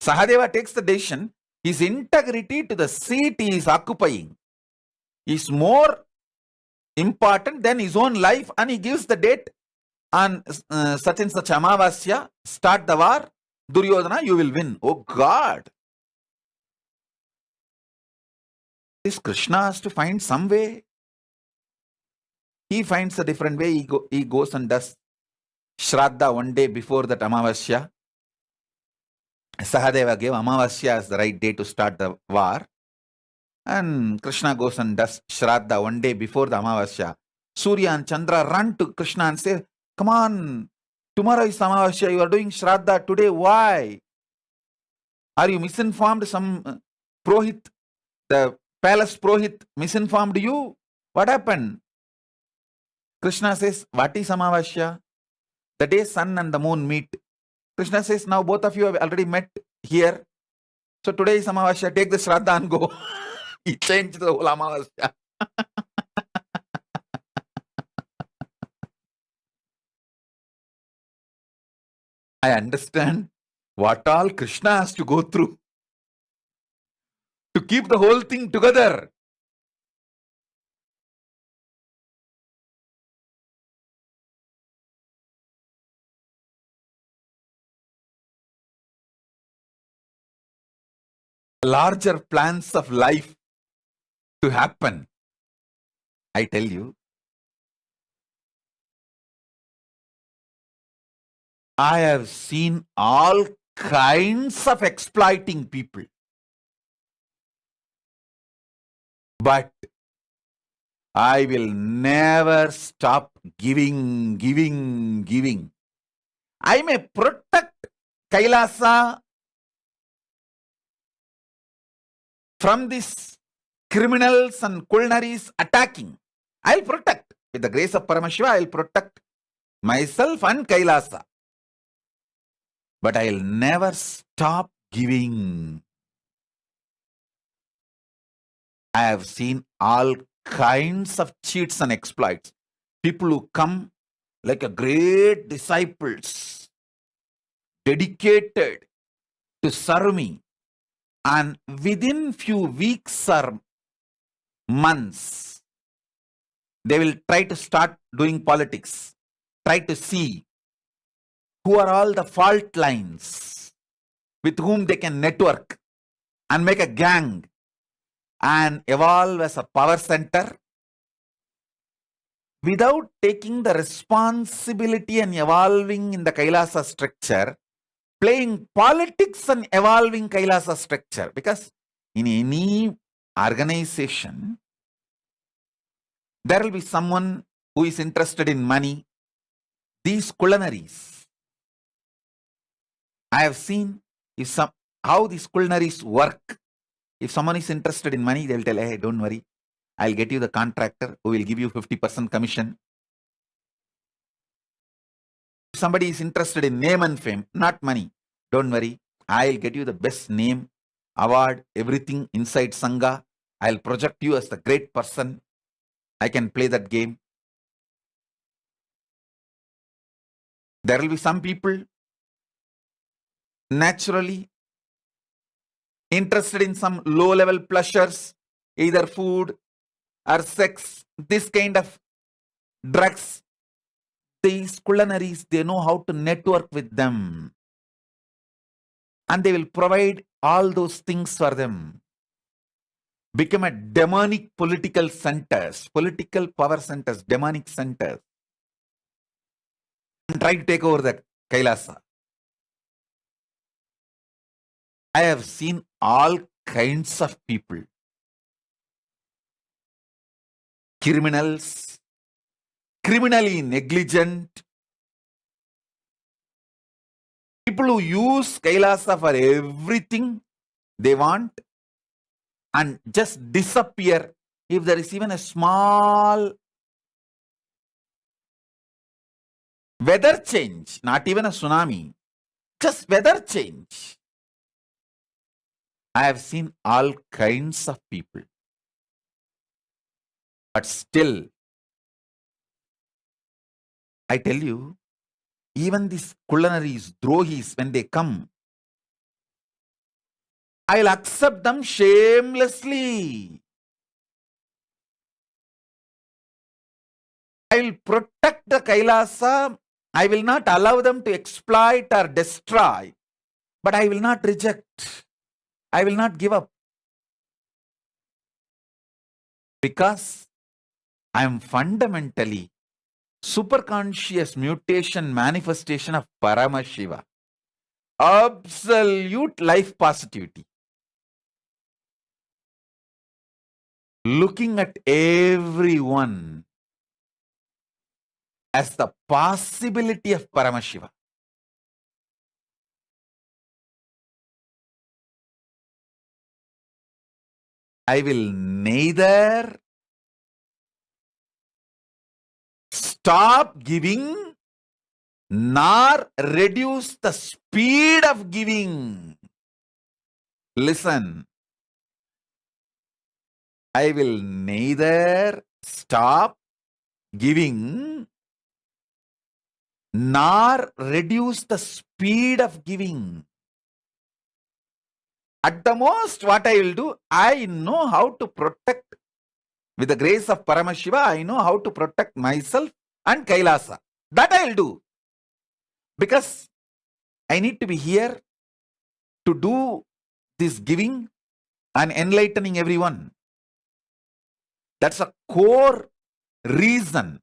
Sahadeva takes the decision. His integrity to the seat he is occupying is more important than his own life, and he gives the date on such and such Amavasya, start the war, Duryodhana, you will win. Oh God! This Krishna has to find some way. He finds a different way. He goes and does Shraddha one day before that Amavasya. Sahadeva gave Amavasya as the right day to start the war. And Krishna goes and does Shraddha one day before the Amavasya. Surya and Chandra run to Krishna and say, come on, tomorrow is Amavasya, you are doing Shraddha today, why? Are you misinformed? Some Prohit, the palace Prohit misinformed you? What happened? Krishna says, what is Amavasya? The day sun and the moon meet. Krishna says, now both of you have already met here. So today is Amavasya, take the Shraddha and go. He changed the whole Amavasya. I understand what all Krishna has to go through to keep the whole thing together. Larger plans of life to happen. I tell you, I have seen all kinds of exploiting people. But I will never stop giving. I may protect Kailasa from these criminals and culinaries attacking. I'll protect. With the grace of Paramashiva, I'll protect myself and Kailasa. But I'll never stop giving. I have seen all kinds of cheats and exploits. People who come like a great disciples, dedicated to serve me. And within few weeks or months, they will try to start doing politics, try to see who are all the fault lines with whom they can network and make a gang and evolve as a power center without taking the responsibility and evolving in the Kailasa structure, playing politics and evolving Kailasa structure. Because in any organization, there will be someone who is interested in money. These culinaries, I have seen how these culinaries work. If someone is interested in money, they'll tell, hey, don't worry, I'll get you the contractor who will give you 50% commission. If somebody is interested in name and fame, not money, don't worry, I'll get you the best name, award, everything inside Sangha. I'll project you as the great person. I can play that game. There will be some people naturally interested in some low-level pleasures, either food or sex, this kind of drugs. These culinaries, they know how to network with them. And they will provide all those things for them. Become a demonic political centers, political power centers, demonic centers. And try to take over the Kailasa. I have seen all kinds of people. Criminals, criminally negligent, people who use Kailasa for everything they want and just disappear if there is even a small weather change, not even a tsunami, just weather change. I have seen all kinds of people. But still, I tell you, even these culinaries, drohis, when they come, I'll accept them shamelessly. I'll protect the Kailasa. I will not allow them to exploit or destroy. But I will not reject. I will not give up. Because I am fundamentally superconscious mutation manifestation of Paramashiva. Absolute life positivity. Looking at everyone as the possibility of Paramashiva. I will neither stop giving nor reduce the speed of giving. Listen, I will neither stop giving nor reduce the speed of giving. At the most, what I will do, I know how to protect, with the grace of Paramashiva, I know how to protect myself and Kailasa. That I will do. Because I need to be here to do this giving and enlightening everyone. That's a core reason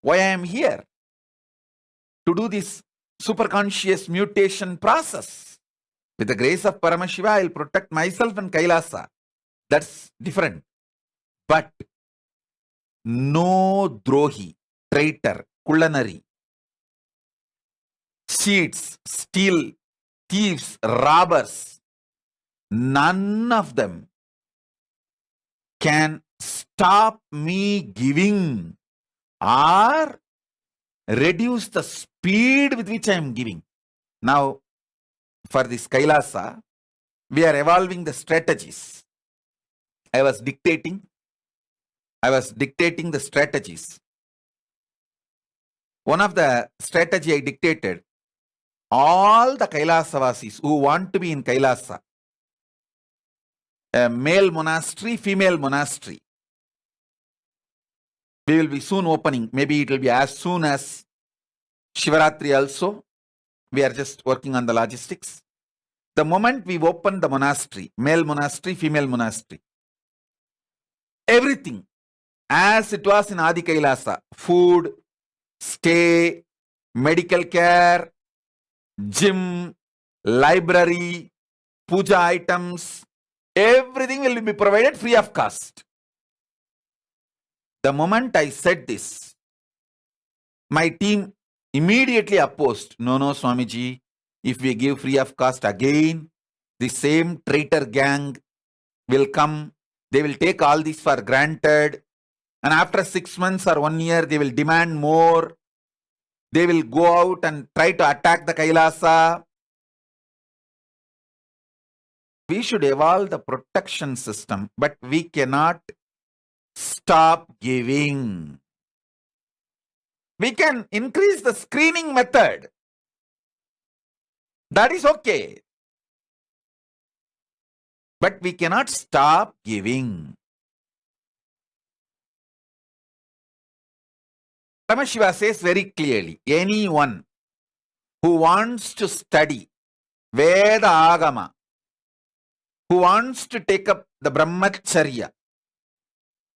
why I am here. To do this superconscious mutation process. With the grace of Paramashiva, I will protect myself and Kailasa. That's different. But no drohi, traitor, culinary, cheats, steal, thieves, robbers, none of them can stop me giving or reduce the speed with which I am giving. Now, for this Kailasa, we are evolving the strategies. I was dictating the strategies. One of the strategy I dictated, all the Kailasa who want to be in Kailasa, a male monastery, female monastery, we will be soon opening. Maybe it will be as soon as Shivaratri also. We are just working on the logistics. The moment we open the monastery, male monastery, female monastery, everything as it was in Adi Kailasa, food, stay, medical care, gym, library, puja items, everything will be provided free of cost. The moment I said this, my team immediately opposed. No, Swamiji, if we give free of cost again, the same traitor gang will come. They will take all this for granted. And after 6 months or 1 year, they will demand more. They will go out and try to attack the Kailasa. We should evolve the protection system, but we cannot stop giving. We can increase the screening method. That is okay. But we cannot stop giving. Paramashiva says very clearly, anyone who wants to study Veda Agama, who wants to take up the Brahmacharya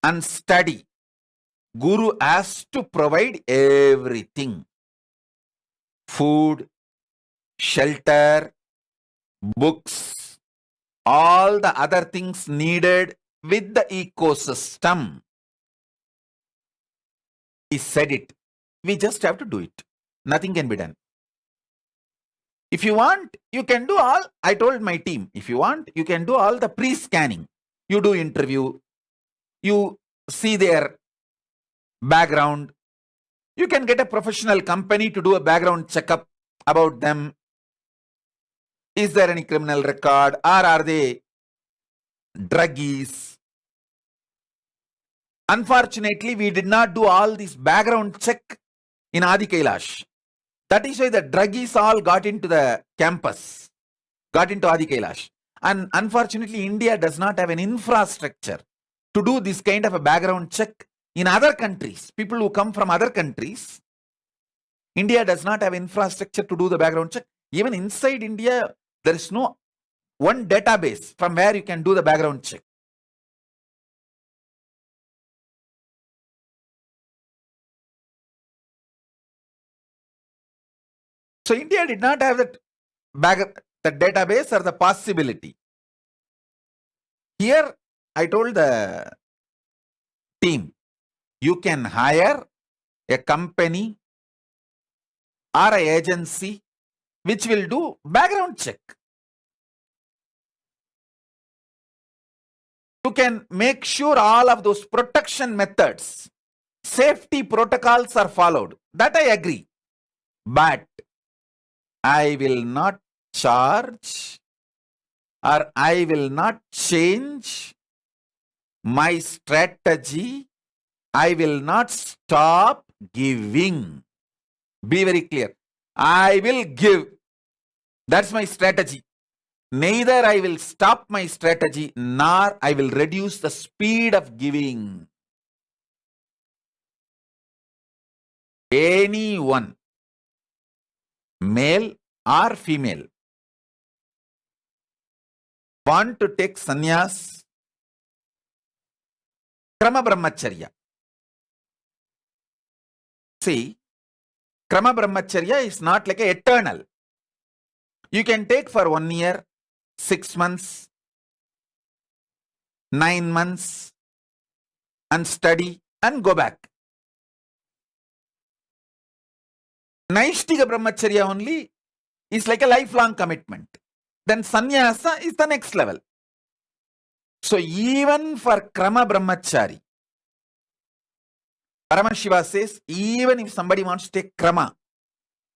and study, Guru has to provide everything. Food, shelter, books, all the other things needed with the ecosystem. He said it. We just have to do it. Nothing can be done. If you want, you can do all. I told my team, if you want, you can do all the pre-scanning. You do interview. You see their background. You can get a professional company to do a background checkup about them. Is there any criminal record, or are they druggies? Unfortunately, we did not do all this background check in Adi Kailash. That is why the druggies all got into the campus, got into Adi Kailash. And unfortunately, India does not have an infrastructure to do this kind of a background check in other countries. People who come from other countries, India does not have infrastructure to do the background check. Even inside India, there is no one database from where you can do the background check. So India did not have the database or the possibility. Here, I told the team, you can hire a company or an agency which will do background check. You can make sure all of those protection methods, safety protocols are followed. That I agree. But I will not charge or I will not change my strategy. I will not stop giving. Be very clear. I will give. That's my strategy. Neither I will stop my strategy, nor I will reduce the speed of giving. Anyone, male or female, want to take sannyas, Krama Brahmacharya. See, Krama Brahmacharya is not like an eternal. You can take for 1 year, 6 months, 9 months, and study and go back. Naishtika Brahmacharya only is like a lifelong commitment. Then sannyasa is the next level. So even for Krama Brahmachari, Paramashiva says, even if somebody wants to take Krama,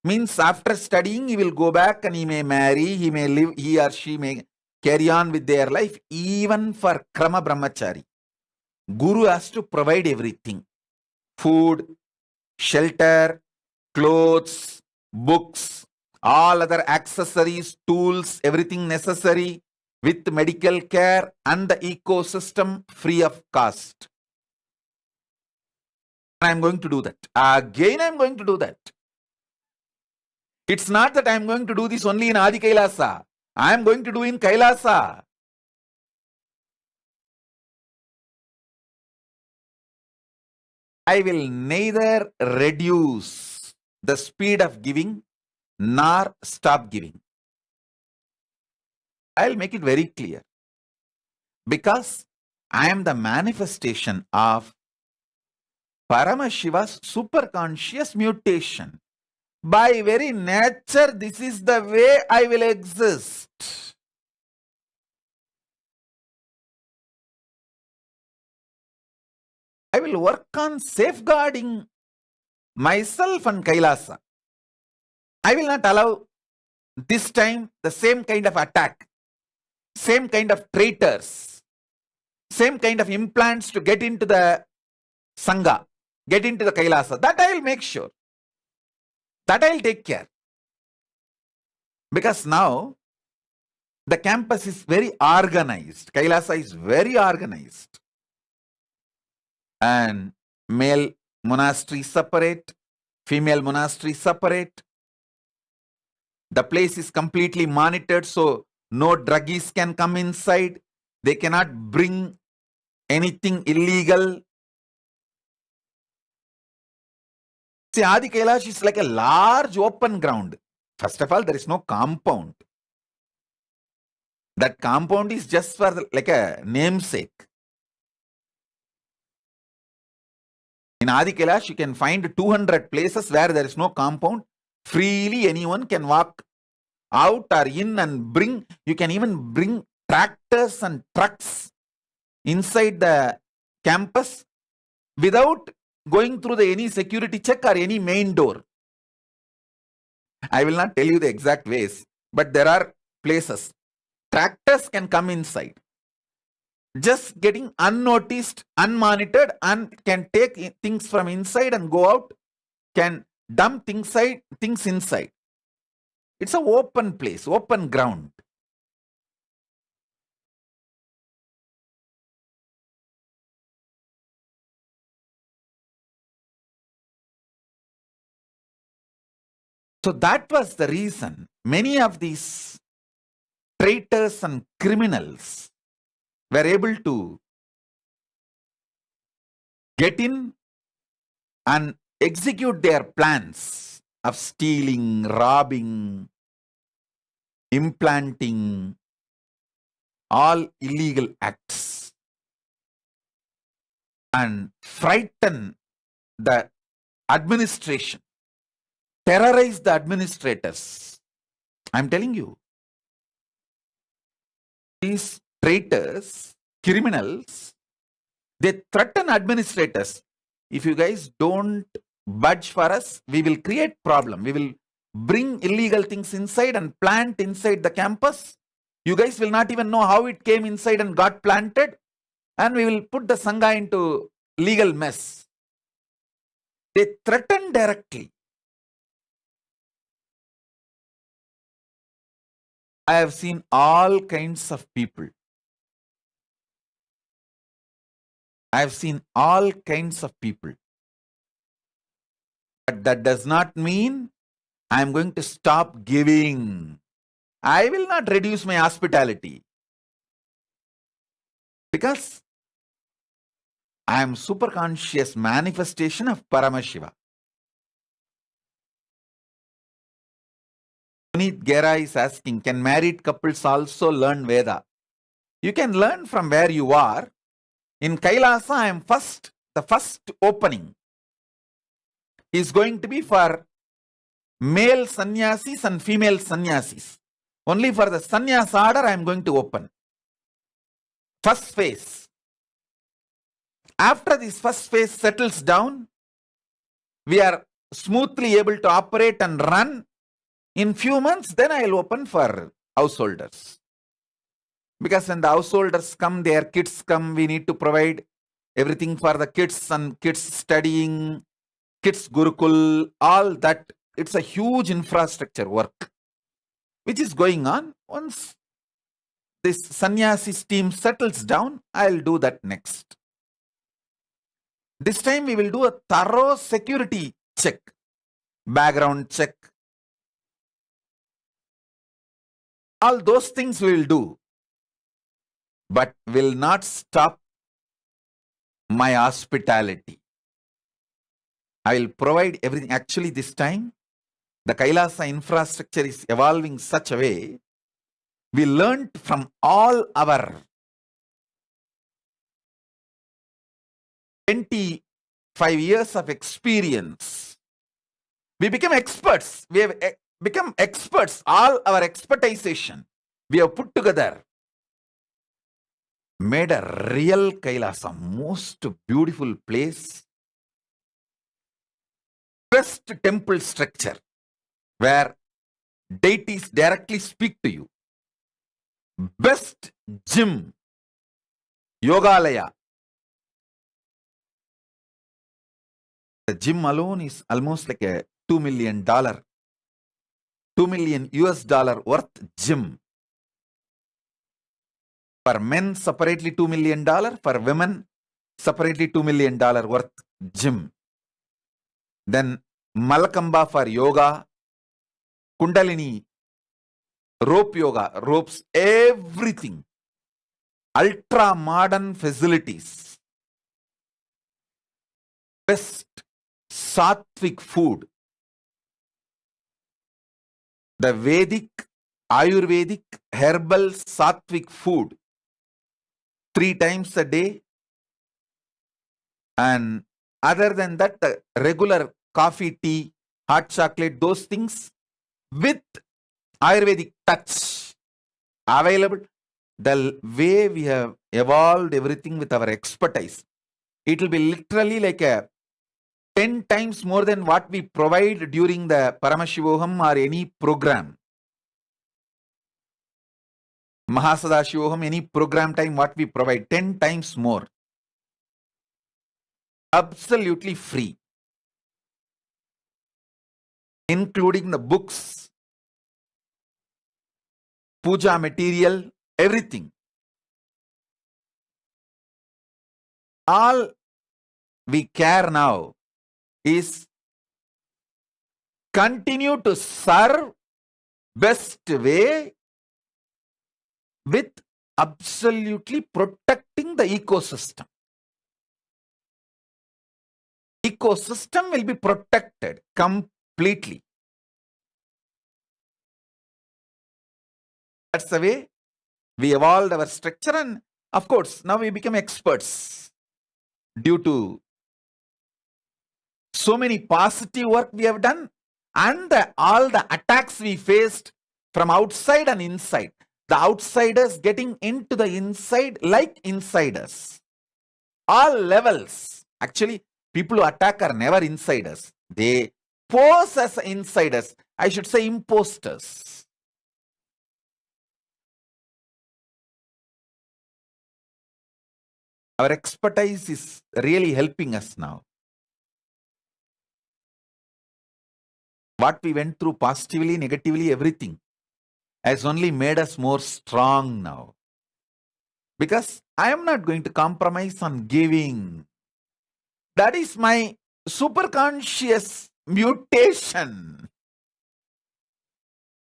means after studying he will go back and he may marry, he may live, he or she may carry on with their life. Even for Krama Brahmachari, Guru has to provide everything. Food, shelter, clothes, books, all other accessories, tools, everything necessary with medical care and the ecosystem free of cost. I'm going to do that. Again, I'm going to do that. It's not that I'm going to do this only in Adi Kailasa. I'm going to do in Kailasa. I will neither reduce the speed of giving nor stop giving. I'll make it very clear. Because I am the manifestation of Paramashiva's superconscious mutation. By very nature, this is the way I will exist. I will work on safeguarding myself and Kailasa. I will not allow this time the same kind of attack, same kind of traitors, same kind of implants to get into the Sangha, get into the Kailasa. That I will make sure. That I will take care. Because now the campus is very organized. Kailasa is very organized. And male monastery separate, female monastery separate. The place is completely monitored, so no druggies can come inside. They cannot bring anything illegal. See, Adi Kailash is like a large open ground. First of all, there is no compound. That compound is just for like a namesake. In Adi Kailash, you can find 200 places where there is no compound. Freely anyone can walk out or in and bring. You can even bring tractors and trucks inside the campus without going through any security check or any main door. I will not tell you the exact ways, but there are places. Tractors can come inside. Just getting unnoticed, unmonitored, and can take things from inside and go out, can dump things inside. It's an open place, open ground. So that was the reason many of these traitors and criminals were able to get in and execute their plans of stealing, robbing, implanting, all illegal acts, and frighten the administration, terrorize the administrators. I'm telling you, these traitors, criminals, they threaten administrators. If you guys don't budge for us, we will create problem. We will bring illegal things inside and plant inside the campus. You guys will not even know how it came inside and got planted. And we will put the Sangha into legal mess. They threaten directly. I have seen all kinds of people. I have seen all kinds of people. But that does not mean I am going to stop giving. I will not reduce my hospitality. Because I am superconscious manifestation of Paramashiva. Puneet Gera is asking, can married couples also learn Veda? You can learn from where you are. In Kailasa, I am the first opening is going to be for male sannyasis and female sannyasis. Only for the sannyas order I am going to open. First phase. After this first phase settles down, we are smoothly able to operate and run. In few months, then I will open for householders. Because when the householders come, their kids come, we need to provide everything for the kids and kids studying, kids Gurukul, all that. It's a huge infrastructure work which is going on. Once this sannyasi team settles down, I'll do that next. This time we will do a thorough security check, background check. All those things we will do, but will not stop my hospitality. I will provide everything. Actually, this time, the Kailasa infrastructure is evolving such a way. We learned from all our 25 years of experience. We become experts. We have become experts. All our expertization we have put together, made a real Kailasa, most beautiful place. Best temple structure where deities directly speak to you. Best gym, yogalaya. The gym alone is almost like a $2 million, $2 million US dollar worth gym. For men, separately $2 million. For women, separately $2 million worth gym. Then Malakamba for yoga, Kundalini, rope yoga, ropes, everything. Ultra modern facilities. Best sattvic food. The Vedic, Ayurvedic, herbal sattvic food. 3 times a day. And other than that, the regular coffee, tea, hot chocolate, those things with Ayurvedic touch available. The way we have evolved everything with our expertise, it will be literally like a 10 times more than what we provide during the Paramashivoham or any program. Mahasadashivoham, any program time, what we provide, 10 times more. Absolutely free. Including the books, puja material, everything. All we care now is continue to serve best way with absolutely protecting the ecosystem. Ecosystem will be protected completely. That's the way we evolved our structure, and of course, now we become experts due to so many positive work we have done and all the attacks we faced from outside and inside. The outsiders getting into the inside like insiders. All levels. Actually, people who attack are never insiders. They pose as insiders. I should say imposters. Our expertise is really helping us now. What we went through positively, negatively, everything has only made us more strong now. Because I am not going to compromise on giving. That is my superconscious mutation.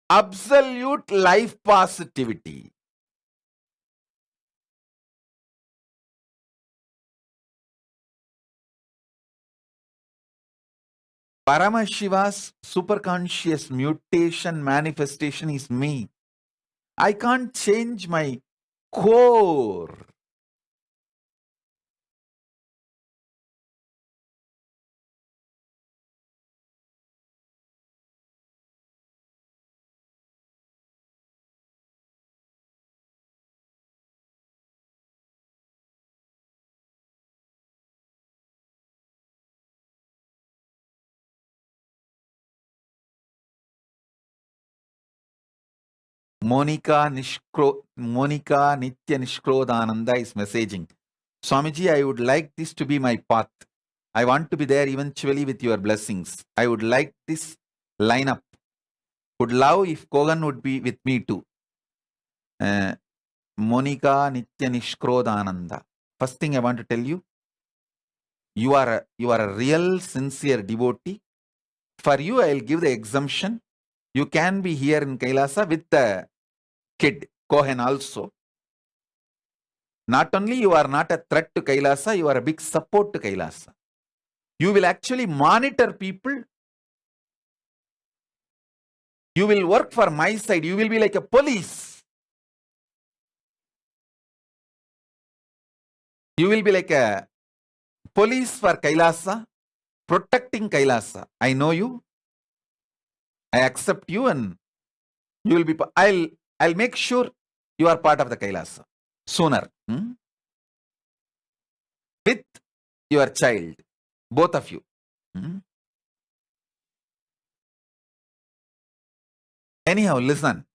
Absolute life positivity. Paramashiva's superconscious mutation manifestation is me. I can't change my core. Monica Nithya Nishkrodananda is messaging. Swamiji, I would like this to be my path. I want to be there eventually with your blessings. I would like this lineup. Would love if Kogan would be with me too. Monica Nitya Nishkrodananda. First thing I want to tell you, you are a real sincere devotee. For you, I will give the exemption. You can be here in Kailasa with the kid, Kohen also. Not only you are not a threat to Kailasa, you are a big support to Kailasa. You will actually monitor people. You will work for my side. You will be like a police. You will be like a police for Kailasa, protecting Kailasa. I know you. I accept you, and you will be. I'll make sure you are part of the Kailasa sooner. With your child, both of you. Anyhow, listen.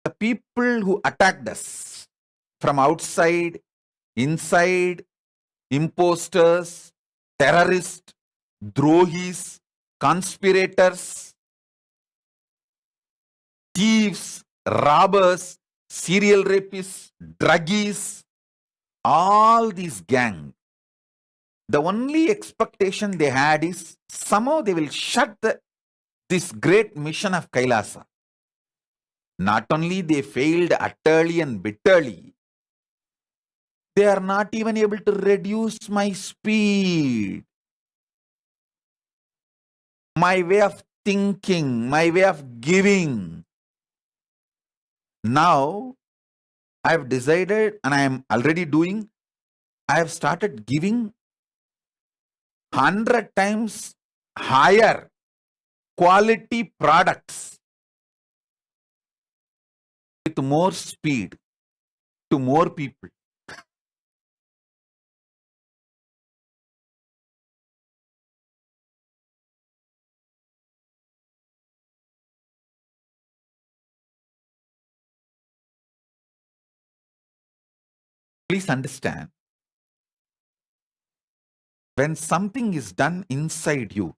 The people who attacked us from outside, inside, imposters, terrorists, drohis, conspirators, thieves, robbers, serial rapists, druggies, all these gang. The only expectation they had is somehow they will shut this great mission of Kailasa. Not only they failed utterly and bitterly, they are not even able to reduce my speed, my way of thinking, my way of giving. Now, I have decided, and I am already doing, I have started giving 100 times higher quality products with more speed to more people. Please understand, when something is done inside you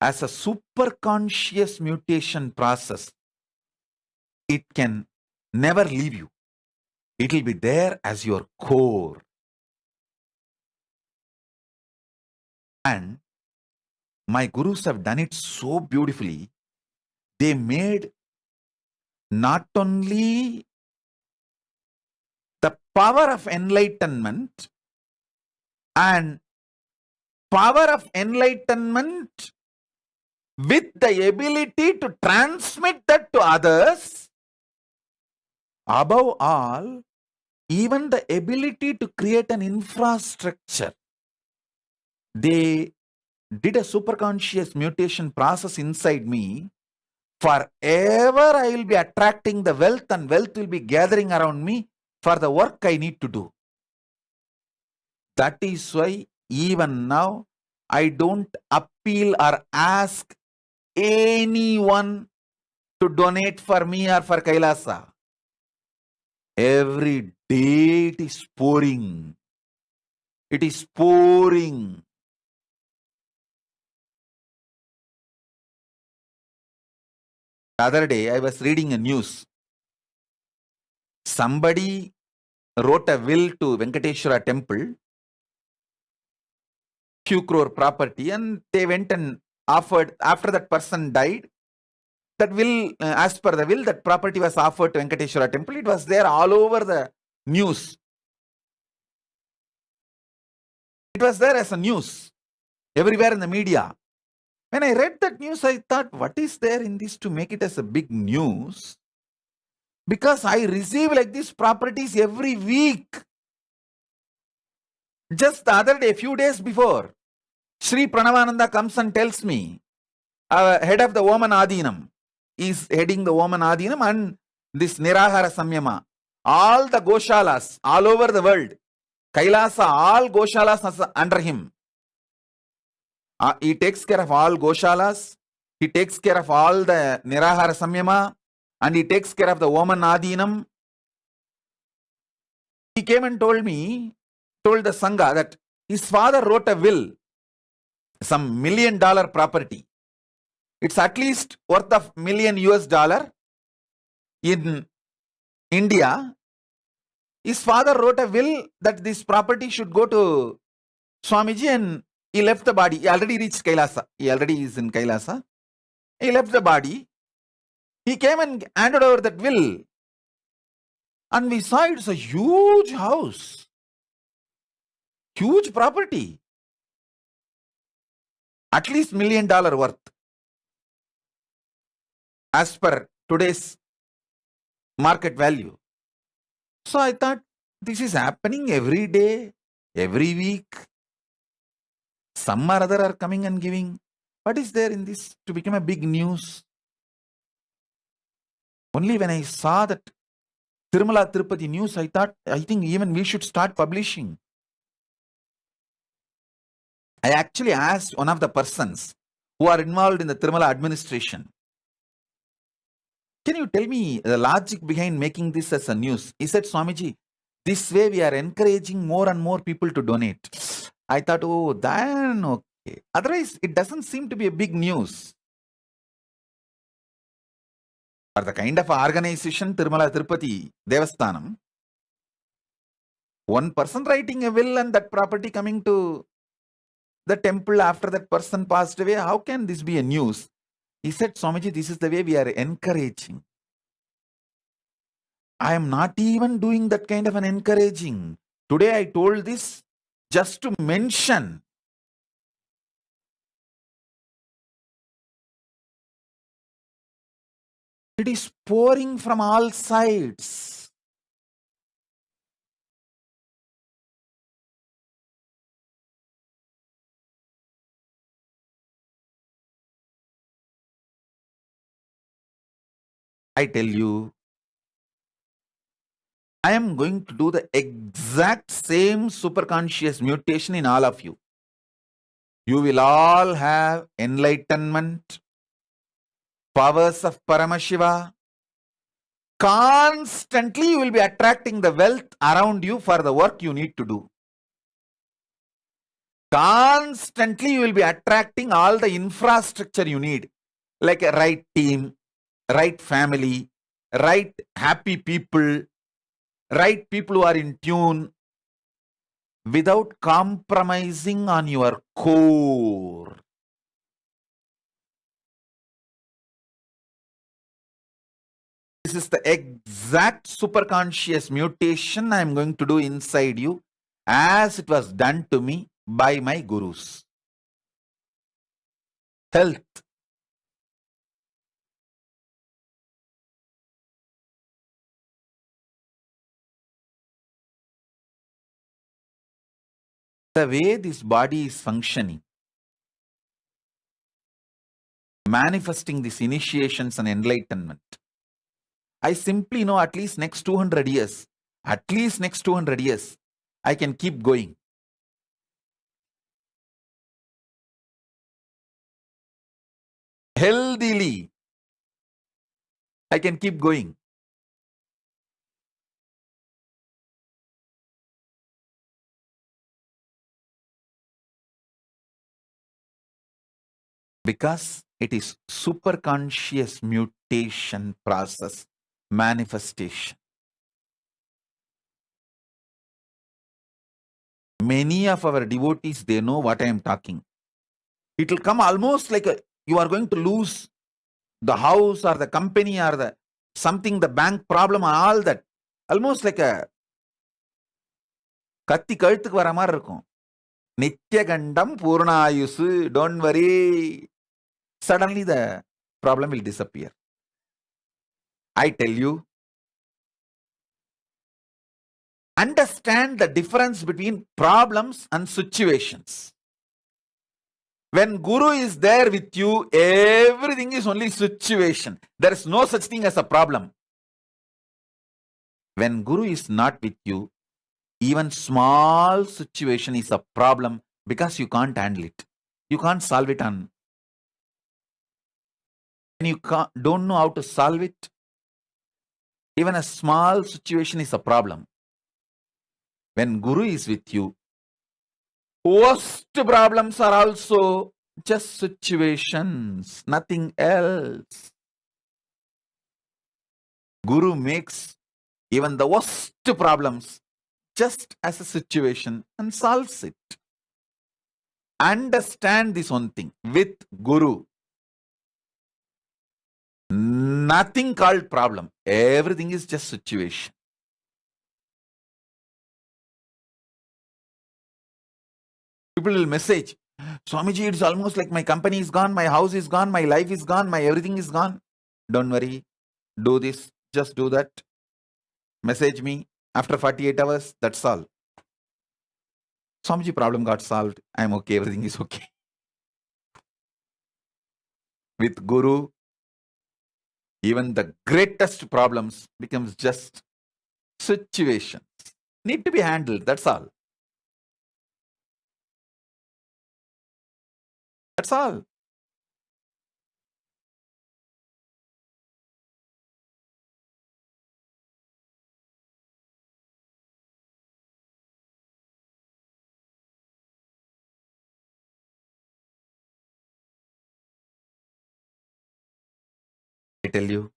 as a superconscious mutation process, it can never leave you. It will be there as your core. And my gurus have done it so beautifully. They made not only the power of enlightenment and power of enlightenment with the ability to transmit that to others, above all, even the ability to create an infrastructure. They did a superconscious mutation process inside me. Forever I will be attracting the wealth, and wealth will be gathering around me for the work I need to do. That is why even now I don't appeal or ask anyone to donate for me or for Kailasa. Every day it is pouring. It is pouring. The other day I was reading a news. Somebody wrote a will to Venkateshwara temple, few crore property, and they went and offered, after that person died, that will, as per the will, that property was offered to Venkateshwara temple. It was there all over the news. It was there as a news everywhere in the media. When I read that news, I thought, what is there in this to make it as a big news? Because I receive like these properties every week. Just the other day, a few days before, Sri Pranavananda comes and tells me, head of the Woman Adinam, is heading the Woman Adinam and this Nirahara Samyama. All the Goshalas all over the world, Kailasa, all Goshalas are under him. He takes care of all Goshalas. He takes care of all the Nirahara Samyama and he takes care of the Oman Adinam. He came and told the Sangha that his father wrote a will, some $1 million property. It's at least worth of $1 million US in India. His father wrote a will that this property should go to Swamiji, and he left the body. He already reached Kailasa. He already is in Kailasa. He left the body. He came and handed over that will. And we saw it's a huge house. Huge property. At least $1 million worth. As per today's market value. So I thought, this is happening every day, every week. Some or other are coming and giving. What is there in this to become a big news? Only when I saw that Tirumala Tirupati news, I thought, I think even we should start publishing. I actually asked one of the persons who are involved in the Tirumala administration, can you tell me the logic behind making this as a news? He said, Swamiji, this way we are encouraging more and more people to donate. I thought, oh, then okay. Otherwise, it doesn't seem to be a big news. For the kind of organization, Tirumala Tirupati Devasthanam, one person writing a will and that property coming to the temple after that person passed away, how can this be a news? He said, Swamiji, this is the way we are encouraging. I am not even doing that kind of an encouraging. Today I told this just to mention. It is pouring from all sides. I tell you, I am going to do the exact same superconscious mutation in all of you. You will all have enlightenment, powers of Paramashiva. Constantly you will be attracting the wealth around you for the work you need to do. Constantly you will be attracting all the infrastructure you need, like a right team, right family, right happy people, right people who are in tune, without compromising on your core. This is the exact superconscious mutation I am going to do inside you, as it was done to me by my gurus. Health. The way this body is functioning, manifesting these initiations and enlightenment, I simply know at least next 200 years, I can keep going. Healthily, I can keep going. Because it is superconscious mutation process, manifestation. Many of our devotees, they know what I am talking. It will come almost like you are going to lose the house or the company or the something, the bank problem and all that. Almost like a கத்தி கழுத்துக்கு வர மாதிரி இருக்கும். நித்யகண்டம் பூர்ணாயுசு, don't worry. Suddenly the problem will disappear. I tell you, understand the difference between problems and situations. When Guru is there with you, everything is only situation. There is no such thing as a problem. When Guru is not with you, even small situation is a problem because you can't handle it. You can't solve it on you don't know how to solve it, even a small situation is a problem. When Guru is with you, worst problems are also just situations, nothing else. Guru makes even the worst problems just as a situation and solves it. Understand this one thing. With Guru, nothing called problem. Everything is just situation. People will message, Swamiji, it's almost like my company is gone, my house is gone, my life is gone, my everything is gone. Don't worry. Do this. Just do that. Message me after 48 hours. That's all. Swamiji, problem got solved. I'm okay. Everything is okay. With Guru, even the greatest problems becomes just situations. Need to be handled. That's all. That's all. I tell you,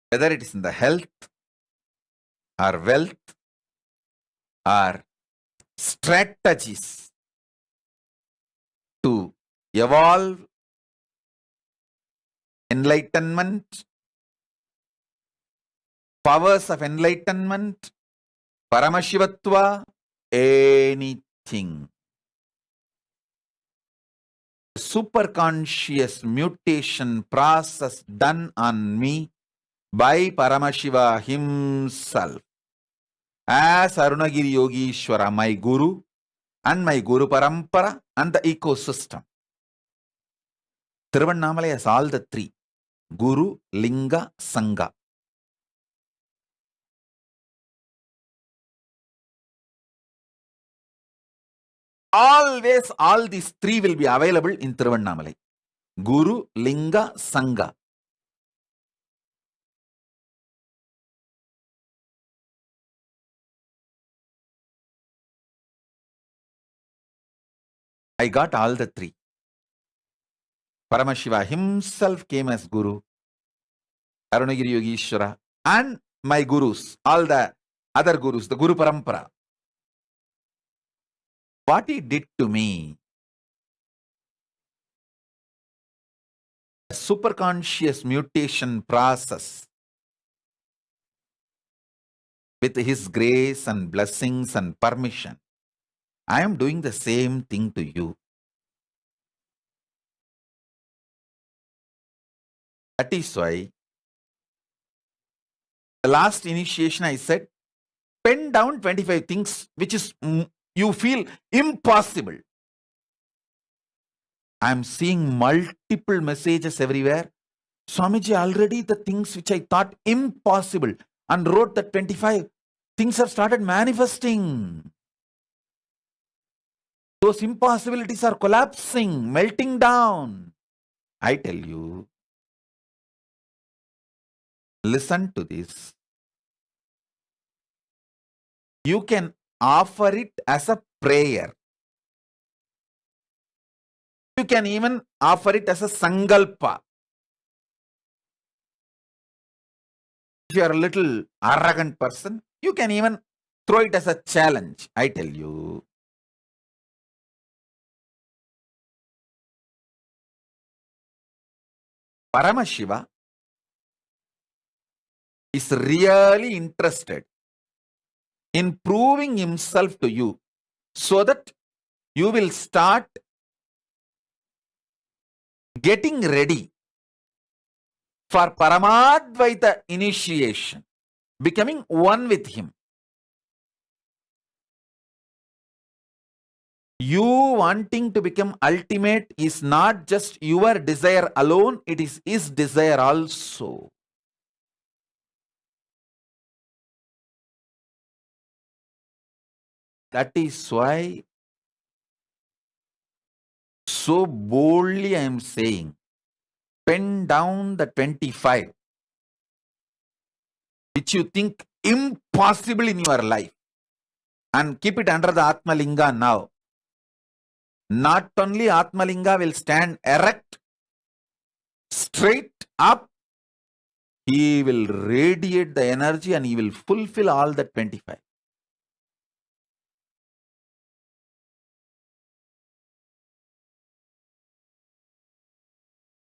whether it is in the health or wealth or strategies to evolve, enlightenment, powers of enlightenment, Paramashivatva, anything. Superconscious mutation process done on me by Paramashiva himself. As Arunagiri Yogishwara, my Guru, and my Guru Parampara, and the ecosystem. Tiruvannamalai has all the three. Guru, Linga, Sangha. Always all these three will be available in Tiruvannamalai. Guru, Linga, Sangha. I got all the three. Paramashiva himself came as Guru, Arunagiri Yogishwara, and my Gurus, all the other Gurus, the Guru Parampara. What he did to me, a superconscious mutation process, with his grace and blessings and permission, I am doing the same thing to you. That is why the last initiation I said, pen down 25 things which is you feel impossible. I am seeing multiple messages everywhere. Swamiji, already the things which I thought impossible and wrote the 25 things have started manifesting. Those impossibilities are collapsing, melting down. I tell you, listen to this. You can offer it as a prayer. You can even offer it as a sangalpa. If you are a little arrogant person, you can even throw it as a challenge. I tell you. Paramashiva is really interested in proving himself to you so that you will start getting ready for Paramadvaita initiation, becoming one with him. You wanting to become ultimate is not just your desire alone, it is his desire also. That is why So boldly I am saying, pen down the 25, which you think impossible in your life, and keep it under the Atmalinga now. Not only Atmalinga will stand erect, straight up, he will radiate the energy and he will fulfill all the 25.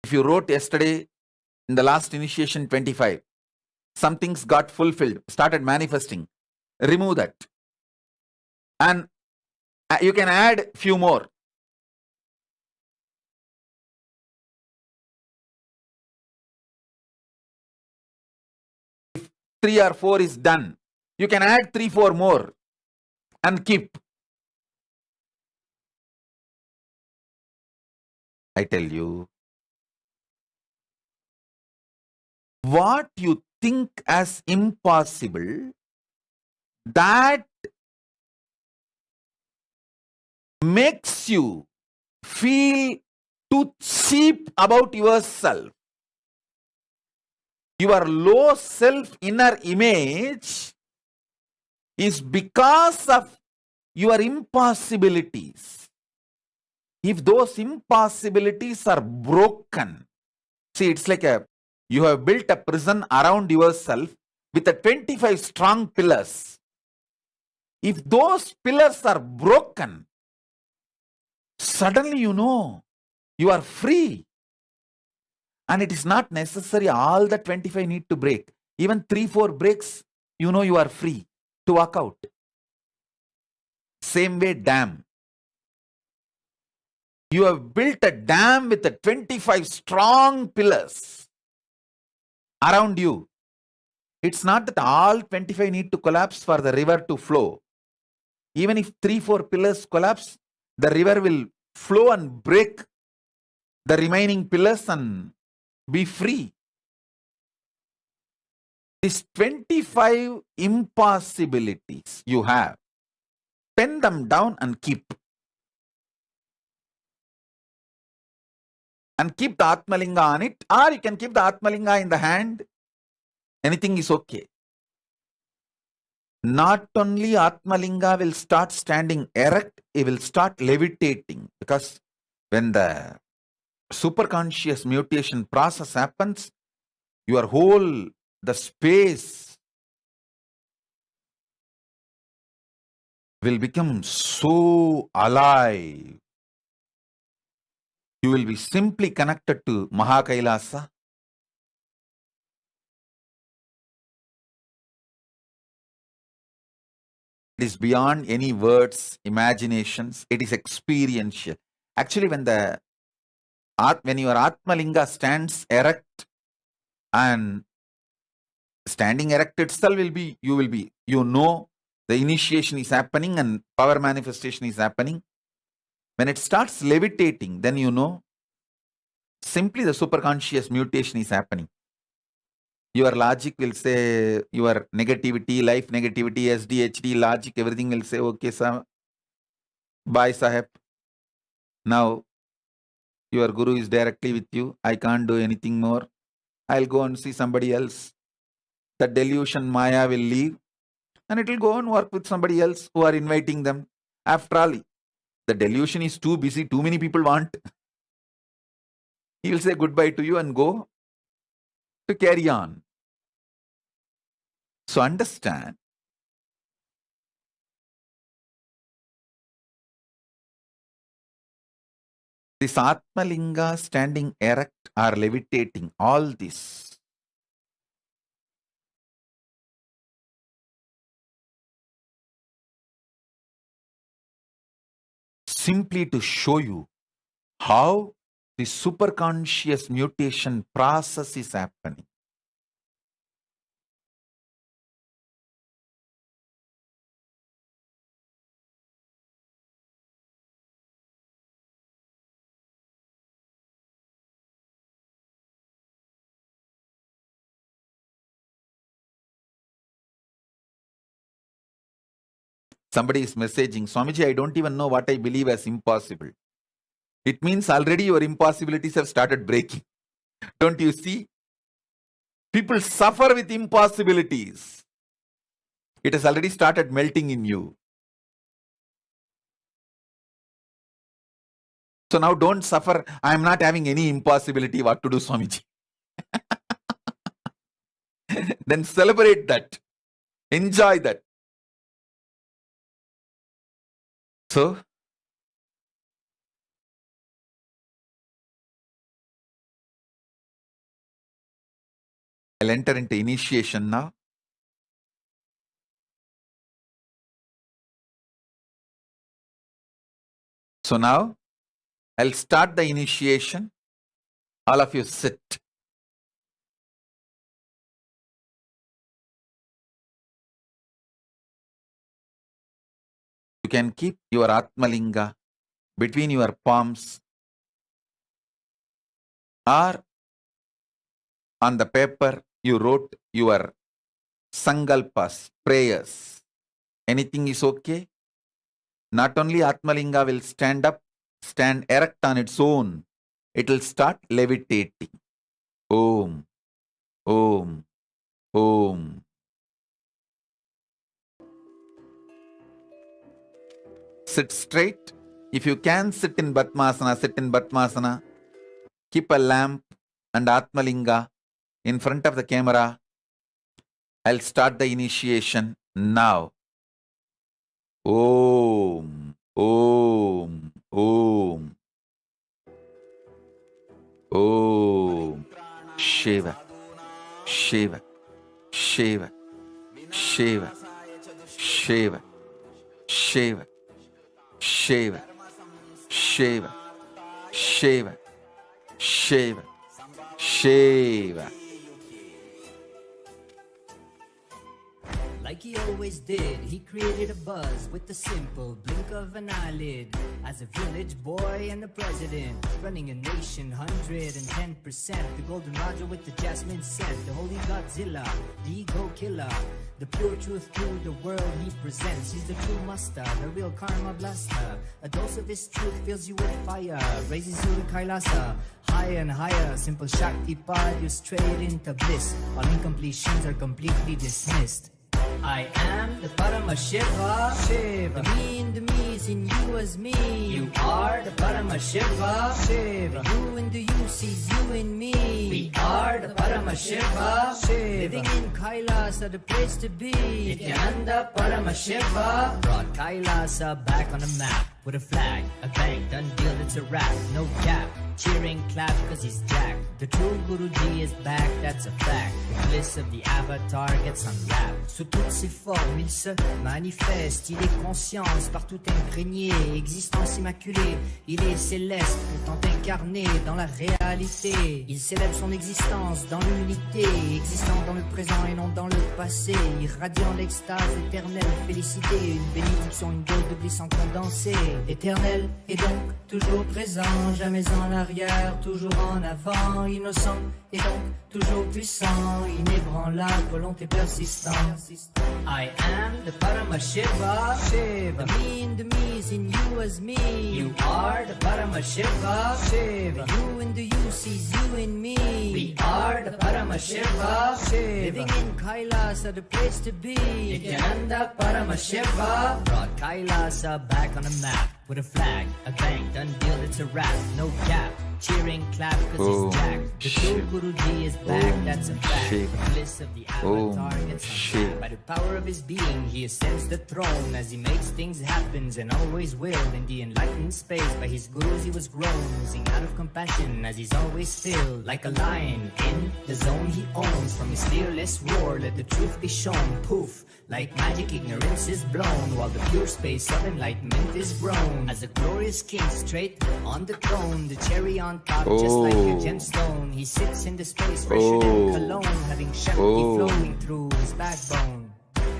If you wrote yesterday in the last initiation 25, some things got fulfilled, started manifesting, remove that. And you can add few more. If 3 or 4 is done, you can add 3, 4 more and keep. I tell you, what you think as impossible, that makes you feel too cheap about yourself. Your low self inner image is because of your impossibilities. If those impossibilities are broken, see, it's like you have built a prison around yourself with a 25 strong pillars. If those pillars are broken, suddenly you know you are free. And it is not necessary all the 25 need to break. Even 3, 4 breaks, you know you are free to walk out. Same way, dam. You have built a dam with the 25 strong pillars around you. It's not that all 25 need to collapse for the river to flow. Even if 3, 4 pillars collapse, the river will flow and break the remaining pillars and be free. These 25 impossibilities you have, pen them down and keep. And keep the Atmalinga on it, or you can keep the Atmalinga in the hand. Anything is okay. Not only Atmalinga will start standing erect, it will start levitating. Because when the superconscious mutation process happens, your whole, the space will become so alive. You will be simply connected to Kailasa. It is beyond any words, imaginations. It is experiential. Actually, when your Atmalinga stands erect, and standing erect itself you know the initiation is happening and power manifestation is happening. When it starts levitating, then you know simply the superconscious mutation is happening. Your logic will say, your negativity, life negativity, SDHD, logic, everything will say, okay, sir, bye, Sahib. Now, your guru is directly with you. I can't do anything more. I'll go and see somebody else. The delusion Maya will leave and it will go and work with somebody else who are inviting them. After all, the delusion is too busy. Too many people want. He will say goodbye to you and go to carry on. So understand, this Atmalinga standing erect or levitating, all this simply to show you how the superconscious mutation process is happening. Somebody is messaging, Swamiji, I don't even know what I believe as impossible. It means already your impossibilities have started breaking. Don't you see? People suffer with impossibilities. It has already started melting in you. So now don't suffer. I am not having any impossibility. What to do, Swamiji? Then celebrate that. Enjoy that. So, I'll enter into initiation now. So now, I'll start the initiation. All of you sit. You can keep your Atmalinga between your palms or on the paper you wrote your sankalpas, prayers. Anything is okay. Not only Atmalinga will stand up, stand erect on its own, it will start levitating. Om, Om, Om. Sit straight. If you can sit in Batmasana, sit in Batmasana. Keep a lamp and Atmalinga in front of the camera. I'll start the initiation now. Om, Om, Om. Om. Shiva, Shiva, Shiva, Shiva, Shiva, Shiva, Shiva, Shiva, Shiva, Shiva, Shiva. Like he always did, he created a buzz with the simple blink of an eyelid. As a village boy and the president, running a nation 110%. The golden Raja with the jasmine scent, the holy Godzilla, the ego killer. The pure truth to the world he presents. He's the true master, the real karma blaster. A dose of his truth fills you with fire, raises you to Kailasa. Higher and higher, simple Shakti pod you straight into bliss. All incompletions are completely dismissed. I am the Paramashiva, Shiva. The me in the me is in you as me. You are the Paramashiva, Shiva. You in the you sees you in me. We are the Paramashiva, Shiva. Living in Kailasa, the place to be. Nithyananda Paramashiva brought Kailasa back on the map. With a flag, a bang, done deal, it's a wrap. No gap, cheering, clap, cause he's jacked. The true Guruji is back, that's a fact. The bliss of the avatar gets unwrapped. Sous toutes ses formes, il se manifeste. Il est conscience, partout imprégné. Existence immaculée, il est céleste. Pourtant incarné dans la réalité. Il célèbre son existence dans l'unité. Existant dans le présent et non dans le passé. Irradiant l'extase éternelle, félicité. Une bénédiction, une dose de bliss en condensé. Éternel et donc toujours présent, jamais en arrière, toujours en avant, innocent et donc toujours puissant, inébranlable, volonté persistante. I am the Paramashiva, Shiva. The me in the me is in you as me. You are the Paramashiva, Shiva. You in the you sees you in me. We are the Paramashiva, Shiva. Living in Kailasa, the place to be. Nithyananda Paramashiva brought Kailasa back on the map. With a flag, a bang, done deal, it's a wrap. No gap, cheering, clap, cause he's jacked. The true Guruji is back, that's a fact. The bliss of the avatar gets unwrapped. By the power of his being, he ascends the throne. As he makes things happen, and always will. In the enlightened space, by his gurus he was grown. Oozing out of compassion, as he's always filled. Like a lion, in the zone he owns. From his fearless roar, let the truth be shown. Poof, like magic, ignorance is blown. While the pure space of enlightenment is grown. As a glorious king, straight on the throne. The cherry on top, just like a gemstone. He sits in the space, fresher than cologne. Having Shakti flowing through his backbone.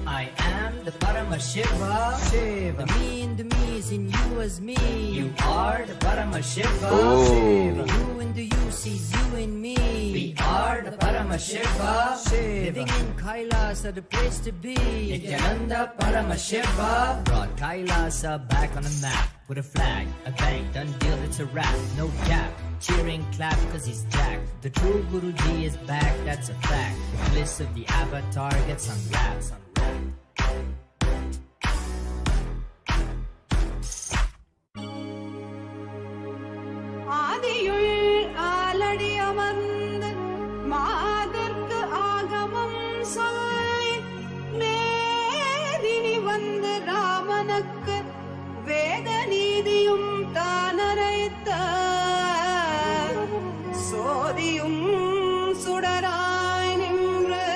I am the Paramashiva, Shiva. The me in the me is in you as me. You are the Paramashiva, Shiva. You in the you sees you in me. We are the Paramashiva, Shiva. Living in Kailasa, the place to be. Nithyananda Paramashivam brought Kailasa back on the map. With a flag, a bank, done deal, it's a wrap, no gap. Cheering, clap, cause he's jacked. The true Guruji is back, that's a fact. The bliss of the avatar gets unwrapped. வேத நீதியும் தானரைத்த சோதியும் சுடராய் நின்று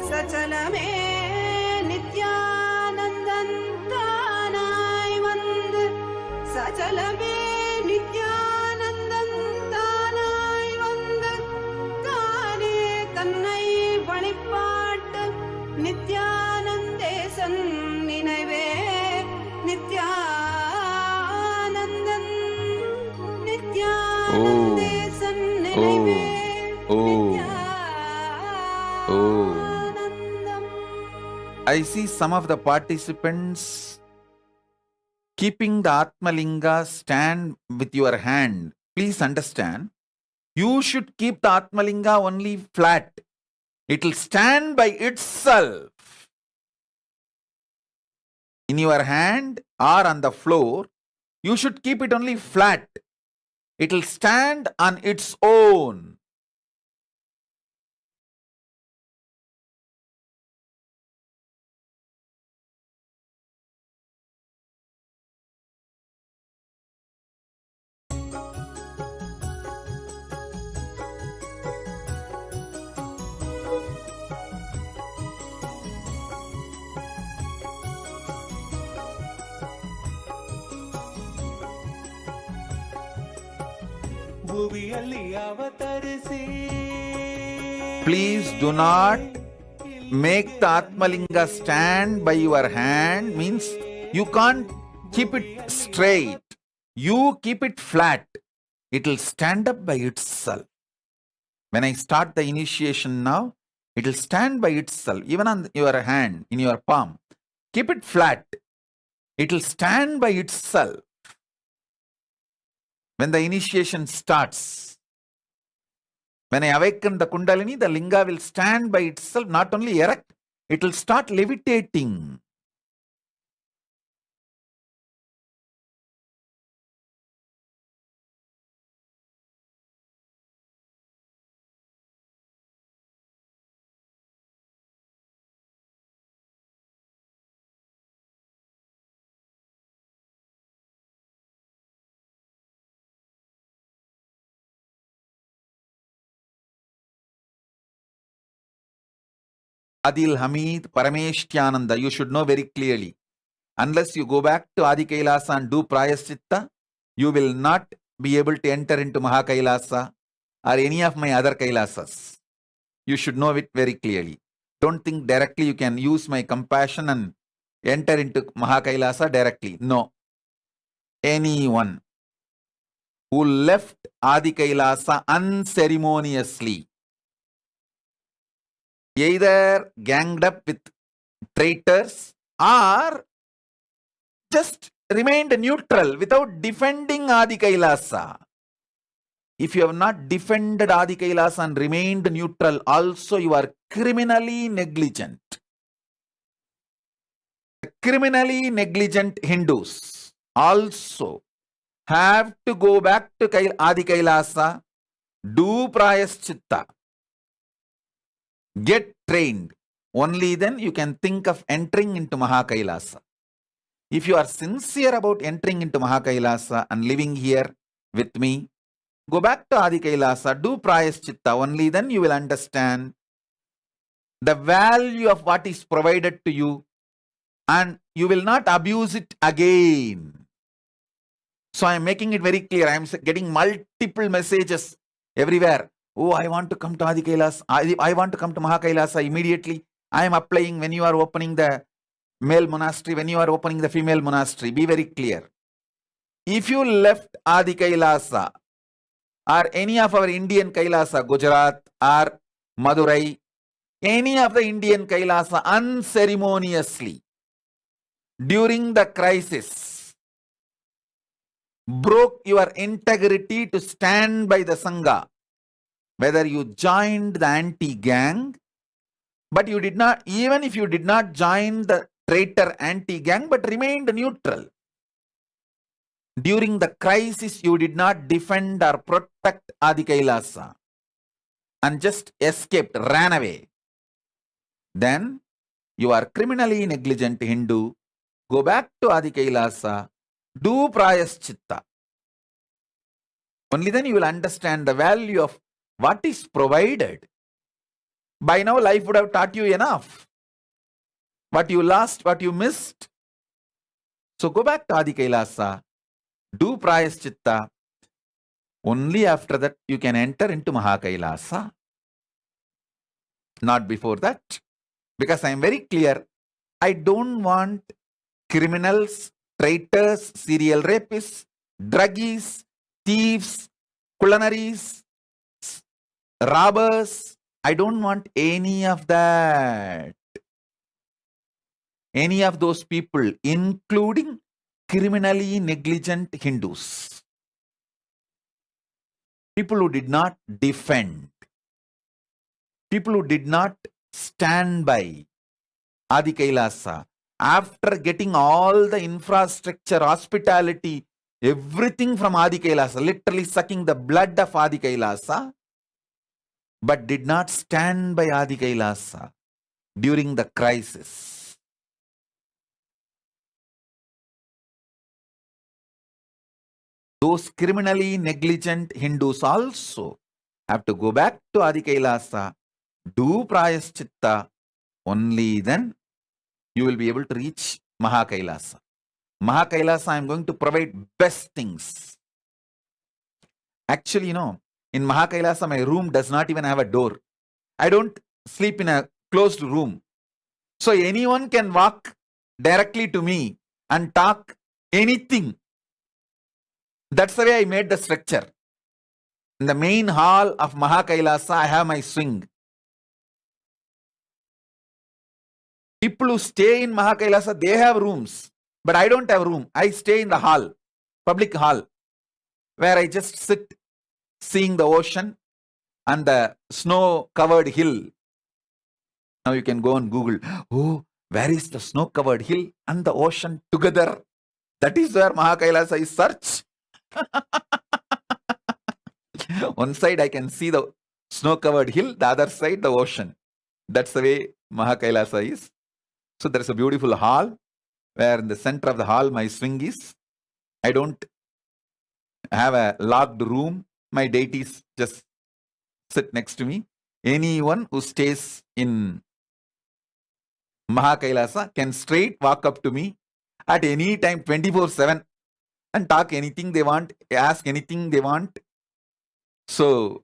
சச்சலமே நித்யானந்தன் தானாய் வந்து சச்சலமே நித்யானந்தன் தானாய் வந்து தானே தன்னை வழிபாட்டு நித்யானந்தேசன் நினைவே நித்யானந்தன் நித்யானந்தேசன் நினைவே Nithyanandam. I see some of the participants keeping the Atmalinga stand with your hand. Please understand, you should keep the Atmalinga only flat. It will stand by itself. In your hand or on the floor, you should keep it only flat. It will stand on its own. Please do not make the Atmalinga stand by your hand. Means you can't keep it straight. You keep it flat. It will stand up by itself. When I start the initiation now, it will stand by itself. Even on your hand, in your palm. Keep it flat. It will stand by itself. When the initiation starts, when I awaken the Kundalini, the Linga will stand by itself, not only erect, it will start levitating. Adil Hamid, Parameshtiananda, you should know very clearly. Unless you go back to Adi Kailasa and do Prayaschitta, you will not be able to enter into Mahakailasa or any of my other Kailasas. You should know it very clearly. Don't think directly you can use my compassion and enter into Mahakailasa directly. No. Anyone who left Adi Kailasa unceremoniously, either ganged up with traitors or just remained neutral without defending Adi Kailasa. If you have not defended Adi Kailasa and remained neutral, also you are criminally negligent. Criminally negligent Hindus also have to go back to Adi Kailasa, do Prayaschitta, get trained. Only then you can think of entering into Mahakailasa. If you are sincere about entering into Mahakailasa and living here with me, go back to Adi Kailasa, do Prayaschitta. Only then you will understand the value of what is provided to you and you will not abuse it again. So I am making it very clear. I am getting multiple messages everywhere. Oh, I want to come to Adi Kailasa. I want to come to Mahakailasa immediately. I am applying. When you are opening the male monastery, when you are opening the female monastery, be very clear. If you left Adi Kailasa or any of our Indian Kailasa, Gujarat or Madurai any of the Indian Kailasa unceremoniously during the crisis broke your integrity to stand by the Sangha, whether you joined the anti-gang, but you did not, even if you did not join the traitor anti-gang, but remained neutral. During the crisis, you did not defend or protect Adi Kailasa and just escaped, ran away. Then you are criminally negligent Hindu. Go back to Adi Kailasa, do Prayaschitta. Only then you will understand the value of what is provided. By now, life would have taught you enough. What you lost, what you missed. So go back to Adi Kailasa, do Prayaschitta. Only after that you can enter into Mahakailasa. Not before that. Because I am very clear, I don't want criminals, traitors, serial rapists, druggies, thieves, culinaries, robbers. I don't want any of that. Any of those people, including criminally negligent Hindus. People who did not defend. People who did not stand by Adi Kailasa. After getting all the infrastructure, hospitality, everything from Adi Kailasa, literally sucking the blood of Adi Kailasa, but did not stand by Adi Kailasa during the crisis. Those criminally negligent Hindus also have to go back to Adi Kailasa, do Prayaschitta. Only then you will be able to reach Mahakailasa. Mahakailasa, I am going to provide best things. Actually, in Mahakailasa, my room does not even have a door. I don't sleep in a closed room. So anyone can walk directly to me and talk anything. That's the way I made the structure. In the main hall of Mahakailasa, I have my swing. People who stay in Mahakailasa, they have rooms. But I don't have room. I stay in the hall, public hall, where I just sit seeing the ocean and the snow-covered hill. Now you can go on Google. Oh, where is the snow-covered hill and the ocean together? That is where Mahakailasa is. Search. One side I can see the snow-covered hill, the other side the ocean. That's the way Mahakailasa is. So there is a beautiful hall, where in the center of the hall my swing is. I don't have a locked room. My deities just sit next to me. Anyone who stays in Mahakailasa can straight walk up to me at any time 24/7 and talk anything they want, ask anything they want. So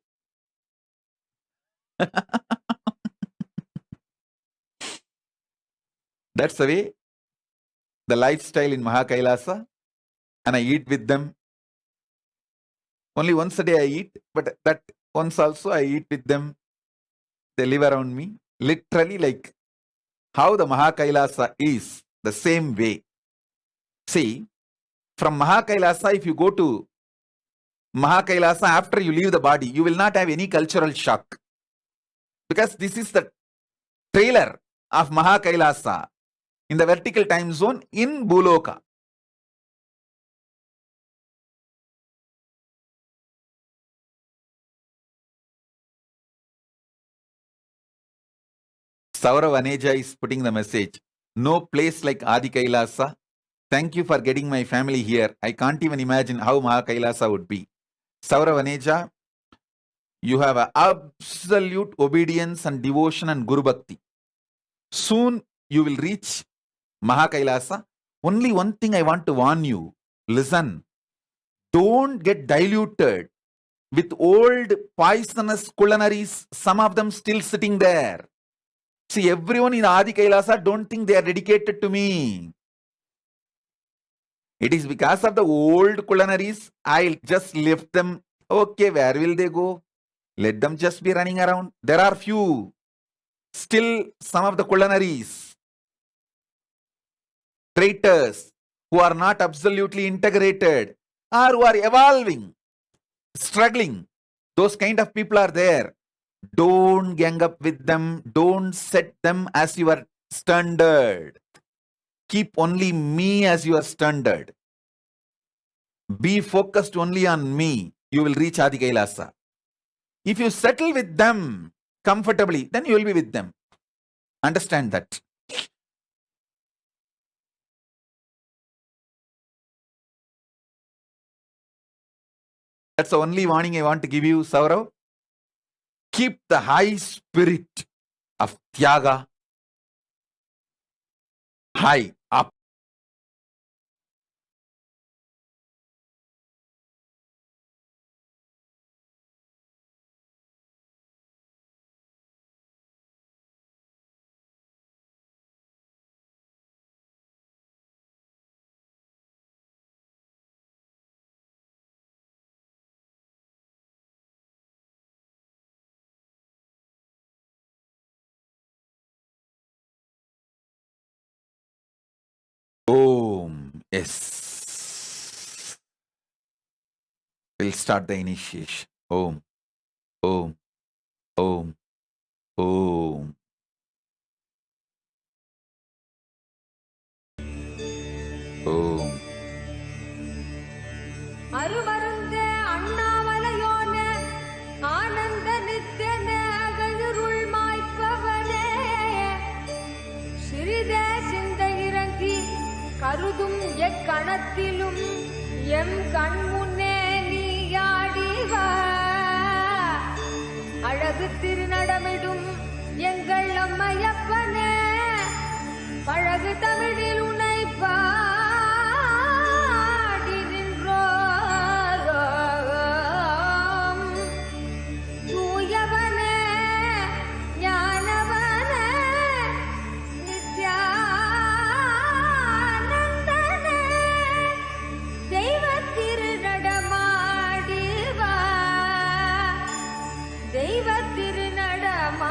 that's the way the lifestyle in Mahakailasa, and I eat with them. Only once a day I eat, but that once also I eat with them. They live around me, literally like how the Mahakailasa is, the same way. See, from Mahakailasa, if you go to Mahakailasa after you leave the body, you will not have any cultural shock. Because this is the trailer of Mahakailasa in the vertical time zone in Bhuloka. Saurav Aneja is putting the message. No place like Adi Kailasa. Thank you for getting my family here. I can't even imagine how Mahakailasa would be. Saurav Aneja, you have an absolute obedience and devotion and Guru Bhakti. Soon you will reach Mahakailasa. Only one thing I want to warn you. Listen. Don't get diluted with old poisonous culinaries, some of them still sitting there. See, everyone in Adi Kailasa don't think they are dedicated to me. It is because of the old culinaries, I'll just left them. Okay, where will they go? Let them just be running around. There are few. Still, some of the culinaries, traitors who are not absolutely integrated or who are evolving, struggling, those kind of people are there. Don't gang up with them. Don't set them as your standard. Keep only me as your standard. Be focused only on me. You will reach Adi Kailasa. If you settle with them comfortably, then you will be with them. Understand that. That's the only warning I want to give you, Saurav. Keep the high spirit of Tyaga high up. Om. Yes. We'll start the initiation. Om. Om. Om. Om. Om. அருமருந்தே அண்ணாமலையோனே ஆனந்த நித்தியனே அகழுருள் மாய்ப்பவனே சிறிதே சிந்தை இறங்கி கருதும் எக்கணத்திலும் M கண்முன்னே நீயாடிவா அழகு திருநடமிடும் எங்கள் அம்மையப்பனே பழகு தமிழில் உன்னை பாடி நின்றோம் தூயவனே ஞானவனே நித்யானந்தனே தெய்வ திருநடமாடிவா தெய்வ திருநடமாடிவா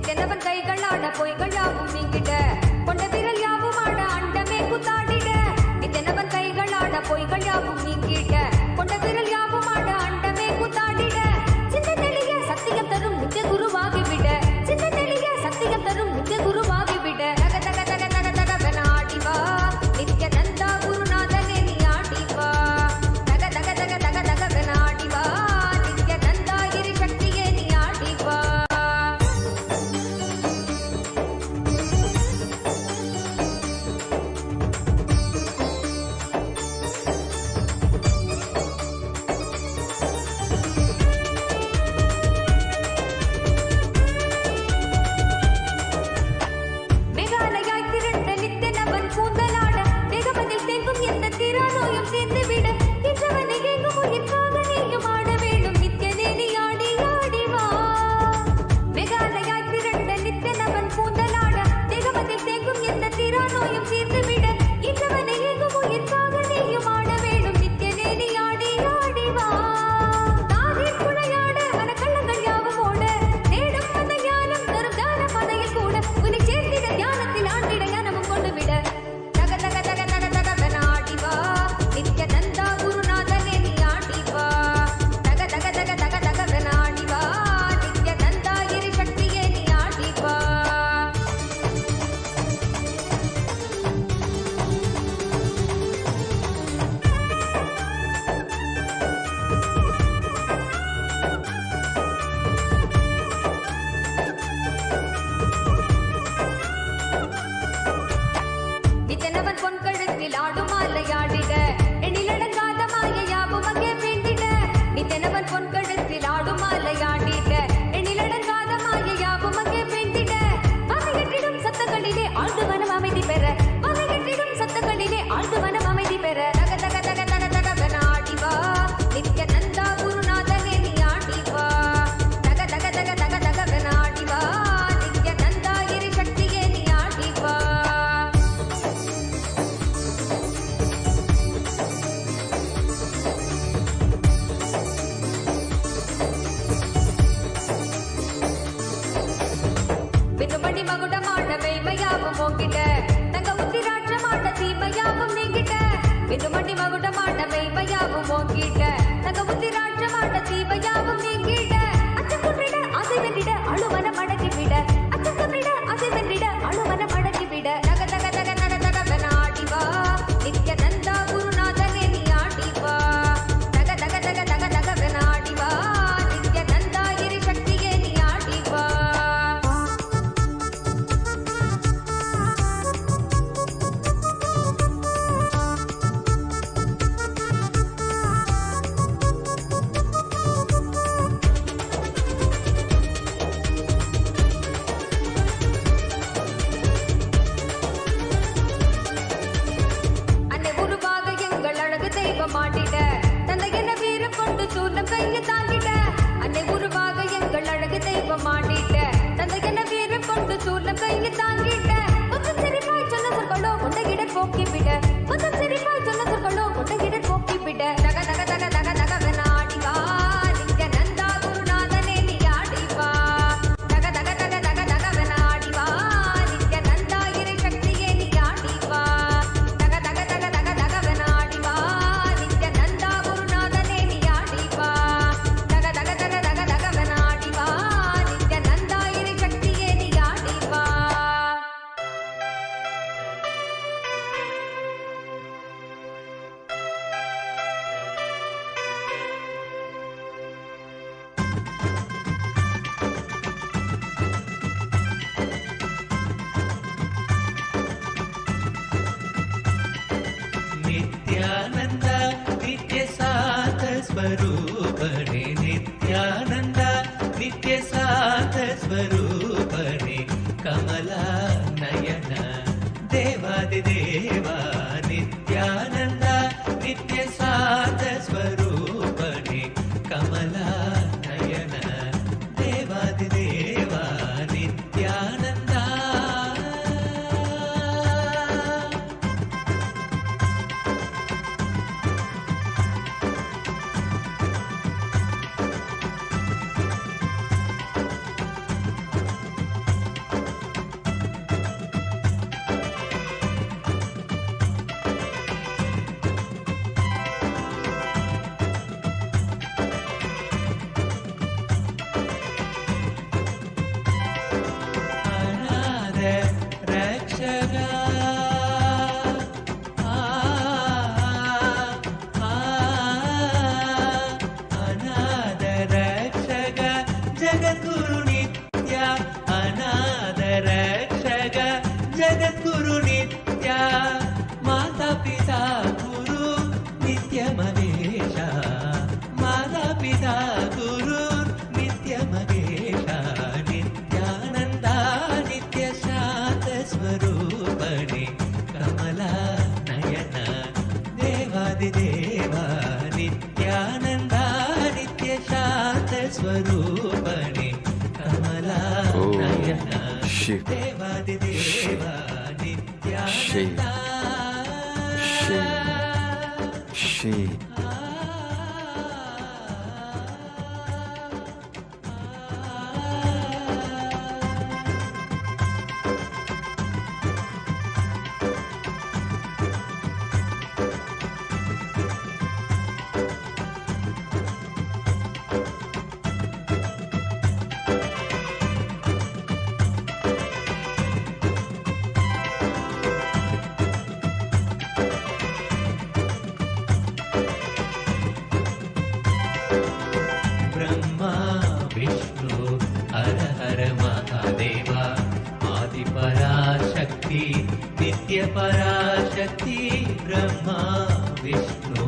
நித்தனவன் கைகளாட பொய்கள் யாவும் நீங்கிட கொண்ட விரல் யாவும் ஆட அண்டமே குத்தாடிட நித்தனவன் கைகளாட பொய்கள் யாவும் நீங்கிட கொண்ட விரல் யாவும் ஆட அண்டமே குத்தாடிட சின்ன தெளிய சத்தியம் தரும் நித்திய குருவாகிவிட சின்ன தெளிய சத்தியம் தரும் நித்திய குருவாகிவிட தக தக தக தக தகவன ஆடிவா நித்யநந்தா குருநாதனே நீ ஆடிவா தக தக தக தக தகவன ஆடிவா நித்யநந்தா கிரி சக்தியே நீ ஆடிவா மேகாலயாய் திரண்ட நித்தனவன் கூந்தலாட வேகமதில் தேங்கும் எந்த திராநோயும் சேர்ந்து விட நின்றவனை எங்கும் உயிர்க்காக நீயும் ஆட வேண்டும் நித்யனே நீ ஆடி ஆடிவா மேகாலயாய் திரண்ட நித்தனவன் கூந்தலாட வேகமதில் தேங்கும் எந்த திராநோயும் சேர்ந்து விட நின்றவனை எங்கும் உயிர்க்காக நீயும் ஆட வேண்டும் நித்யனே நீ ஆடி ஆடிவா தாரில் குழையாட மனக்கள்ளங்கள் யாவும் ஓட தேடும் அந்த ஞானம் தரும் தான பதையில் கூட உன்னை சேர்த்திட ஞானத்தில் ஆண்டிட ஞானமும் கொண்டு விட தக தக தக தக தகவன ஆடிவா நித்யநந்தா குருநாதனே நீ ஆடிவா தக தக தக தக தகவன ஆடிவா நித்யநந்தா கிரி சக்தியே நீ ஆடிவா நித்தனவன் பொன் கழுத்தில் ஆடும் மாலையாடிட எண்ணிலடங்காத மாயையாவும் அங்கே வேண்டிட நித்தனவன் பொன் கழுத்தில் ஆடும் மாலையாடிட எண்ணிலடங்காத மாயையாவும் அங்கே வேண்டிட வகையற்றிடும் சத்தங்களிலே ஆழ்ந்து மனம் அமைதி பெற வகையற்றிடும் சத்தங்களிலே ஆழ்ந்து மனம் அமைதி பெற தக தக தக தக தகவன ஆடிவா நித்யநந்தா குருநாதனே நீ ஆடிவா தக தக தக தக தகவன ஆடிவா நித்யநந்தா கிரி சக்தியே நீ ஆடிவா விண்ணுமணி மகுடமாட மெய்மையாவும் ஓங்கிட்ட தங்க உத்திராட்சமாட தீமையாவும் நீங்கிட்ட விண்ணுமணி மகுடமாட மெய்மையாவும் ஓங்கிட்ட தங்க உத்திராட்சமாட தீமையாவும் நீங்கிட்ட அச்சம் கொன்றிட ஆசை வென்றிட அழுவன மடக்கிவிட அச்சம் கொன்றிட ஆசை வென்றிட அழுவன மடக்கிவிட தக தக தக தக தகவன ஆடிவா நித்யநந்தா குருநாதனே நீ ஆடிவா தக தக தக தக தகவன ஆடிவா நித்யநந்தா கிரி சக்தியே நீ ஆடிவா அன்னை உருவாக எங்கள் அழகு தெய்வம் ஆடிட தந்தை என வீரம் கொண்டு சூலம் கையை தாங்கிட அன்னை உருவாக எங்கள் அழகு தெய்வம் ஆடிட தந்தை என வீரம் கொண்டு சூலம் கையை தாங்கிட கொஞ்சம் சிரிப்பாய் சொன்ன சொற்களோ முட்டையிட போக்கிவிட கொஞ்சம் சிரிப்பாய் சொன்ன சொற்களோ முட்டையிட போக்கிவிட தக தக தக தக தகவன ஆடிவா நித்யநந்தா குருநாதனே நீ ஆடிவா தக தக தக தக தகவன ஆடிவா நித்யநந்தா கிரி சக்தியே நீ ஆடிவா தக தக தக தக தகவன ஆடிவா நித்யநந்தா குருநாதனே நீ ஆடிவா தக தக தக தக தகவன ஆடிவா நித்யநந்தா கிரி சக்தியே நீ ஆடிவா नित्यानंद नित्य साथ स्वरूपणे नित्यानंद नित्य साथ स्वरूपणे कमला नयन देवादिदेवा नित्यानंद नित्य साथ स्वरूपणे कमला नयन देवादिदेवा Nityananda Shiv. దేవాదిదేవ Shiv. Nityananda Shiv. Shiv. Brahma Vishnu हर हर महादेव आदि पराशक्ति नित्य पराशक्ति ब्रह्मा विष्णु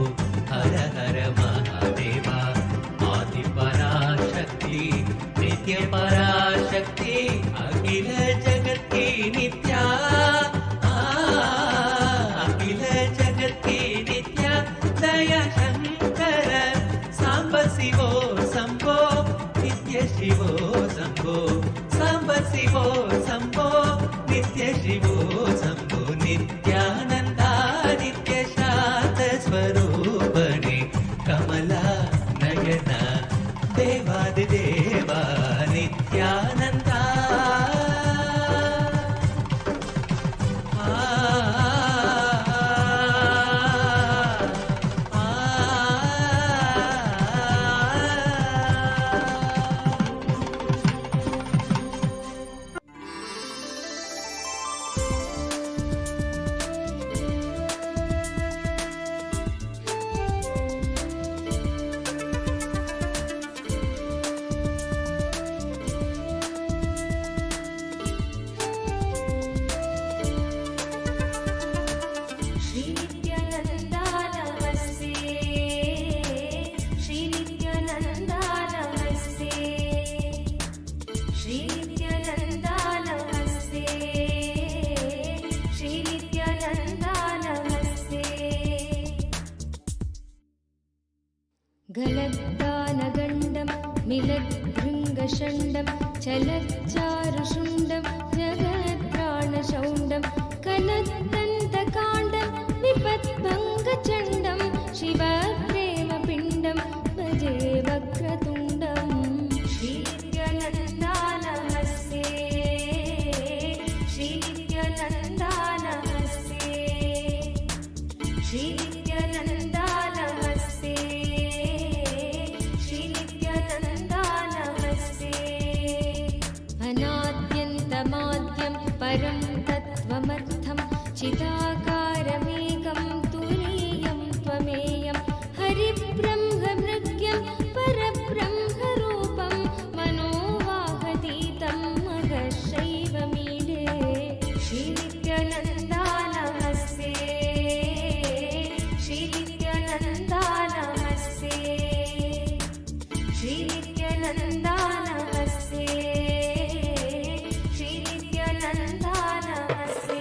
हर हर महादेव आदि पराशक्ति नित्य पराशक्ति अखिल जगत की नित्या अखिल जगत की नित्या दया शंकर सांब शिवो शंभो नित्य शिवो शंभो सांब शिवो शंभो नित्य शिवो शंभो नित्यानंदा नित्य शांत स्वरूपणे कमला नयना देवादिदेवा नित्यानंदा श्री नित्यानंदा नमस्ते श्री नित्यानंदा नमस्ते श्री नित्यानंदा नमस्ते श्री नित्यानंदा नमस्ते गलद्दानगण्डं मिलद्भृङ्गषण्डं चलच्चारुषुण्डं जगत्प्राणशौण्डं कलद्दन्तकाण्डं विपद्भङ्गचण्डं शिवप्रेमपिण्डं भजे वक्रतुण्डं श्री नित्यानन्दा नमस्ते श्री नित्यानन्दा नमस्ते श्री नित्यानन्दा नमस्ते श्री नित्यानन्दा नमस्ते अनाद्यन्तमाद्यं परं तत्त्वमर्थं चिदाकारमेकं तुरीयं त्वमेयं हरिब्रह्मभृग्यं परब्रह्मरूपं मनोवागतीतं महर्षैवमीडे श्री नित्यानन्दा नमस्ते श्री नित्यानन्दा नमस्ते श्री नित्यानन्दा नमस्ते श्री नित्यानन्दा नमस्ते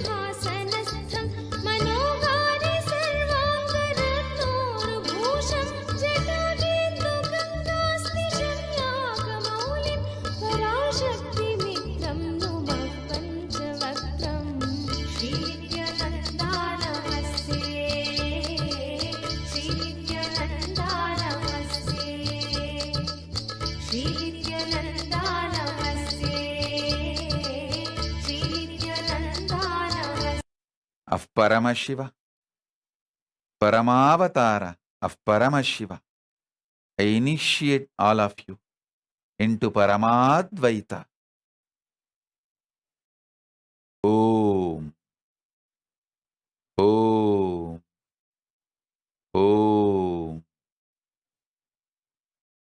स्वशक्त्यादिशक्त्यन्तसिंहासनस्थं मनोहारि सर्वाङ्गरत्नोरुभूषं जटाकेन्दुगङ्गास्तिशन्याकमौलिं पराशक्तिमित्रं नुमः पञ्चवक्त्रं श्री नित्यानन्दा नमस्ते श्री नित्यानन्दा नमस्ते श्री नित्यानन्दा नमस्ते श्री नित्यानन्दा नमस्ते Of Paramashiva, Paramavatara of Paramashiva, I initiate all of you into Paramadvaita. Om. Om. Om.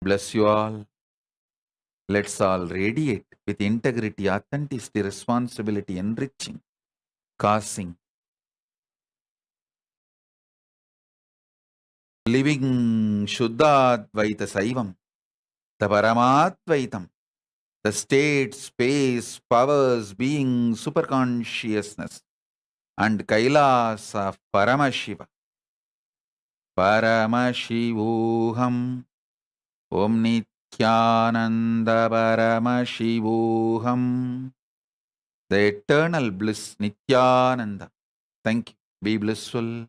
Bless you all. Let's all radiate with integrity, authenticity, responsibility, enriching, causing living Shuddhadvaita Saivam, the Paramattvaitam, the state, space, powers, being, superconsciousness, and Kailasa of Paramashiva. Paramashivoham, Om Nithyananda Paramashivoham, the eternal bliss Nithyananda. Thank you. Be blissful.